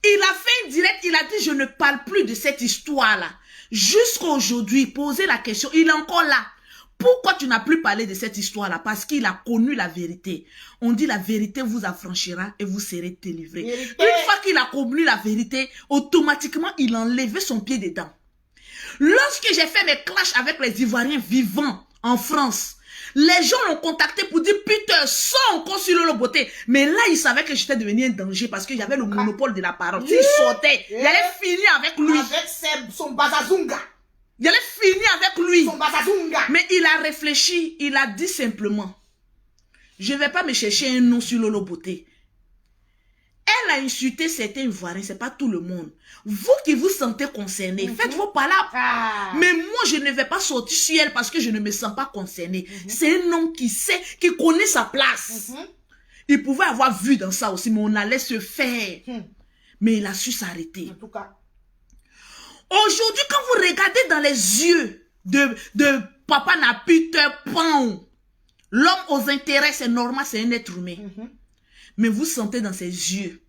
il a fait un direct, il a dit je ne parle plus de cette histoire-là. Jusqu'à aujourd'hui, poser la question, il est encore là. Pourquoi tu n'as plus parlé de cette histoire-là? Parce qu'il a connu la vérité. On dit la vérité vous affranchira et vous serez délivrés. Une fois qu'il a connu la vérité, automatiquement, il a enlevé son pied dedans. Lorsque j'ai fait mes clashs avec les Ivoiriens vivants en France, les gens l'ont contacté pour dire Peter, sors encore sur Lolo Beauté. Mais là, il savait que j'étais devenu un danger parce que j'avais le monopole de la parole. S'il sortait, j'allais finir avec lui. Avec son bazazunga. J'allais finir avec lui. Son bazazunga. Mais il a réfléchi, il a dit simplement, je ne vais pas me chercher un nom sur Lolo Beauté. Elle a insulté certains Ivoiriens, ce n'est pas tout le monde. Vous qui vous sentez concerné, faites vos palabres. Mais moi, je ne vais pas sortir sur elle parce que je ne me sens pas concerné. C'est un homme qui sait, qui connaît sa place. Il pouvait avoir vu dans ça aussi, mais on allait se faire. Mais il a su s'arrêter. En tout cas. Aujourd'hui, quand vous regardez dans les yeux de Papa n'a Peter Pan, l'homme aux intérêts, c'est normal, c'est un être humain. Mais vous sentez dans ses yeux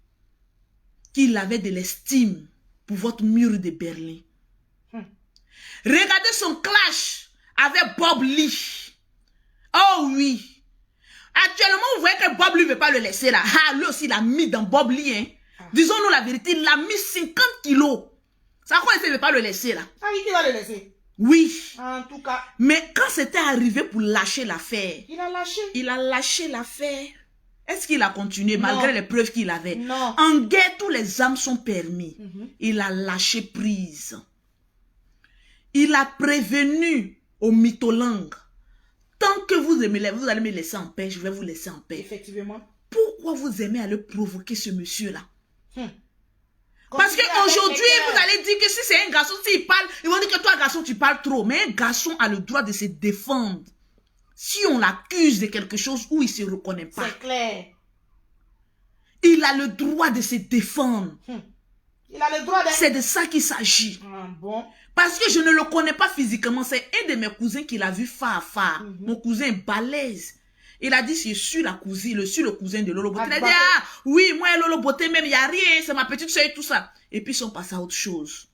qu'il avait de l'estime pour votre mur de Berlin. Regardez son clash avec Bob Lee. Oh oui. Actuellement, vous voyez que Bob Lee ne veut pas le laisser là. Ah, lui aussi, il a mis dans Bob Lee. Hein. Disons-nous la vérité, il a mis 50 kilos. Ça quoi, il ne veut pas le laisser là. Ah, qui va le laisser? Oui. En tout cas, Mais quand c'était arrivé pour lâcher l'affaire, il a lâché. il a lâché l'affaire. Est-ce qu'il a continué Non. malgré les preuves qu'il avait? Non. En guerre, tous les âmes sont permis. Mhm. Il a lâché prise. Il a prévenu aux mytholangues. Tant que vous aimez, vous allez me laisser en paix, je vais vous laisser en paix. Effectivement. Pourquoi vous aimez aller provoquer ce monsieur-là? Hum. Parce Continuez avec qu'aujourd'hui, les vous cœurs. allez dire que si c'est un garçon, s'il parle, ils vont dire que toi, garçon, tu parles trop. Mais un garçon a le droit de se défendre. Si on l'accuse de quelque chose où il ne se reconnaît pas, C'est clair. il a le droit de se défendre. Il a le droit d'être... C'est de ça qu'il s'agit. Ah, bon. Parce que je ne le connais pas physiquement. C'est un de mes cousins qui l'a vu phare à phare. Mon cousin est balèze. Il a dit, je suis le cousin de Lolo Beauté. Il a dit, ah, oui, moi et Lolo Beauté, même, il n'y a rien. C'est ma petite soeur et tout ça. Et puis, ils sont passés à autre chose.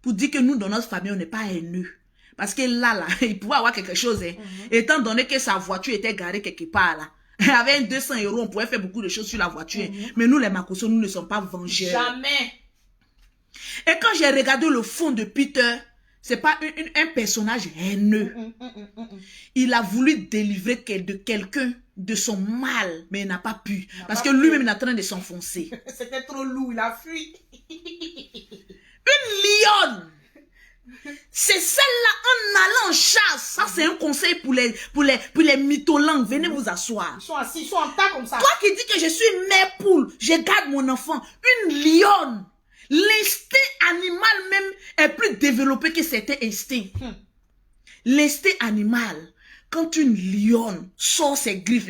Pour dire que nous, dans notre famille, on n'est pas haineux. Parce que là, il pouvait avoir quelque chose. Hein. Étant donné que sa voiture était garée quelque part, là. Avec 200 €, on pouvait faire beaucoup de choses sur la voiture. Mais nous, les Makosso, nous ne sommes pas vengeurs. Jamais. Et quand j'ai regardé le fond de Peter, c'est pas un personnage haineux. Il a voulu délivrer de quelqu'un de son mal, mais il n'a pas pu. Parce que lui-même, il est en train de s'enfoncer. C'était trop lourd, il a fui. Une lionne! C'est celle-là en allant en chasse. Ça, c'est un conseil pour les mytholangues. Venez vous asseoir. Ils sont assis, ils sont en tas comme ça. Toi qui dis que je suis une mère poule, je garde mon enfant. Une lionne. L'instinct animal même est plus développé que certains instincts. L'instinct animal, quand une lionne sort ses griffes,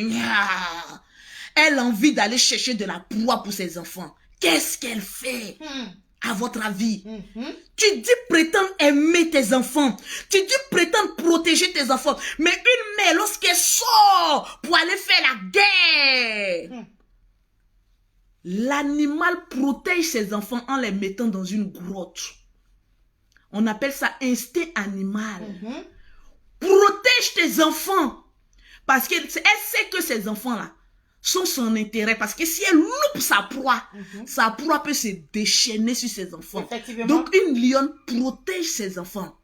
elle a envie d'aller chercher de la proie pour ses enfants. Qu'est-ce qu'elle fait? À votre avis, tu dis prétendre aimer tes enfants, tu dis prétendre protéger tes enfants, mais une mère, lorsqu'elle sort pour aller faire la guerre, l'animal protège ses enfants en les mettant dans une grotte. On appelle ça instinct animal. Protège tes enfants, parce qu'elle sait que ces enfants-là sont son intérêt, parce que si elle loupe sa proie peut se déchaîner sur ses enfants. Donc une lionne protège ses enfants.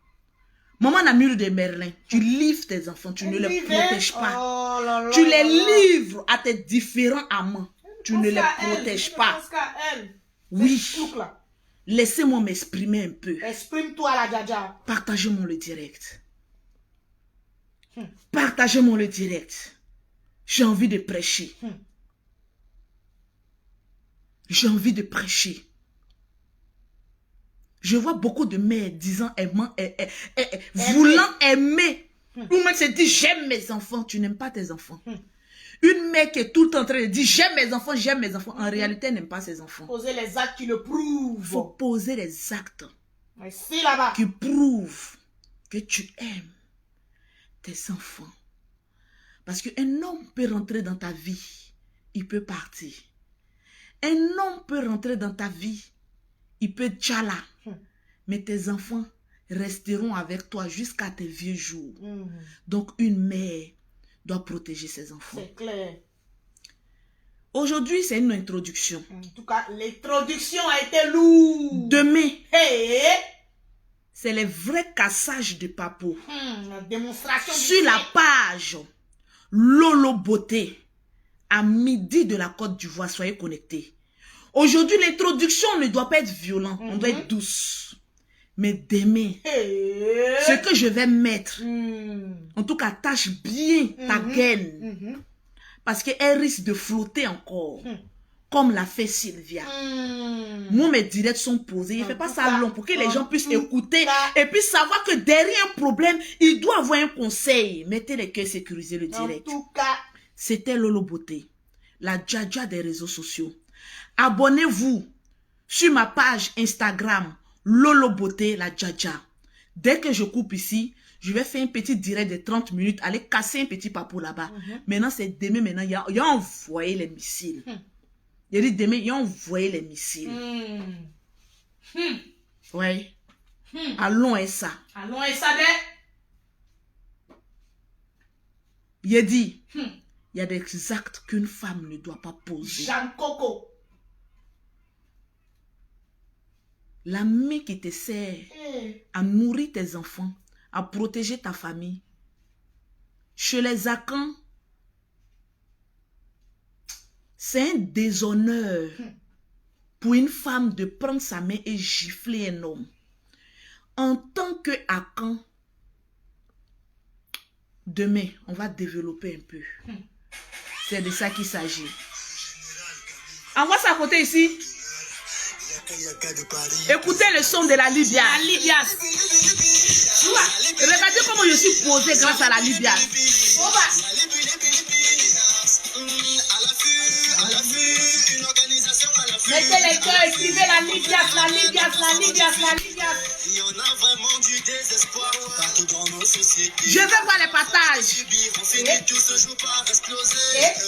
Maman Namur de Merlin, tu livres tes enfants, tu ne les protèges pas. Oh là là tu les là là. livres à tes différents amants, tu ne les protèges pas. Oui, laissez-moi m'exprimer un peu. Exprime-toi la Djadja. Partagez-moi le direct. Partagez-moi le direct. J'ai envie de prêcher. J'ai envie de prêcher. Je vois beaucoup de mères disant voulant aimer. Ou même se dit j'aime mes enfants. Tu n'aimes pas tes enfants. Une mère qui est tout le temps en train de dire j'aime mes enfants, j'aime mes enfants. En réalité, elle n'aime pas ses enfants. Poser les actes qui le prouvent. Il faut poser les actes Ici, là-bas. qui prouvent que tu aimes tes enfants. Parce qu'un homme peut rentrer dans ta vie, il peut partir. Un homme peut rentrer dans ta vie, il peut tchala. Mais tes enfants resteront avec toi jusqu'à tes vieux jours. Donc une mère doit protéger ses enfants. C'est clair. Aujourd'hui, c'est une introduction. En tout cas, l'introduction a été lourde. Demain, Hey, c'est les vrais cassages de papo. la démonstration Sur la page Lolo Beauté, à midi de la Côte d'Ivoire, soyez connectés. Aujourd'hui, l'introduction ne doit pas être violente, on doit être douce. Mais demain, ce que je vais mettre, en tout cas, tâche bien ta gaine. Parce qu'elle risque de flotter encore, comme l'a fait Sylvia. Moi, mes directs sont posés. Il ne fait pas ça long pour que les gens puissent écouter et puis savoir que derrière un problème, il doit avoir un conseil. Mettez les cœurs sécurisés, le direct. En tout cas, c'était Lolo Beauté, la Djadja des réseaux sociaux. Abonnez-vous sur ma page Instagram, Lolo Beauté, la Djadja. Dès que je coupe ici, je vais faire un petit direct de 30 minutes, aller casser un petit papou là-bas. Maintenant, c'est demain, maintenant, il y a envoyé les missiles. Il a dit demain, il a envoyé les missiles. Ouais. Allons et ça. allons et ça Il a dit, il y a des actes qu'une femme ne doit pas poser. Jean Coco. La main qui te sert à nourrir tes enfants, à protéger ta famille. Chez les Akans, c'est un déshonneur pour une femme de prendre sa main et gifler un homme. En tant que Akan, demain, on va développer un peu. C'est de ça qu'il s'agit. Envoie ça à côté ici. Écoutez le son de la Libya. La Libya. Regardez comment je suis posé grâce à la Libya. Mettez les cœurs, écrivez la Libya, la Libya, la Libya, la Libya. Il y en a vraiment du désespoir partout dans nos sociétés. Je veux voir les partages. On finit tout ce jour par exploser.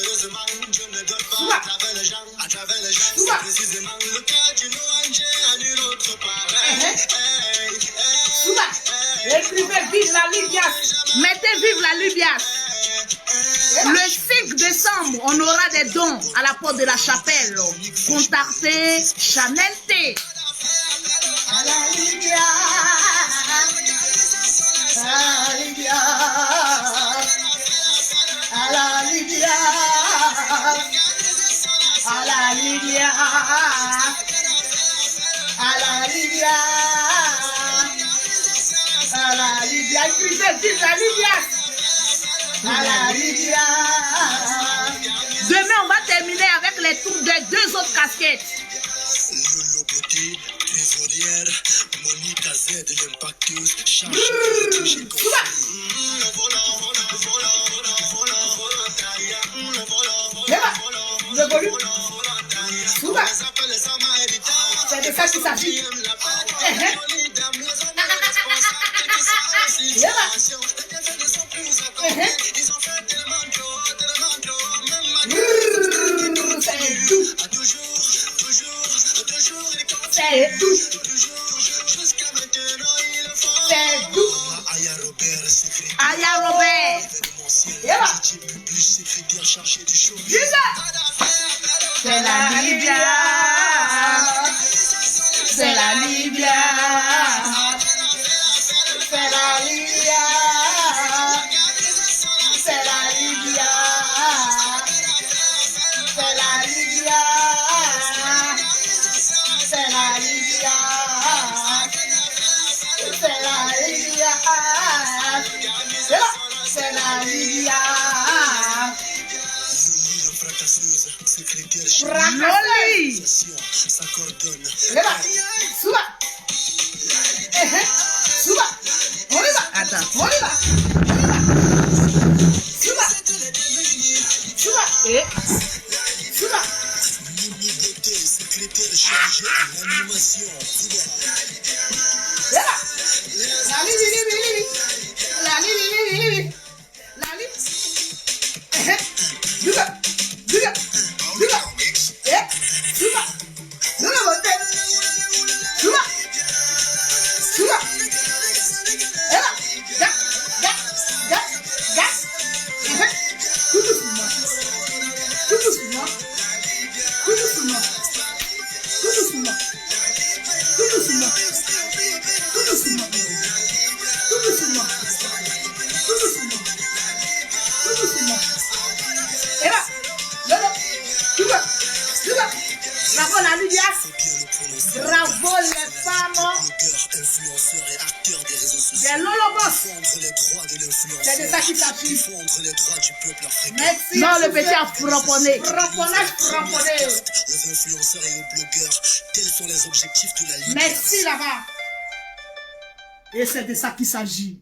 Heureusement, Dieu ne donne pas à travers les gens. À travers les gens, c'est précisément le cas d'une ONG à nul autre pareil. Écrivez vive la Libya. Mettez vive la Libya. Le 5 décembre, on aura des dons à la porte de la chapelle. Contactez Chanel T. À la Libya. À la Libya. À la Libya. À la Libya. À la Libya. À la Libya. Écoutez, vive la Libya. À la Libya. Demain, on va terminer avec les tours des 2 autres casquettes. C'est de ça qu'il s'agit. C'est doux. C'est doux. Aya Robert. C'est la Libya. C'est la Libya. C'est la Libya. C'est la Libya. C'est la Libya. C'est la Libya. C'est la Libya. C'est la Libya. Fracasseuse. Suba. Suba. On y va. Attends. On y va. Suba. Suba. Et. Suba. La Libya. La Libya. La Libya. Duga. Duga. Duga. Eh. Suba. No lo boté. Suba. Suba. Ela. Ya. Ya. Ya. Ya. Tout doucement. Tout doucement. Tout doucement. Tout doucement. Tout doucement. Tout doucement. Tout doucement. Tout doucement. Tout doucement. Ela. Lolo. Suba. Suba. Bravo la Libya. Bravo les femmes. Des Lolobos. C'est de ça qu'il s'appuie. Merci. Non, le petit a framponné. Framponnage, framponné. Aux influenceurs et aux blogueurs, tels sont les objectifs de la Libya. Merci là-bas. Et c'est de ça qu'il s'agit.